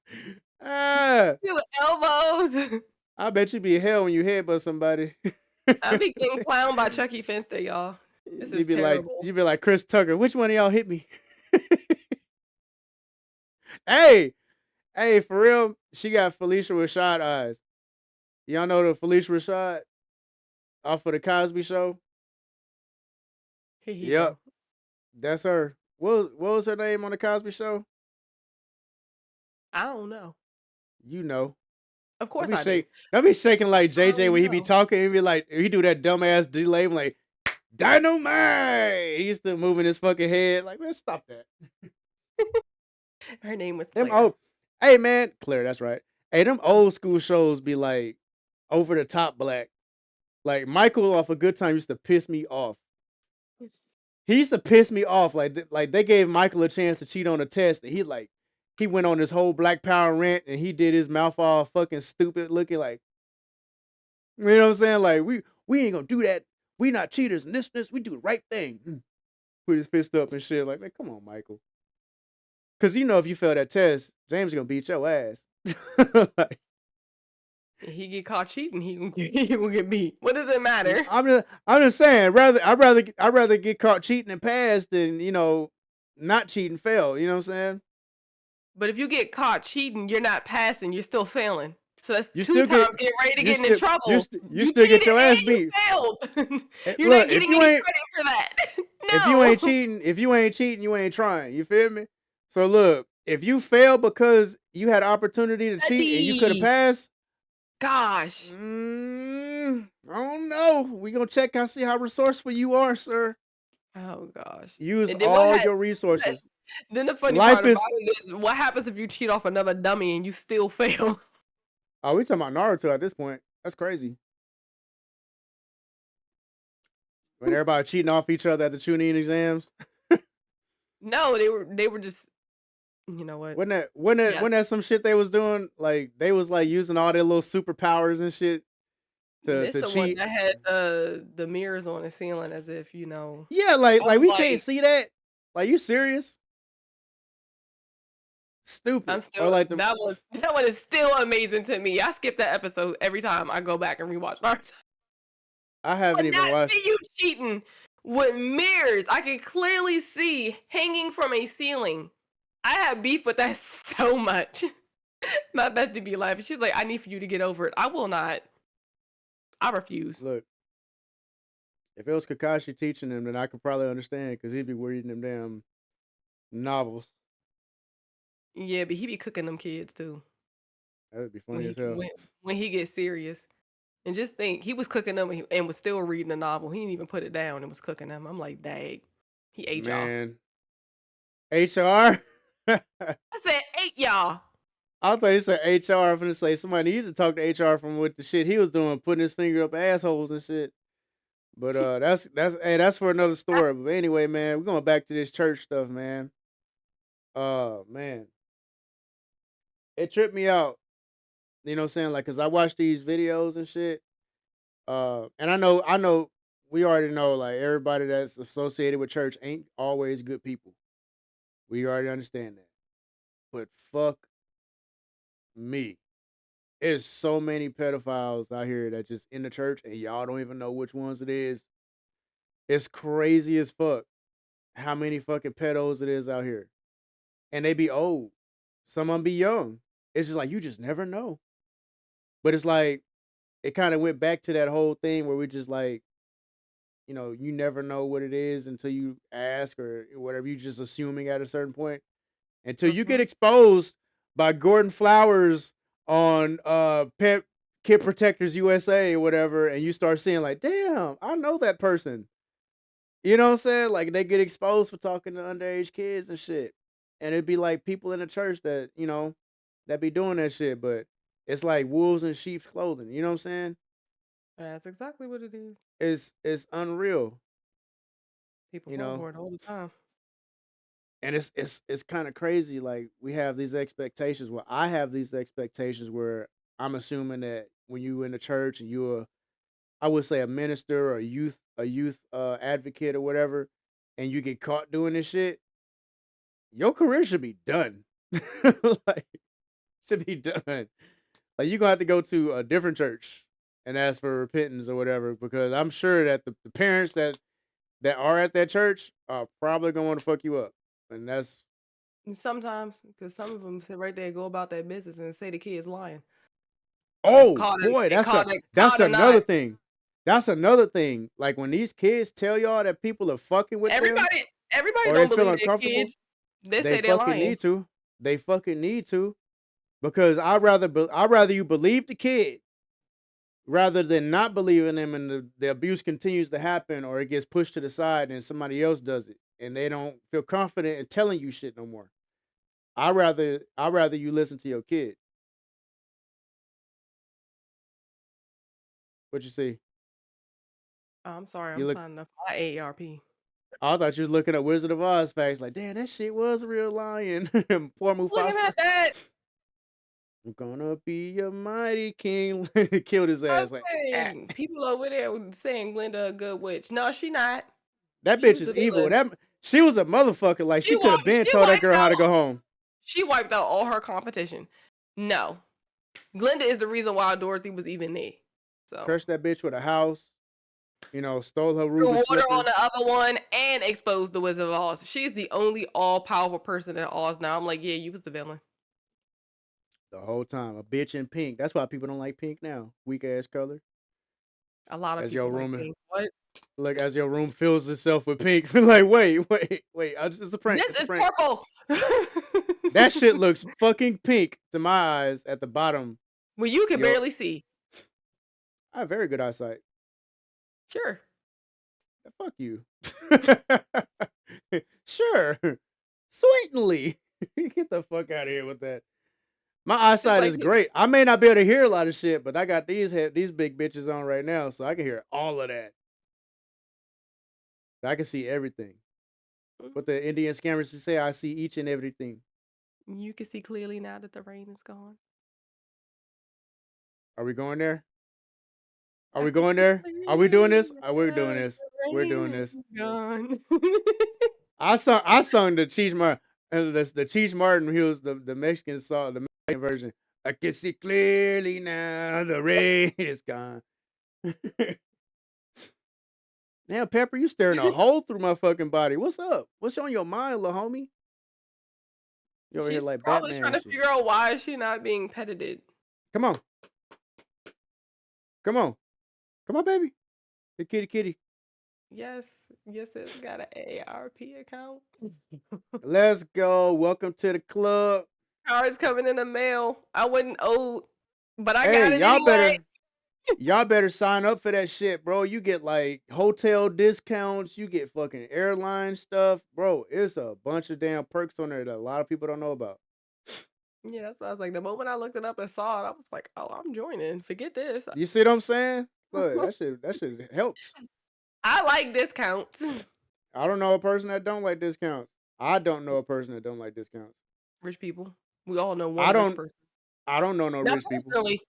Speaker 2: Ah.
Speaker 1: Two elbows.
Speaker 2: I bet you be hell when you headbutt somebody.
Speaker 1: I be getting clowned by Chucky Finster, y'all. This is terrible.
Speaker 2: You be like Chris Tucker. Which one of y'all hit me? Hey, for real. She got Felicia Rashad eyes. Y'all know the Felicia Rashad off of the Cosby Show?
Speaker 1: Here he
Speaker 2: Yep,
Speaker 1: go.
Speaker 2: that's her. What was her name on the Cosby Show?
Speaker 1: I don't know.
Speaker 2: You know.
Speaker 1: Of course I do.
Speaker 2: Don't be shaking like JJ when he be
Speaker 1: know.
Speaker 2: talking. He be like, he do that dumbass delay, like dynamite. He used to moving his fucking head. Like, man, stop that.
Speaker 1: Her name was
Speaker 2: Them
Speaker 1: Claire.
Speaker 2: hey man, Claire, that's right. Hey, them old school shows be like over the top black. Like Michael off A Good Time used to piss me off. He used to piss me off. Like they gave Michael a chance to cheat on a test, and he went on this whole Black Power rant, and he did his mouth all fucking stupid, looking like, you know what I'm saying? Like we ain't gonna do that. We not cheaters, and this we do the right thing. Put his fist up and shit. Like, man, come on, Michael. Because you know if you fail that test, James is gonna beat your ass. Like,
Speaker 1: He get caught cheating, he will get beat. What does it matter?
Speaker 2: I'm just saying. I'd rather get caught cheating and pass than not cheating fail. You know what I'm saying?
Speaker 1: But if you get caught cheating, you're not passing, you're still failing. So that's
Speaker 2: You
Speaker 1: two
Speaker 2: still get
Speaker 1: times getting ready to
Speaker 2: you
Speaker 1: get in
Speaker 2: still
Speaker 1: trouble.
Speaker 2: you still get
Speaker 1: cheated
Speaker 2: your ass
Speaker 1: and you
Speaker 2: beat.
Speaker 1: failed. You're
Speaker 2: Look,
Speaker 1: not getting any credit for that.
Speaker 2: if you ain't cheating, you ain't trying. You feel me? So look, if you fail because you had opportunity to cheat and you could have passed,
Speaker 1: gosh,
Speaker 2: I don't know. We gonna check and see how resourceful you are, sir.
Speaker 1: oh gosh.
Speaker 2: Use
Speaker 1: And then
Speaker 2: all your resources.
Speaker 1: then the funny
Speaker 2: Life
Speaker 1: part
Speaker 2: is.
Speaker 1: about it is, what happens if you cheat off another dummy and you still fail?
Speaker 2: Oh, we talking about Naruto at this point. That's crazy. When everybody cheating off each other at the Chunin exams.
Speaker 1: No, they were just, you know what?
Speaker 2: Wasn't that some shit they was doing? Like they was like using all their little superpowers and shit to
Speaker 1: It's the one
Speaker 2: cheat.
Speaker 1: that had the mirrors on the ceiling as if,
Speaker 2: Yeah,
Speaker 1: I
Speaker 2: like
Speaker 1: was
Speaker 2: we
Speaker 1: like,
Speaker 2: can't see that. Like, you serious? Stupid.
Speaker 1: I'm
Speaker 2: Or
Speaker 1: still
Speaker 2: like the
Speaker 1: that one is still amazing to me. I skip that episode every time I go back and rewatch Naruto.
Speaker 2: I
Speaker 1: I
Speaker 2: haven't
Speaker 1: would
Speaker 2: even
Speaker 1: not
Speaker 2: watched.
Speaker 1: see you cheating with mirrors. I can clearly see hanging from a ceiling. I have beef with that so much. My bestie be laughing. She's like, I need for you to get over it. I will not. I refuse.
Speaker 2: Look, if it was Kakashi teaching him, then I could probably understand because he'd be reading them damn novels.
Speaker 1: Yeah, but he be cooking them kids too
Speaker 2: That would be
Speaker 1: when
Speaker 2: funny
Speaker 1: he
Speaker 2: as hell.
Speaker 1: when he gets serious. And just think, he was cooking them and was still reading the novel. He didn't even put it down and was cooking them. I'm like, dang, he ate y'all.
Speaker 2: Man, HR. I
Speaker 1: I said, ate y'all.
Speaker 2: thought you said HR. I'm gonna say somebody needed to talk to HR from what the shit he was doing, putting his finger up assholes and shit. But that's for another story. But anyway, man, we're going back to this church stuff, man. Man, it tripped me out. You know what I'm saying? Like, cause I watch these videos and shit. And I know, we already know, like everybody that's associated with church ain't always good people. We already understand that. But fuck me. There's so many pedophiles out here that just in the church and y'all don't even know which ones it is. It's crazy as fuck how many fucking pedos it is out here. And they be old. Some of them be young. It's just like you just never know. But it's like it kind of went back to that whole thing where we just like, you never know what it is until you ask or whatever. You just assuming at a certain point until you get exposed by Gordon Flowers on Pet Kid Protectors USA or whatever, and you start seeing like, damn, I know that person. You know what I'm saying? Like they get exposed for talking to underage kids and shit. And it'd be like people in the church that, that be doing that shit, but it's like wolves in sheep's clothing. You know what I'm saying?
Speaker 1: That's exactly what it is.
Speaker 2: It's unreal,
Speaker 1: People
Speaker 2: you
Speaker 1: fall
Speaker 2: know.
Speaker 1: for it all the time.
Speaker 2: And it's kind of crazy. Like we have these expectations. Well, I have these expectations where I'm assuming that when you in the church and you're, I would say, a minister or a youth advocate or whatever, and you get caught doing this shit, your career should be done. Like should be done. Like you're gonna have to go to a different church and ask for repentance or whatever, because I'm sure that the parents that are at that church are probably gonna want to fuck you up, and that's
Speaker 1: And sometimes, because some of them sit right there, go about their business, and say the kid's lying.
Speaker 2: oh
Speaker 1: Caught it,
Speaker 2: boy,
Speaker 1: and
Speaker 2: that's
Speaker 1: caught or
Speaker 2: another
Speaker 1: not.
Speaker 2: thing. That's another thing. Like when these kids tell y'all that people are fucking with them
Speaker 1: Everybody
Speaker 2: or they
Speaker 1: don't
Speaker 2: feel
Speaker 1: believe their
Speaker 2: uncomfortable,
Speaker 1: kids. They
Speaker 2: they
Speaker 1: say they're
Speaker 2: fucking
Speaker 1: lying.
Speaker 2: need to. They fucking need to, because I'd rather you believe the kid rather than not believing them, and the abuse continues to happen or it gets pushed to the side and somebody else does it and they don't feel confident in telling you shit no more. I'd rather you listen to your kid. What you see?
Speaker 1: Oh, I'm sorry,
Speaker 2: You
Speaker 1: I'm
Speaker 2: look.
Speaker 1: signing up for my AARP.
Speaker 2: I thought you was looking at Wizard of Oz facts. Like, damn, that shit was a real lion. Poor
Speaker 1: Looking
Speaker 2: Mufasa.
Speaker 1: at that,
Speaker 2: I'm gonna be a mighty king. Killed his
Speaker 1: I'm
Speaker 2: ass. Like, ah.
Speaker 1: saying people over there saying Glinda a good witch. No, she not.
Speaker 2: That
Speaker 1: She
Speaker 2: bitch
Speaker 1: was
Speaker 2: is
Speaker 1: the
Speaker 2: evil.
Speaker 1: villain.
Speaker 2: She was a motherfucker. Like, she could have been
Speaker 1: She
Speaker 2: told that
Speaker 1: wiped
Speaker 2: girl how to
Speaker 1: out.
Speaker 2: go home.
Speaker 1: She wiped out all her competition. No, Glinda is the reason why Dorothy was even there. So
Speaker 2: Crushed that bitch with a house. Stole her
Speaker 1: threw
Speaker 2: ruby
Speaker 1: water on
Speaker 2: slippers.
Speaker 1: the other one and exposed the Wizard of Oz. She's the only all-powerful person in Oz now. I'm like, yeah, you was the villain.
Speaker 2: The whole time. A bitch in pink. That's why people don't like pink now. Weak ass color.
Speaker 1: A lot of
Speaker 2: As your
Speaker 1: people like
Speaker 2: room
Speaker 1: pink. What?
Speaker 2: Look, as your room fills itself with pink. Like, wait. It's a prank.
Speaker 1: This
Speaker 2: It's a
Speaker 1: is
Speaker 2: prank.
Speaker 1: purple.
Speaker 2: That shit looks fucking pink to my eyes at the bottom.
Speaker 1: Well, you can
Speaker 2: Yo,
Speaker 1: barely see.
Speaker 2: I have very good eyesight.
Speaker 1: Sure.
Speaker 2: Fuck you. Sure. Sweetly. Get the fuck out of here with that. My
Speaker 1: It's
Speaker 2: eyesight
Speaker 1: like
Speaker 2: is great. I may not be able to hear a lot of shit, but I got these big bitches on right now, so I can hear all of that. I can see everything. What the Indian scammers say, I see each and everything.
Speaker 1: you can see clearly now that the rain is gone.
Speaker 2: Are we going there? Are
Speaker 1: I
Speaker 2: we
Speaker 1: can
Speaker 2: going
Speaker 1: see
Speaker 2: there? Are we doing
Speaker 1: clearly
Speaker 2: this? We're doing
Speaker 1: now that
Speaker 2: this.
Speaker 1: the
Speaker 2: We're
Speaker 1: rain
Speaker 2: doing
Speaker 1: is
Speaker 2: this.
Speaker 1: gone.
Speaker 2: I sung the Cheech Marin. And that's the Cheech Martin. He was the Mexican song, the Mexican version. I can see clearly now. The rain is gone. Damn, Pepper, you staring a hole through my fucking body. What's up? What's on your mind, little homie? You over here
Speaker 1: She's
Speaker 2: like
Speaker 1: probably
Speaker 2: Batman
Speaker 1: trying
Speaker 2: and
Speaker 1: to
Speaker 2: shit.
Speaker 1: figure out why is she not being petted.
Speaker 2: Come on. Come on. Come on, baby. Hey, kitty, kitty.
Speaker 1: Yes, it's got an AARP account.
Speaker 2: Let's go. Welcome to the club.
Speaker 1: Cards coming in the mail. I wouldn't owe, but I
Speaker 2: Hey,
Speaker 1: got it anyway.
Speaker 2: y'all better sign up for that shit, bro. You get like hotel discounts, you get fucking airline stuff, bro. It's a bunch of damn perks on there that a lot of people don't know about.
Speaker 1: Yeah, that's what I was like. The moment I looked it up and saw it, I was like, "Oh, I'm joining. Forget this."
Speaker 2: You see what I'm saying? Look, that shit helps.
Speaker 1: I like discounts.
Speaker 2: I don't know a person that don't like discounts. I don't know a person that don't like discounts.
Speaker 1: Rich people. We all know
Speaker 2: I
Speaker 1: one rich
Speaker 2: don't
Speaker 1: person.
Speaker 2: I don't know no
Speaker 1: Not
Speaker 2: rich people.
Speaker 1: personally. You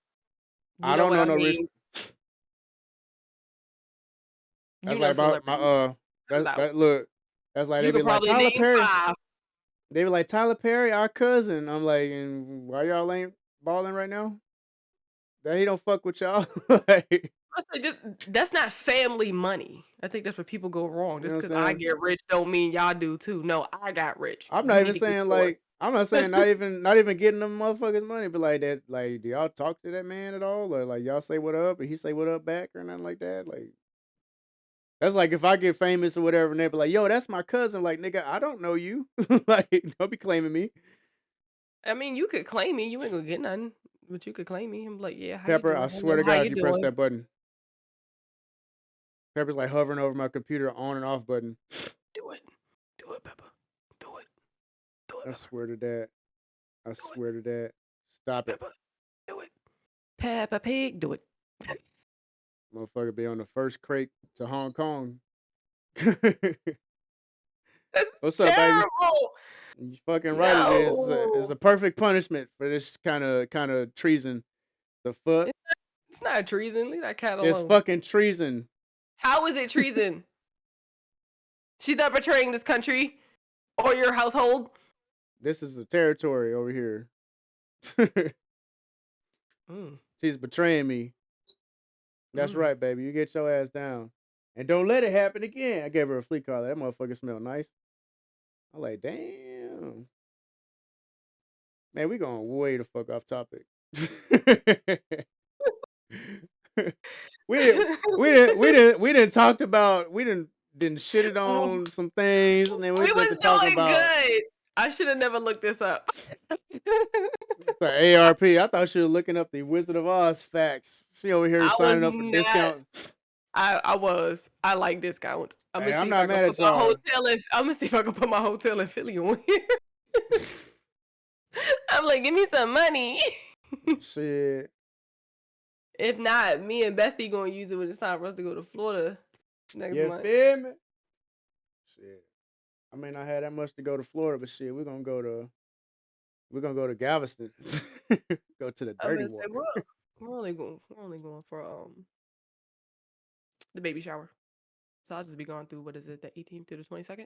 Speaker 2: I
Speaker 1: know
Speaker 2: don't
Speaker 1: what
Speaker 2: know
Speaker 1: I
Speaker 2: no rich.
Speaker 1: mean. You
Speaker 2: That's
Speaker 1: know
Speaker 2: like my
Speaker 1: celebrities. Hello.
Speaker 2: that look. That's like they
Speaker 1: You
Speaker 2: be
Speaker 1: could
Speaker 2: like
Speaker 1: probably
Speaker 2: Tyler
Speaker 1: name
Speaker 2: Perry.
Speaker 1: 5.
Speaker 2: They be like Tyler Perry, our cousin. I'm like, and why y'all ain't balling right now? That he don't fuck with y'all. Like,
Speaker 1: I say just that's not family money. I think that's where people go wrong.
Speaker 2: you know
Speaker 1: Just
Speaker 2: what I'm
Speaker 1: because I
Speaker 2: saying?
Speaker 1: get rich don't mean y'all do too. No, I got rich.
Speaker 2: I'm not
Speaker 1: You need
Speaker 2: even
Speaker 1: to get
Speaker 2: saying
Speaker 1: yours.
Speaker 2: like I'm not saying not even getting them motherfuckers money, but like that, like, do y'all talk to that man at all? Or like y'all say what up and he say what up back or nothing like that? Like that's like if I get famous or whatever and they be like, yo, that's my cousin. Like, nigga, I don't know you. Like, don't be claiming me.
Speaker 1: I mean, you could claim me. You ain't gonna get nothing, but you could claim me. I'm like, yeah, how you
Speaker 2: Pepper, I
Speaker 1: doing?
Speaker 2: swear
Speaker 1: Hello,
Speaker 2: to
Speaker 1: how
Speaker 2: God,
Speaker 1: you
Speaker 2: if you press
Speaker 1: doing?
Speaker 2: that button. Pepper's like hovering over my computer on and off button.
Speaker 1: Do it. Do it, Peppa. Do it. Do it,
Speaker 2: I
Speaker 1: Peppa.
Speaker 2: swear to that. I
Speaker 1: Do it,
Speaker 2: swear to that. Stop it.
Speaker 1: Peppa. Do it. Peppa Pig. Do it.
Speaker 2: Motherfucker be on the first crate to Hong Kong.
Speaker 1: That's
Speaker 2: What's up, baby?
Speaker 1: terrible.
Speaker 2: You fucking right it is. It's
Speaker 1: No.
Speaker 2: a perfect punishment for this kind of treason. The fuck?
Speaker 1: It's not treason. Leave that cat
Speaker 2: It's
Speaker 1: alone.
Speaker 2: fucking treason.
Speaker 1: How is it treason? She's not betraying this country or your household.
Speaker 2: This is the territory over here.
Speaker 1: Mm,
Speaker 2: She's betraying me. That's
Speaker 1: mm.
Speaker 2: right, baby. You get your ass down. And don't let it happen again. I gave her a flea collar. That motherfucker smell nice. I'm like, damn. Man, we going way the fuck off topic. we didn't talked about we didn't shit it
Speaker 1: Oh,
Speaker 2: on some things and then we
Speaker 1: we
Speaker 2: went to
Speaker 1: was
Speaker 2: talking
Speaker 1: doing
Speaker 2: about
Speaker 1: good. I should have never looked this up.
Speaker 2: the ARP. I thought she was looking up the Wizard of Oz facts. She over here
Speaker 1: I was
Speaker 2: signing up for
Speaker 1: not.
Speaker 2: discount.
Speaker 1: I was. I like discounts. I'm gonna
Speaker 2: Hey,
Speaker 1: see
Speaker 2: I'm
Speaker 1: if I
Speaker 2: not
Speaker 1: can
Speaker 2: mad
Speaker 1: put
Speaker 2: at
Speaker 1: my
Speaker 2: y'all.
Speaker 1: hotel in. I'm gonna see if I can put my hotel in Philly on here. I'm like, give me some money.
Speaker 2: Shit.
Speaker 1: If not, me and Bestie gonna use it when it's time for us to go to Florida next
Speaker 2: You
Speaker 1: month.
Speaker 2: feel me? Shit. I may not have that much to go to Florida, but shit, we're gonna go to Galveston. Go to the
Speaker 1: I'm
Speaker 2: dirty
Speaker 1: gonna say
Speaker 2: water.
Speaker 1: we're only going for the baby shower. So I'll just be going through what is it, the 18th to the 22nd?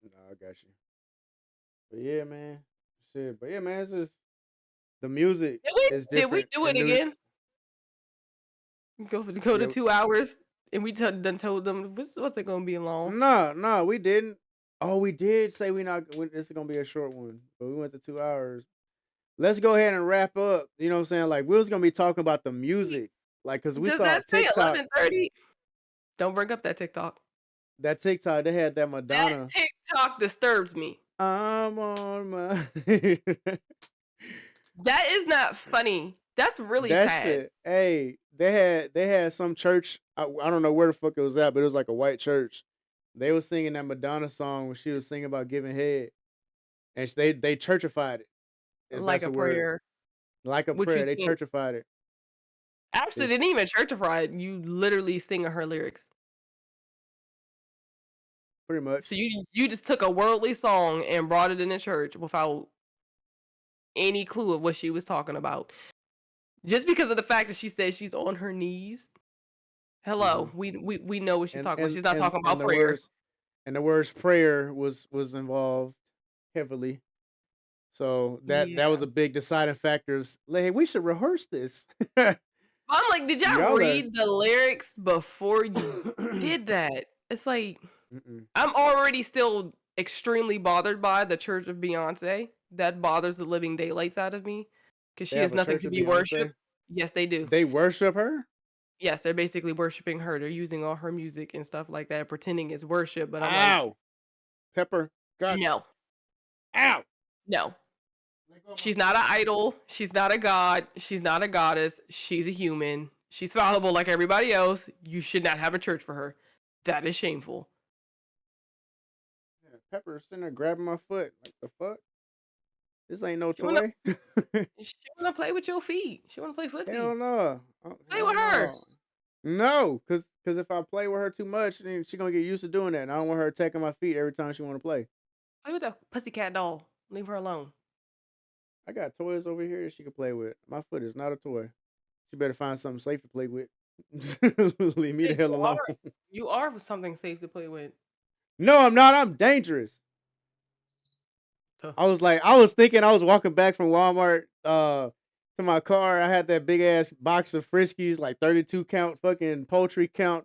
Speaker 2: No, I got you. But yeah, man. Shit. But yeah, man, it's just the music is
Speaker 1: Did we
Speaker 2: different
Speaker 1: do
Speaker 2: in
Speaker 1: it
Speaker 2: New.
Speaker 1: again? Go to
Speaker 2: Yeah.
Speaker 1: 2 hours, and we done told them what's it gonna be long?
Speaker 2: No, we didn't. Oh, we did say this is gonna be a short one, but we went to 2 hours. Let's go ahead and wrap up. You know what I'm saying? Like we was gonna be talking about the music, like because we
Speaker 1: Does
Speaker 2: saw
Speaker 1: that say
Speaker 2: TikTok.
Speaker 1: 11:30? Don't bring up that TikTok.
Speaker 2: That TikTok they had that
Speaker 1: That
Speaker 2: Madonna.
Speaker 1: TikTok disturbs me.
Speaker 2: I'm on my.
Speaker 1: That is not funny. That's really
Speaker 2: That
Speaker 1: sad.
Speaker 2: shit. Hey, they had some church. I don't know where the fuck it was at, but it was like a white church. They was singing that Madonna song when she was singing about giving head, and they churchified it. If
Speaker 1: Like
Speaker 2: that's
Speaker 1: a
Speaker 2: a word,
Speaker 1: prayer,
Speaker 2: like a
Speaker 1: which you
Speaker 2: prayer, they
Speaker 1: can't.
Speaker 2: churchified it.
Speaker 1: Actually,
Speaker 2: It's
Speaker 1: didn't even churchify it. You literally sing her lyrics.
Speaker 2: pretty much.
Speaker 1: So you just took a worldly song and brought it in the church without any clue of what she was talking about. Just because of the fact that she said she's on her knees.
Speaker 2: Hmm.
Speaker 1: Hello, we know what she's
Speaker 2: And
Speaker 1: talking about.
Speaker 2: and
Speaker 1: She's not
Speaker 2: and
Speaker 1: talking
Speaker 2: and
Speaker 1: about
Speaker 2: the
Speaker 1: prayer.
Speaker 2: words. and the words prayer was involved heavily. So that
Speaker 1: Yeah.
Speaker 2: was a big deciding factor of like, hey, we should rehearse this.
Speaker 1: I'm like, did y'all
Speaker 2: Y'all are
Speaker 1: read the lyrics before you did that? It's like
Speaker 2: Mm-mm.
Speaker 1: I'm already still extremely bothered by the Church of Beyonce. That bothers the living daylights out of me because
Speaker 2: They
Speaker 1: she is
Speaker 2: have a
Speaker 1: nothing
Speaker 2: church
Speaker 1: to
Speaker 2: of
Speaker 1: be worshipped.
Speaker 2: Beyonce.
Speaker 1: Yes, they do.
Speaker 2: They worship her.
Speaker 1: Yes, they're basically worshiping her. They're using all her music and stuff like that, pretending it's worship. But I'm like,
Speaker 2: Ow, Pepper. God,
Speaker 1: no,
Speaker 2: ow.
Speaker 1: no.
Speaker 2: Let go of my
Speaker 1: She's not
Speaker 2: foot.
Speaker 1: an idol. She's not a god. She's not a goddess. She's a human. She's fallible like everybody else. You should not have a church for her. That is shameful.
Speaker 2: Yeah, Pepper sitting there grabbing my foot. Like the fuck? This ain't no
Speaker 1: She wanna
Speaker 2: toy.
Speaker 1: she wanna play with your feet. She wanna play
Speaker 2: Hell
Speaker 1: footsie.
Speaker 2: no. Oh,
Speaker 1: Play
Speaker 2: hell
Speaker 1: with her.
Speaker 2: no. No, cause if I play with her too much, then she gonna get used to doing that. And I don't want her attacking my feet every time she want to play.
Speaker 1: Play with the pussycat doll. Leave her alone.
Speaker 2: I got toys over here that she can play with. My foot is not a toy. She better find something safe to play with. Leave me the
Speaker 1: Hey,
Speaker 2: hell alone.
Speaker 1: You are something safe to play with.
Speaker 2: No, I'm not. I'm dangerous.
Speaker 1: Tuh.
Speaker 2: I was thinking I was walking back from Walmart to my car. I had that big ass box of Friskies, like 32 count fucking poultry count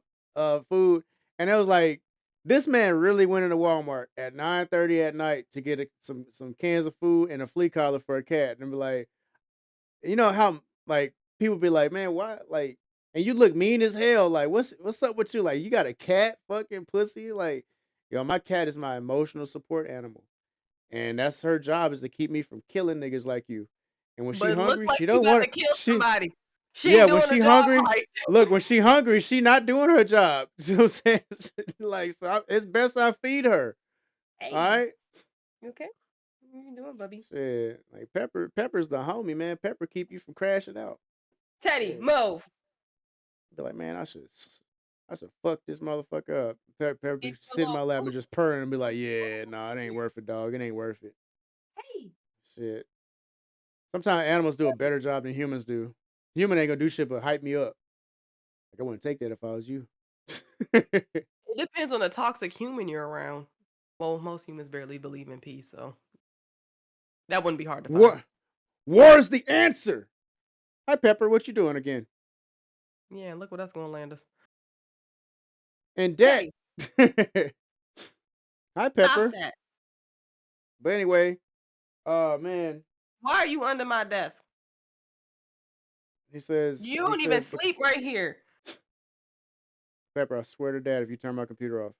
Speaker 2: food. And it was like, this man really went into Walmart at 9:30 at night to get some cans of food and a flea collar for a cat. And be like, you know how like people be like, man, why like and you look mean as hell. Like, what's up with you? Like, you got a cat, fucking pussy? Like, yo, my cat is my emotional support animal. And that's her job is to keep me from killing niggas like you. And when she
Speaker 1: But it looked
Speaker 2: hungry,
Speaker 1: like
Speaker 2: she
Speaker 1: you
Speaker 2: don't
Speaker 1: about
Speaker 2: want
Speaker 1: to kill
Speaker 2: she
Speaker 1: somebody. She
Speaker 2: yeah,
Speaker 1: ain't
Speaker 2: when
Speaker 1: doing her
Speaker 2: she
Speaker 1: job
Speaker 2: hungry,
Speaker 1: right.
Speaker 2: look, when she hungry, she not doing her job. You know what I'm saying? Like, so it's best I feed her. All
Speaker 1: Hey,
Speaker 2: right.
Speaker 1: you okay? What you doing, Bubby?
Speaker 2: Shit. Like Pepper's the homie, man. Pepper keep you from crashing out.
Speaker 1: Teddy,
Speaker 2: Shit.
Speaker 1: move.
Speaker 2: Be like, man, I should fuck this motherfucker up. Pepper
Speaker 1: Leave her
Speaker 2: sit in
Speaker 1: alone.
Speaker 2: my lap and just purring and be like, yeah, nah, it ain't worth it, dog. It ain't worth it.
Speaker 1: Hey.
Speaker 2: Shit. Sometimes animals do a better job than humans do. Human ain't gonna do shit but hype me up. Like I wouldn't take that if I was you.
Speaker 1: It depends on the toxic human you're around. Well, most humans barely believe in peace, so that wouldn't be hard to find.
Speaker 2: War, war's the answer. Hi Pepper, what you doing again?
Speaker 1: Yeah, look what that's gonna land us.
Speaker 2: In debt.
Speaker 1: Teddy,
Speaker 2: Hi
Speaker 1: stop
Speaker 2: Pepper.
Speaker 1: that.
Speaker 2: But anyway, man,
Speaker 1: Why are you under my desk?
Speaker 2: he says
Speaker 1: You
Speaker 2: he
Speaker 1: don't even
Speaker 2: said
Speaker 1: sleep right here.
Speaker 2: Pepper, I swear to dad if you turn my computer off.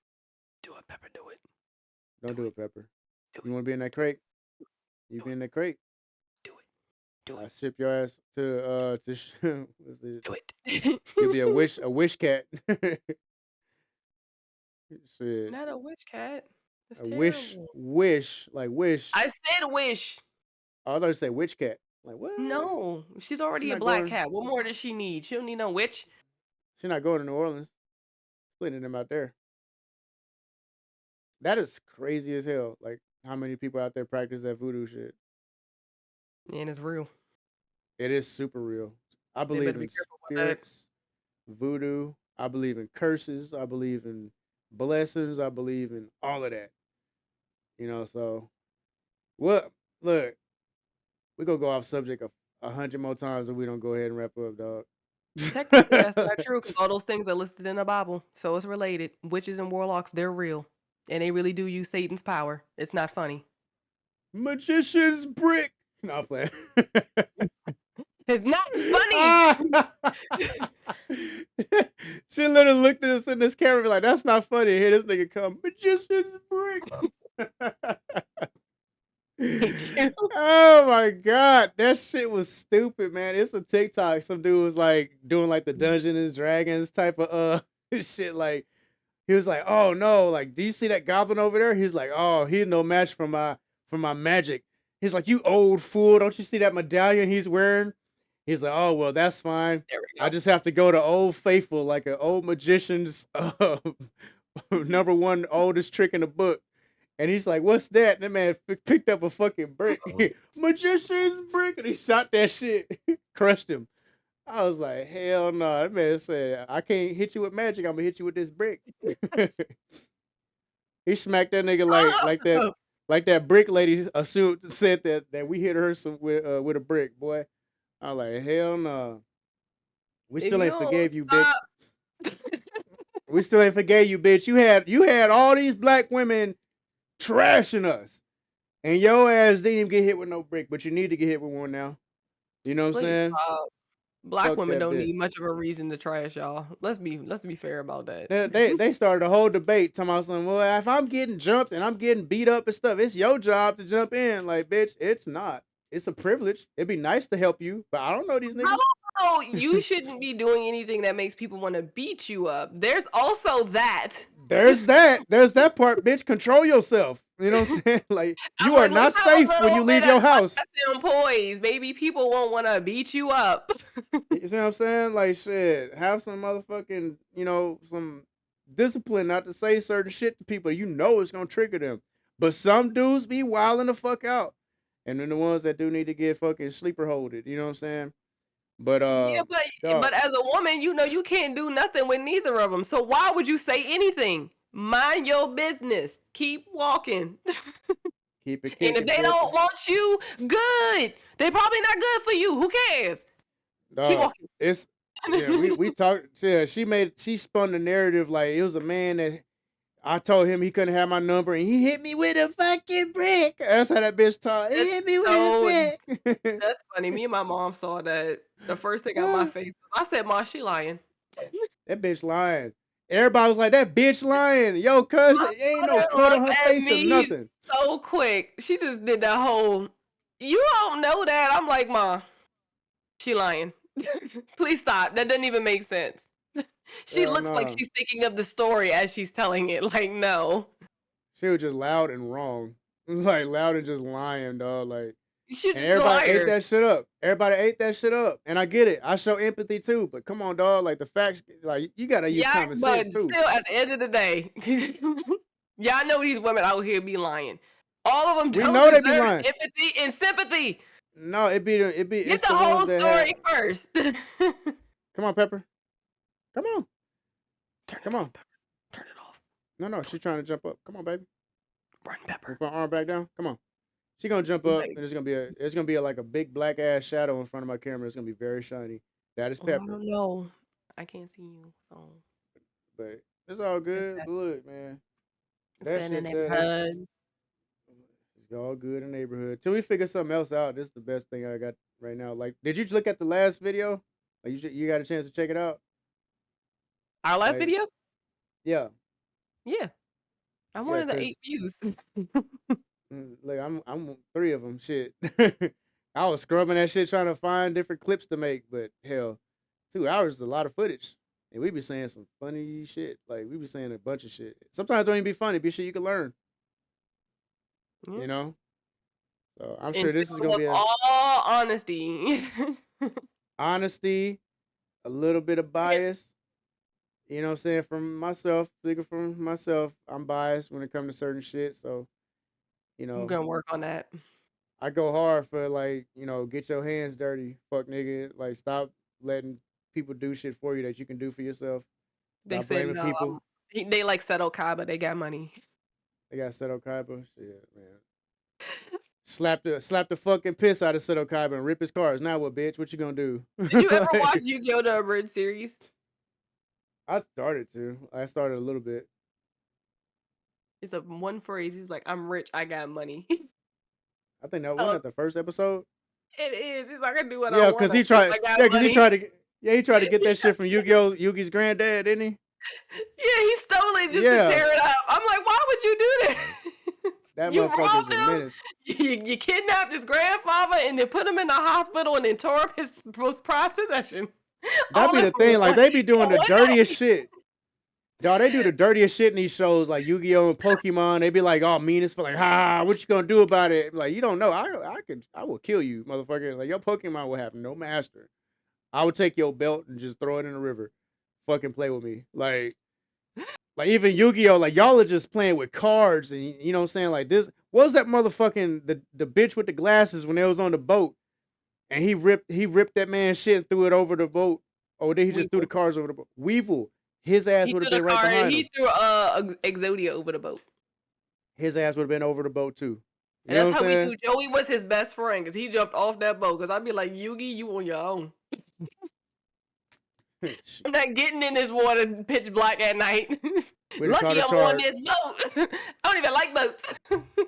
Speaker 1: Do it, Pepper. Do it.
Speaker 2: Don't
Speaker 1: Do
Speaker 2: do
Speaker 1: it.
Speaker 2: it, Pepper.
Speaker 1: Do
Speaker 2: You
Speaker 1: it.
Speaker 2: wanna be in that crate? You
Speaker 1: Do
Speaker 2: be
Speaker 1: it.
Speaker 2: in that crate?
Speaker 1: Do it. Do
Speaker 2: I
Speaker 1: it.
Speaker 2: ship your ass to what's it?
Speaker 1: Do
Speaker 2: You'll be
Speaker 1: it.
Speaker 2: a wish cat. Shit.
Speaker 1: Not a witch cat. That's
Speaker 2: A wish,
Speaker 1: terrible.
Speaker 2: like wish.
Speaker 1: I said wish.
Speaker 2: Oh, I thought you say witch cat. Like what?
Speaker 1: No, she's
Speaker 2: She
Speaker 1: already a
Speaker 2: not
Speaker 1: black
Speaker 2: going.
Speaker 1: cat. What more does she need? She don't need no witch.
Speaker 2: She not going to New Orleans. Splitting them out there. That is crazy as hell. Like how many people out there practice that voodoo shit.
Speaker 1: And it's real.
Speaker 2: It is super real. I
Speaker 1: They
Speaker 2: believe
Speaker 1: better be
Speaker 2: in
Speaker 1: careful with that.
Speaker 2: spirits, voodoo. I believe in curses. I believe in blessings. I believe in all of that. You know, so what? Look, we gonna go off subject 100 more times, and we don't go ahead and wrap up, dog.
Speaker 1: Technically, that's not true because all those things are listed in the Bible, so it's related. Witches and warlocks, they're real, and they really do use Satan's power. It's not funny.
Speaker 2: Magician's brick. No, I'm playing.
Speaker 1: It's not funny.
Speaker 2: Ah! She literally looked at us in this camera and be like, that's not funny. Here this nigga come. Magician's brick.
Speaker 1: Hate you.
Speaker 2: Oh my god, that shit was stupid, man. It's a TikTok. Some dude was like doing like the Dungeons and Dragons type of shit. Like he was like, "Oh no, like do you see that goblin over there?" He's like, "Oh, he's no match for my magic." He's like, "You old fool, don't you see that medallion he's wearing?" He's like, "Oh well, that's fine.
Speaker 1: There we
Speaker 2: I
Speaker 1: go.
Speaker 2: just have to go to Old Faithful, like an old magician's number one oldest trick in the book." And he's like, "What's that?" And that man picked up a fucking brick, magician's brick, and he shot that shit, crushed him. I was like, "Hell no!" That man said, "I can't hit you with magic. I'm gonna hit you with this brick." He smacked that nigga like that brick lady assumed said that we hit her with a brick, boy. I was like, hell no. We
Speaker 1: If
Speaker 2: still
Speaker 1: you
Speaker 2: ain't
Speaker 1: don't
Speaker 2: forgave you, bitch.
Speaker 1: stop,
Speaker 2: We still ain't forgave you, bitch. You had all these black women trashing us. And your ass didn't even get hit with no brick, but you need to get hit with one now. You know what I'm
Speaker 1: please
Speaker 2: saying?
Speaker 1: stop. Black
Speaker 2: Fuck
Speaker 1: women
Speaker 2: that
Speaker 1: don't
Speaker 2: bitch.
Speaker 1: need much of a reason to trash y'all. Let's be fair about that.
Speaker 2: They started a whole debate talking about something. Well, if I'm getting jumped and I'm getting beat up and stuff, it's your job to jump in. Like, bitch, it's not. It's a privilege. It'd be nice to help you, but I don't know these niggas.
Speaker 1: No, you shouldn't be doing anything that makes people want to beat you up. There's also that.
Speaker 2: There's that part, bitch. Control yourself. You know what I'm saying? Like,
Speaker 1: I'm
Speaker 2: you are
Speaker 1: like, let's
Speaker 2: not
Speaker 1: have a
Speaker 2: safe when you
Speaker 1: little bit
Speaker 2: leave
Speaker 1: of
Speaker 2: your house.
Speaker 1: class employees. Maybe people won't want to beat you up.
Speaker 2: You see what I'm saying? Like, shit, have some motherfucking, some discipline not to say certain shit to people. You know it's gonna trigger them. But some dudes be wilding the fuck out. And then the ones that do need to get fucking sleeper holded. You know what I'm saying? But
Speaker 1: Yeah,
Speaker 2: dog,
Speaker 1: but as a woman, you know you can't do nothing with neither of them. So why would you say anything? Mind your business. Keep walking.
Speaker 2: keep it
Speaker 1: And if
Speaker 2: kicking,
Speaker 1: they
Speaker 2: bitch.
Speaker 1: don't want you, good. They probably not good for you. Who cares? Keep
Speaker 2: Dog,
Speaker 1: walking.
Speaker 2: it's yeah, we talked. Yeah, she spun the narrative like it was a man that I told him he couldn't have my number, and he hit me with a fucking brick. That's how that bitch talked. He
Speaker 1: That's
Speaker 2: hit me with a
Speaker 1: so
Speaker 2: brick.
Speaker 1: that's funny. Me and my mom saw that. The first thing out my face was, I said, "Ma, she lying."
Speaker 2: That bitch lying. Everybody was like, that bitch lying. Yo, cuz,
Speaker 1: My
Speaker 2: there ain't no
Speaker 1: mother
Speaker 2: cut on
Speaker 1: looked
Speaker 2: her
Speaker 1: at
Speaker 2: face or
Speaker 1: me
Speaker 2: nothing.
Speaker 1: so quick. She just did that whole, "You don't know that." I'm like, "Ma, she lying." Please stop. That doesn't even make sense. She
Speaker 2: Hell
Speaker 1: looks like
Speaker 2: no.
Speaker 1: she's thinking of the story as she's telling it. Like, no.
Speaker 2: She was just loud and wrong. Like, loud and just lying, dog. Like,
Speaker 1: She's
Speaker 2: and
Speaker 1: just a
Speaker 2: everybody ate
Speaker 1: liar.
Speaker 2: that shit up. Everybody ate that shit up. And I get it. I show empathy too. But come on, dog. Like, the facts, like, you gotta use
Speaker 1: Yeah,
Speaker 2: common
Speaker 1: but
Speaker 2: sense too.
Speaker 1: still, at the end of the day, y'all know these women out here be lying. All of them
Speaker 2: We
Speaker 1: don't
Speaker 2: know they be
Speaker 1: deserve
Speaker 2: lying.
Speaker 1: empathy and sympathy.
Speaker 2: No,
Speaker 1: Get
Speaker 2: it's
Speaker 1: the
Speaker 2: the ones
Speaker 1: whole
Speaker 2: that
Speaker 1: story
Speaker 2: have.
Speaker 1: first. Turn
Speaker 2: Come on, Pepper. Come on.
Speaker 1: it
Speaker 2: Come
Speaker 1: off,
Speaker 2: on.
Speaker 1: Pepper. Turn it off.
Speaker 2: No, she's trying to jump up. Come on, baby.
Speaker 1: Run,
Speaker 2: Put
Speaker 1: Pepper.
Speaker 2: my arm back down. Come on. She gonna jump up,
Speaker 1: Like,
Speaker 2: and it's gonna be like a big black ass shadow in front of my camera. It's gonna be very shiny. That is
Speaker 1: oh, I
Speaker 2: Pepper,
Speaker 1: don't know. I can't see you. So
Speaker 2: but it's all
Speaker 1: it's
Speaker 2: good.
Speaker 1: that.
Speaker 2: But look, man,
Speaker 1: It's
Speaker 2: that
Speaker 1: good in the
Speaker 2: shit that
Speaker 1: neighborhood.
Speaker 2: it's all good in the neighborhood. Till we figure something else out. This is the best thing I got right now. Like, did you look at the last video? Like, you got a chance to check it out?
Speaker 1: Our last
Speaker 2: Like,
Speaker 1: video?
Speaker 2: yeah,
Speaker 1: Yeah. I
Speaker 2: yeah,
Speaker 1: wanted the
Speaker 2: cause
Speaker 1: 8 views.
Speaker 2: like I'm three of them. Shit, I was scrubbing that shit trying to find different clips to make, but hell, 2 hours is a lot of footage. And we be saying some funny shit. Like we be saying a bunch of shit. Sometimes it don't even be funny, be shit you can learn.
Speaker 1: Yeah.
Speaker 2: You know? So I'm
Speaker 1: And
Speaker 2: sure this is
Speaker 1: filled
Speaker 2: gonna
Speaker 1: with
Speaker 2: be a
Speaker 1: all honesty.
Speaker 2: honesty, a little bit of
Speaker 1: Yeah,
Speaker 2: bias. You know what I'm saying? From myself, speaking from myself, I'm biased when it comes to certain shit. So, you
Speaker 1: I'm
Speaker 2: know,
Speaker 1: gonna work on that.
Speaker 2: I go hard for like, get your hands dirty, fuck nigga. Like stop letting people do shit for you that you can do for yourself.
Speaker 1: They
Speaker 2: Stop
Speaker 1: said
Speaker 2: blaming
Speaker 1: no.
Speaker 2: people.
Speaker 1: They like Seto Kaiba. They got money.
Speaker 2: They got Seto Kaiba. Shit, man. Slap the fucking piss out of Seto Kaiba and rip his cars. Now what, bitch? What you gonna do?
Speaker 1: Did you ever watch
Speaker 2: Like,
Speaker 1: Yu-Gi-Oh! The Abridged series?
Speaker 2: I started to. I started a little bit.
Speaker 1: It's a one phrase. He's like, "I'm rich. I got money."
Speaker 2: I think that wasn't
Speaker 1: Oh,
Speaker 2: that the first episode.
Speaker 1: it is. He's like, "I can do what I
Speaker 2: Yeah,
Speaker 1: want.
Speaker 2: cause he
Speaker 1: Cause
Speaker 2: tried.
Speaker 1: I got
Speaker 2: Yeah, cause he
Speaker 1: money."
Speaker 2: tried to. Yeah, he tried to get that shit from Yu-Gi-Oh! Yugi's granddad, didn't he?
Speaker 1: Yeah, he stole it just to
Speaker 2: Yeah,
Speaker 1: tear it up. I'm like, why would you do that?
Speaker 2: that
Speaker 1: You
Speaker 2: motherfucker's
Speaker 1: robbed
Speaker 2: a
Speaker 1: him.
Speaker 2: menace.
Speaker 1: You kidnapped his grandfather and then put him in the hospital and then tore up his most prized possession.
Speaker 2: That
Speaker 1: All
Speaker 2: be
Speaker 1: in
Speaker 2: the thing. Like
Speaker 1: one,
Speaker 2: they be doing the
Speaker 1: one
Speaker 2: dirtiest
Speaker 1: day.
Speaker 2: shit. Dog, they do the dirtiest shit in these shows like Yu-Gi-Oh! And Pokemon. They be like, oh, mean as fuck. Like, what you gonna do about it? Like, you don't know. I will kill you, motherfucker. Like, your Pokemon will have no master. I would take your belt and just throw it in the river. Fucking play with me. Like even Yu-Gi-Oh! Like, y'all are just playing with cards and you know what I'm saying? Like this, what was that motherfucking the bitch with the glasses when they was on the boat and he ripped that man's shit and threw it over the boat? Or did he just threw the
Speaker 1: Weevil.
Speaker 2: cards over the boat? Weevil. His ass
Speaker 1: He
Speaker 2: would have
Speaker 1: threw the
Speaker 2: been right
Speaker 1: card.
Speaker 2: behind him.
Speaker 1: He threw Exodia over the boat.
Speaker 2: his ass would have been over the boat too. You
Speaker 1: And
Speaker 2: know
Speaker 1: that's
Speaker 2: what I'm
Speaker 1: how we
Speaker 2: saying?
Speaker 1: knew Joey was his best friend because he jumped off that boat. Because I'd be like, Yugi, you on your own.
Speaker 2: Shit.
Speaker 1: I'm not getting in this water pitch black at night.
Speaker 2: We just caught
Speaker 1: Lucky
Speaker 2: a
Speaker 1: I'm on
Speaker 2: charge.
Speaker 1: this boat. I don't even like boats.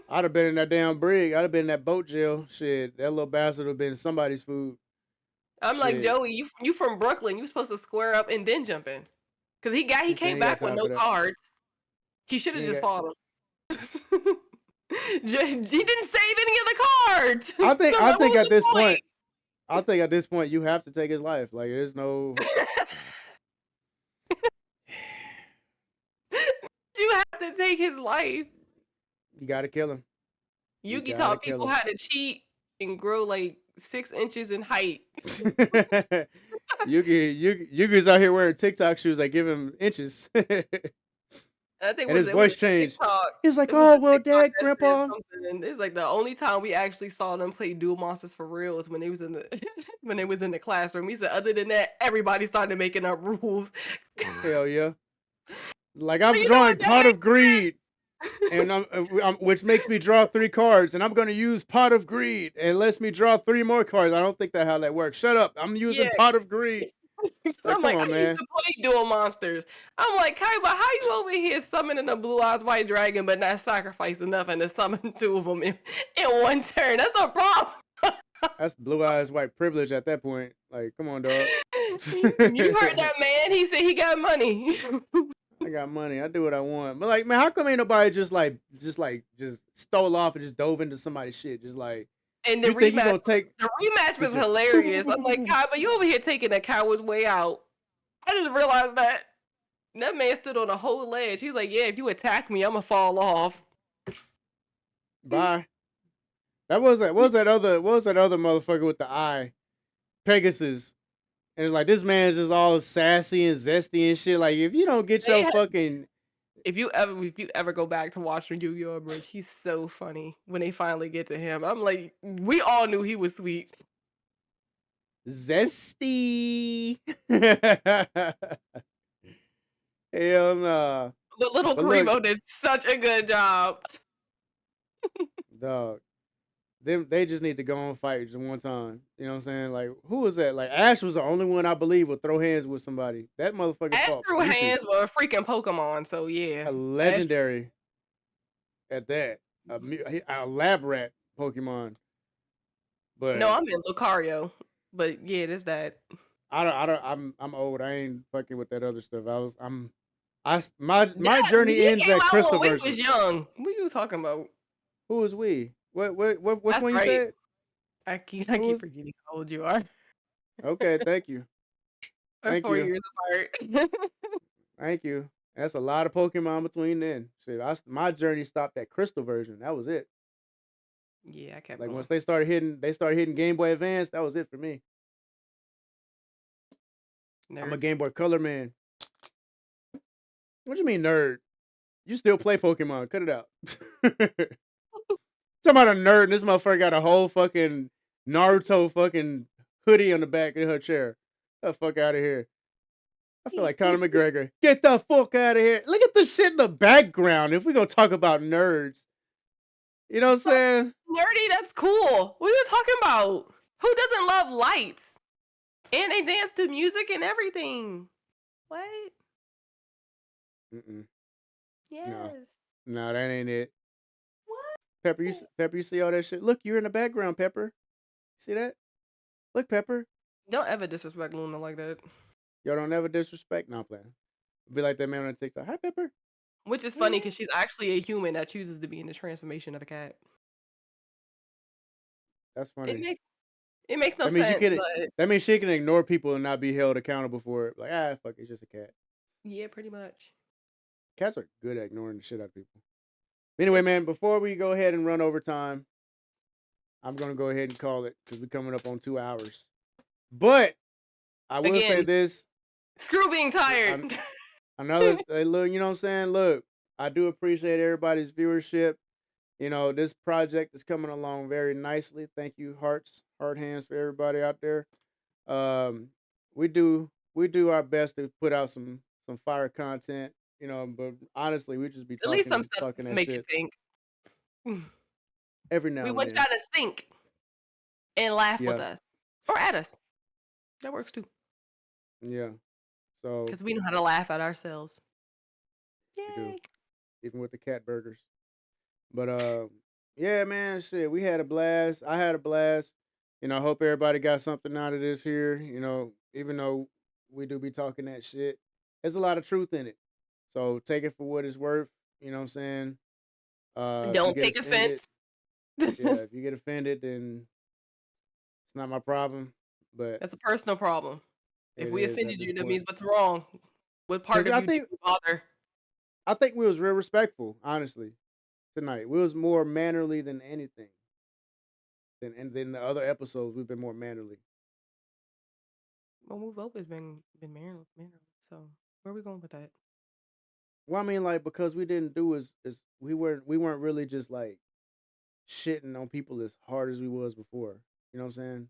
Speaker 2: I'd have been in that damn brig. I'd have been in that boat jail. Shit, that little bastard would have been somebody's food.
Speaker 1: I'm like,
Speaker 2: Shit.
Speaker 1: Joey, you from Brooklyn. You supposed to square up and then jump in. Because he
Speaker 2: He said
Speaker 1: came
Speaker 2: he got
Speaker 1: back with
Speaker 2: time for
Speaker 1: no
Speaker 2: that.
Speaker 1: cards. He should
Speaker 2: He
Speaker 1: have
Speaker 2: ain't
Speaker 1: just
Speaker 2: got.
Speaker 1: fought him. He didn't save any of the cards.
Speaker 2: I think.
Speaker 1: So
Speaker 2: I
Speaker 1: like, what
Speaker 2: think
Speaker 1: was
Speaker 2: at this
Speaker 1: the
Speaker 2: point.
Speaker 1: point?
Speaker 2: I think at this point you have to take his life. Like there's no.
Speaker 1: You have to take his life.
Speaker 2: You gotta kill him. You
Speaker 1: Yugi
Speaker 2: gotta
Speaker 1: taught
Speaker 2: kill
Speaker 1: people
Speaker 2: him.
Speaker 1: how to cheat and grow like 6 inches in height.
Speaker 2: Yugi's out here wearing TikTok shoes that give him inches.
Speaker 1: I think
Speaker 2: And his
Speaker 1: it was
Speaker 2: voice
Speaker 1: a
Speaker 2: changed.
Speaker 1: TikTok.
Speaker 2: He's like,
Speaker 1: It was
Speaker 2: "Oh
Speaker 1: a
Speaker 2: well,
Speaker 1: TikTok
Speaker 2: Dad,
Speaker 1: that said
Speaker 2: Grandpa."
Speaker 1: something. It's like the only time we actually saw them play Duel Monsters for real is when they was in the when they was in the classroom. He said, other than that, everybody started making up rules.
Speaker 2: Hell yeah! Like
Speaker 1: But
Speaker 2: I'm
Speaker 1: you know
Speaker 2: drawing
Speaker 1: what that
Speaker 2: Pot of
Speaker 1: makes
Speaker 2: Greed, and which makes me draw 3 cards, and I'm gonna use Pot of Greed, and lets me draw 3 more cards. I don't think that how that works. Shut up! I'm using
Speaker 1: Yeah.
Speaker 2: Pot of Greed. Like,
Speaker 1: I'm
Speaker 2: come
Speaker 1: like,
Speaker 2: on,
Speaker 1: I used
Speaker 2: man.
Speaker 1: to play Duel Monsters. I'm like, Kaiba, how you over here summoning a blue eyes white dragon but not sacrificing nothing to summon 2 of them in one turn? That's a problem.
Speaker 2: That's blue eyes white privilege at that point. Like, come on, dog.
Speaker 1: You heard that man. He said he got money.
Speaker 2: I got money. I do what I want. But like, man, how come ain't nobody just stole off and just dove into somebody's shit? Just like,
Speaker 1: And
Speaker 2: you think you gonna take
Speaker 1: the rematch
Speaker 2: the
Speaker 1: was
Speaker 2: just
Speaker 1: hilarious. I'm like, Kaiba, you over here taking a coward's way out. I just realized that. That man stood on a whole ledge. He was like, yeah, if you attack me, I'm gonna fall off.
Speaker 2: bye. What was that other motherfucker with the eye? Pegasus. And it's like this man's just all sassy and zesty and shit. Like, if you don't get
Speaker 1: They
Speaker 2: your
Speaker 1: had
Speaker 2: fucking
Speaker 1: if you ever go back to watching Yu-Gi-Oh! Bridge, he's so funny when they finally get to him. I'm like, we all knew he was sweet.
Speaker 2: zesty. Hell nah.
Speaker 1: But little
Speaker 2: But look,
Speaker 1: Karimo did such a good job.
Speaker 2: dog. They just need to go on fight just one time. You know what I'm saying? Like, who was that? Like, Ash was the only one I believe would throw hands with somebody. That motherfucker
Speaker 1: Ash
Speaker 2: fought
Speaker 1: threw
Speaker 2: Mewtwo,
Speaker 1: hands with a freaking Pokemon, so yeah.
Speaker 2: a
Speaker 1: Ash,
Speaker 2: legendary at that, a lab rat Pokemon.
Speaker 1: no,
Speaker 2: But
Speaker 1: I'm in Lucario. But yeah, it is that.
Speaker 2: I'm old. I ain't fucking with that other stuff. My
Speaker 1: That
Speaker 2: journey
Speaker 1: he
Speaker 2: ends
Speaker 1: came
Speaker 2: at
Speaker 1: out
Speaker 2: Crystal
Speaker 1: when we
Speaker 2: version.
Speaker 1: was young. What are you talking about?
Speaker 2: Who is we? Which
Speaker 1: That's
Speaker 2: one you
Speaker 1: right.
Speaker 2: said?
Speaker 1: I keep
Speaker 2: Who's
Speaker 1: forgetting how old you are.
Speaker 2: okay? Thank you,
Speaker 1: We're
Speaker 2: thank
Speaker 1: 4
Speaker 2: you,
Speaker 1: years apart.
Speaker 2: thank you. That's a lot of Pokemon between then. Shit, my journey stopped at Crystal version. That was it.
Speaker 1: Yeah, I kept
Speaker 2: Like once
Speaker 1: going.
Speaker 2: they started hitting Game Boy Advance. That was it for me. I'm a
Speaker 1: Nerd.
Speaker 2: Game Boy Color man. What you mean, nerd? You still play Pokemon? Cut it out. Talking about a nerd, and this motherfucker got a whole fucking Naruto fucking hoodie on the back of her chair. Get the fuck out of here. I feel like Conor McGregor. Get the fuck out of here. Look at the shit in the background. If we gonna talk about nerds, you know what I'm saying?
Speaker 1: Nerdy, that's cool. What are you talking about? Who doesn't love lights? And they dance to music and everything. What?
Speaker 2: Mm-mm. No,
Speaker 1: Yes.
Speaker 2: no, that ain't it.
Speaker 1: What?
Speaker 2: Pepper, you see all that shit? Look, you're in the background, Pepper. See that? Look, Pepper.
Speaker 1: Don't ever disrespect Luna like that.
Speaker 2: Y'all don't ever disrespect. No, I'm playing. Be like that man on TikTok. Hi, Pepper.
Speaker 1: Which is
Speaker 2: Hey,
Speaker 1: funny
Speaker 2: man.
Speaker 1: because she's actually a human that chooses to be in the transformation of a cat.
Speaker 2: That's
Speaker 1: It
Speaker 2: funny.
Speaker 1: makes it makes no
Speaker 2: That means you
Speaker 1: sense,
Speaker 2: can.
Speaker 1: but
Speaker 2: That means she can ignore people and not be held accountable for it. Like, fuck, it's just a cat.
Speaker 1: yeah, pretty much.
Speaker 2: Cats are good at ignoring the shit out of people. Anyway,
Speaker 1: It's
Speaker 2: man, before we go ahead and run over time, I'm gonna go ahead and call it because we're coming up on 2 hours. But I will say
Speaker 1: again,
Speaker 2: this:
Speaker 1: screw being
Speaker 2: an-
Speaker 1: tired.
Speaker 2: another look, you know what I'm saying? Look, I do appreciate everybody's viewership. You know, this project is coming along very nicely. Thank you, heart hands for everybody out there. Um, we do our best to put out some fire content. You know, but honestly, we just be
Speaker 1: At least some
Speaker 2: talking
Speaker 1: stuff
Speaker 2: talking that
Speaker 1: make you
Speaker 2: shit.
Speaker 1: think.
Speaker 2: Every
Speaker 1: We
Speaker 2: now and
Speaker 1: want
Speaker 2: then.
Speaker 1: y'all to think and laugh with
Speaker 2: Yeah.
Speaker 1: us or at us. That works too,
Speaker 2: Yeah. So
Speaker 1: because we know how to laugh at ourselves.
Speaker 2: we do,
Speaker 1: Yay!
Speaker 2: even with the cat burgers. But yeah, man, shit, we had a blast. I had a blast. I hope everybody got something out of this here. Even though we do be talking that shit, there's a lot of truth in it. So take it for what it's worth. You know what I'm saying? If you
Speaker 1: Don't
Speaker 2: get
Speaker 1: take
Speaker 2: offended,
Speaker 1: offense.
Speaker 2: yeah,
Speaker 1: That's
Speaker 2: if you get offended, then it's not my problem. But
Speaker 1: a personal problem. If
Speaker 2: it
Speaker 1: we
Speaker 2: is at
Speaker 1: offended
Speaker 2: this
Speaker 1: you, that
Speaker 2: point.
Speaker 1: means what's wrong? What part
Speaker 2: Cause
Speaker 1: of
Speaker 2: I
Speaker 1: you did
Speaker 2: think
Speaker 1: you bother?
Speaker 2: I think we was real respectful, honestly, tonight. We was more mannerly than anything. Than the other episodes, we've been more mannerly.
Speaker 1: Well, we've always been married. So where are we going with that?
Speaker 2: Well, I mean, like because we didn't do as we weren't really just like shitting on people as hard as we was before. You know what I'm saying?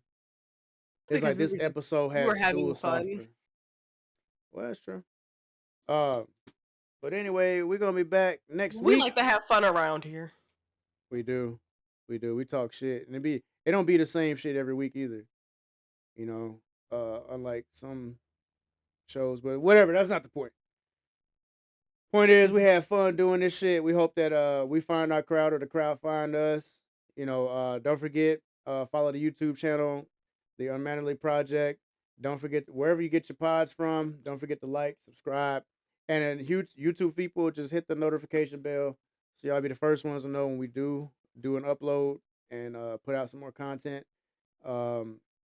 Speaker 2: It's like
Speaker 1: Because
Speaker 2: this episode
Speaker 1: we
Speaker 2: had
Speaker 1: were
Speaker 2: stool
Speaker 1: having fun.
Speaker 2: softer. Well, that's true. Uh, but anyway, we're gonna be back next
Speaker 1: We
Speaker 2: week.
Speaker 1: like to have fun around here.
Speaker 2: We do, we do. We talk shit, and it don't be the same shit every week either. You know, unlike some shows, but whatever. That's not the point. Point is, we had fun doing this shit. We hope that we find our crowd or the crowd find us. Don't forget follow the YouTube channel, the Unmannerly Project. Don't forget wherever you get your pods from. Don't forget to like, subscribe, and then huge YouTube people just hit the notification bell so y'all be the first ones to know when we do an upload and put out some more content. I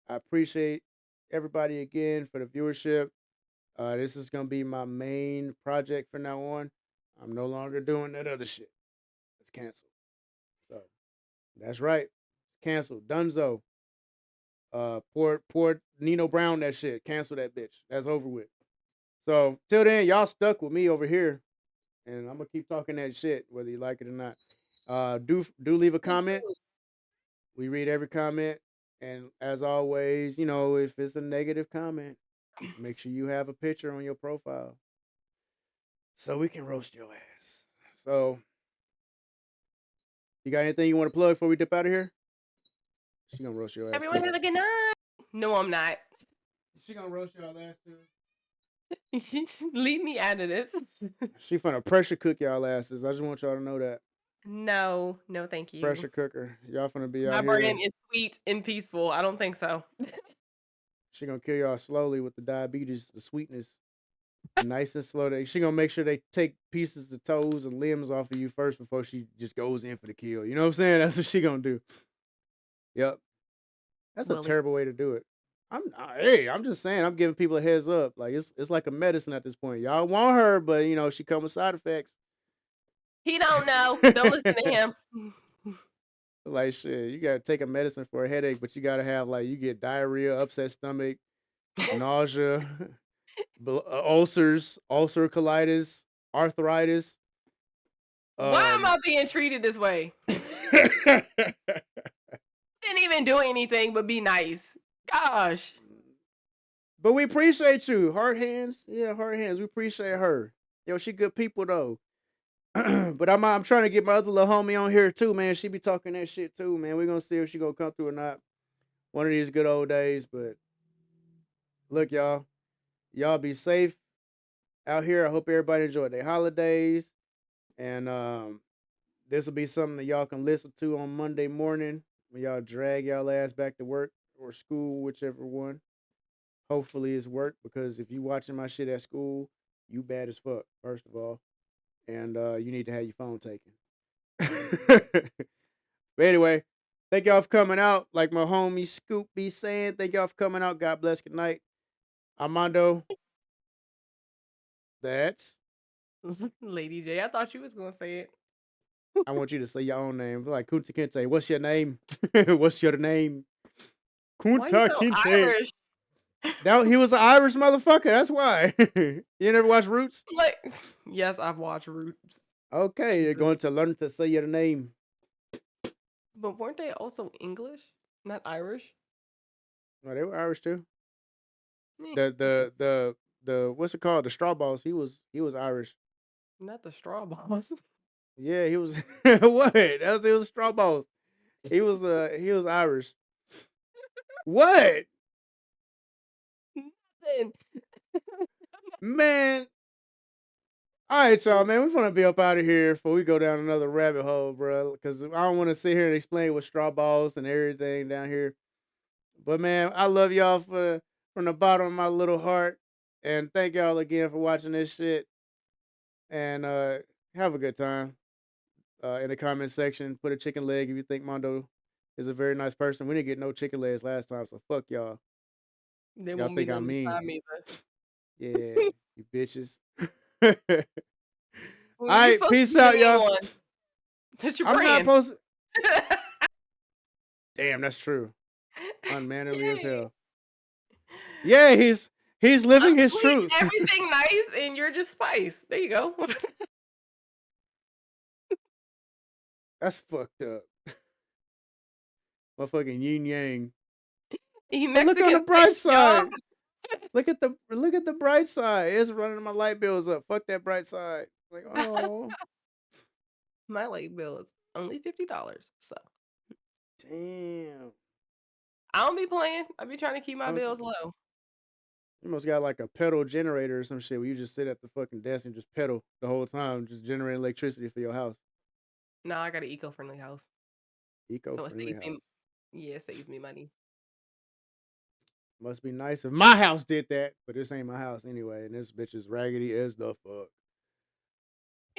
Speaker 2: appreciate everybody again for the viewership. This is gonna be my main project from now on. I'm no longer doing that other shit. It's canceled. So that's right. It's canceled. Dunzo. Poor Nino Brown that shit. Cancel that bitch. That's over with. So till then, y'all stuck with me over here. And I'm gonna keep talking that shit, whether you like it or not. Do leave a comment. We read every comment. And as always, if it's a negative comment, make sure you have a picture on your profile so we can roast your ass. So, you got anything you want to plug before we dip out of here? She gonna roast your ass
Speaker 1: Everyone
Speaker 2: too.
Speaker 1: have a good night. No, I'm not.
Speaker 2: She gonna roast y'all ass too.
Speaker 1: Leave me out of this.
Speaker 2: She finna pressure cook y'all asses. I just want y'all to know that.
Speaker 1: No, no, thank you.
Speaker 2: Pressure cooker. Y'all finna be
Speaker 1: My
Speaker 2: out
Speaker 1: brand
Speaker 2: here.
Speaker 1: is sweet and peaceful. I don't think so.
Speaker 2: She gonna kill y'all slowly with the diabetes, the sweetness. Nice and slow. She gonna make sure they take pieces of toes and limbs off of you first before she just goes in for the kill. You know what I'm saying? That's what she gonna do. Yep. That's a
Speaker 1: Willie.
Speaker 2: terrible way to do it. I'm just saying, I'm giving people a heads up. Like it's like a medicine at this point. Y'all want her, but she come with side effects.
Speaker 1: He don't know. Don't listen to him.
Speaker 2: Like shit, you gotta take a medicine for a headache, but you gotta have like you get diarrhea, upset stomach, nausea, ulcers, ulcer colitis, arthritis.
Speaker 1: Why am
Speaker 2: Um,
Speaker 1: I being treated this way? Didn't even do anything but be nice. Gosh.
Speaker 2: but we appreciate you. Heart hands, yeah, heart hands. We appreciate her. Yo, she good people though. But I'm trying to get my other little homie on here too, man. She be talking that shit too, man. We're gonna see if she gonna come through or not. One of these good old days. But look, y'all be safe out here. I hope everybody enjoyed their holidays. And this will be something that y'all can listen to on Monday morning when y'all drag y'all ass back to work or school, whichever one. Hopefully it's work because if you watching my shit at school, you bad as fuck, first of all. And you need to have your phone taken. But anyway, thank y'all for coming out. Like my homie Scoop be saying, thank y'all for coming out. God bless. Good night. Armando, that's.
Speaker 1: Lady J, I thought you was gonna say it.
Speaker 2: I want you to say your own name. Like Kunta Kinte. What's your name? What's your name?
Speaker 1: Why you
Speaker 2: Kunta
Speaker 1: so
Speaker 2: Kinte.
Speaker 1: Irish?
Speaker 2: Now he was an Irish motherfucker. That's why. You never watch Roots?
Speaker 1: Like, yes, I've watched Roots.
Speaker 2: Okay, you're
Speaker 1: Jesus.
Speaker 2: going to learn to say your name.
Speaker 1: But weren't they also English? Not Irish?
Speaker 2: No, they were Irish too.
Speaker 1: Eh,
Speaker 2: The
Speaker 1: that's
Speaker 2: the the the what's it called? The Straw Balls. He was Irish.
Speaker 1: not the straw balls.
Speaker 2: Yeah, he was what? He was straw balls. He was Irish. What?
Speaker 1: Nothing.
Speaker 2: Man. All right, y'all, man. We're gonna be up out of here before we go down another rabbit hole, bro. Because I don't want to sit here and explain what straw balls and everything down here. But man, I love y'all from the bottom of my little heart, and thank y'all again for watching this shit. And have a good time. In the comment section, put a chicken leg if you think Mondo is a very nice person. We didn't get no chicken legs last time, so fuck y'all.
Speaker 1: There
Speaker 2: Y'all
Speaker 1: won't be
Speaker 2: think I'm
Speaker 1: none this
Speaker 2: mean?
Speaker 1: time either.
Speaker 2: Yeah, you bitches. All
Speaker 1: Well, you're
Speaker 2: right,
Speaker 1: supposed to
Speaker 2: peace
Speaker 1: be the
Speaker 2: out,
Speaker 1: mean
Speaker 2: y'all.
Speaker 1: one. That's your
Speaker 2: I'm not
Speaker 1: brand.
Speaker 2: supposed. Damn, that's true. Unmannerly as
Speaker 1: Yay.
Speaker 2: hell. Yeah, he's
Speaker 1: I'm
Speaker 2: living his
Speaker 1: sweet,
Speaker 2: truth.
Speaker 1: everything nice, and you're just spice. There you go.
Speaker 2: That's fucked up. Motherfucking yin yang.
Speaker 1: You
Speaker 2: But look on
Speaker 1: Mexican
Speaker 2: the bright
Speaker 1: spice, y'all.
Speaker 2: side. Look at the bright side. It's running my light bills up. Fuck that bright side. Like, oh
Speaker 1: My light bill is only $50, so
Speaker 2: damn.
Speaker 1: I don't be playing. I be trying to keep my
Speaker 2: I was,
Speaker 1: bills low.
Speaker 2: you must got like a pedal generator or some shit where you just sit at the fucking desk and just pedal the whole time, just generate electricity for your house.
Speaker 1: Nah, I got an eco-friendly house, so it
Speaker 2: Eco-friendly
Speaker 1: saves
Speaker 2: house.
Speaker 1: me. Yeah, it saves me money.
Speaker 2: Must be nice if my house did that, but this ain't my house anyway, and this bitch is raggedy as the fuck.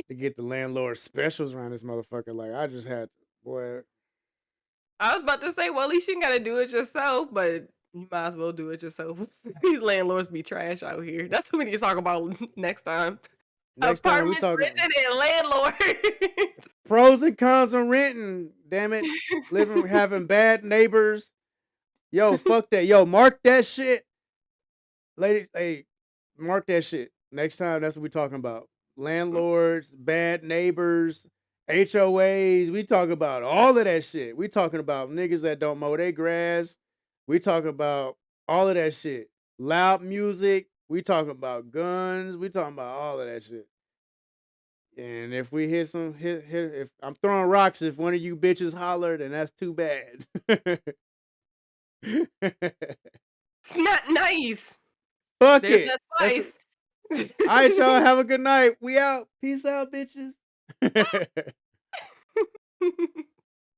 Speaker 2: To get the landlord specials around this motherfucker, like I just had, boy.
Speaker 1: I was about to say, well, at least you gotta do it yourself, but you might as well do it yourself. These landlords be trash out here. That's what we need to talk about next time.
Speaker 2: Next time we
Speaker 1: Apartments
Speaker 2: talking
Speaker 1: rented and landlords.
Speaker 2: pros and cons of renting. Damn it, living having bad neighbors. Yo, fuck that. Yo, mark that shit, lady. Hey, mark that shit. Next time, that's what we talking about. Landlords, bad neighbors, HOAs. We talk about all of that shit. We talking about niggas that don't mow their grass. We talking about all of that shit. Loud music. We talking about guns. We talking about all of that shit. And if we hit if I'm throwing rocks, if one of you bitches holler, then that's too bad.
Speaker 1: It's not nice.
Speaker 2: Fuck
Speaker 1: There's
Speaker 2: it.
Speaker 1: that
Speaker 2: That's
Speaker 1: spice.
Speaker 2: all right, y'all. Have a good night. We out. Peace out, bitches.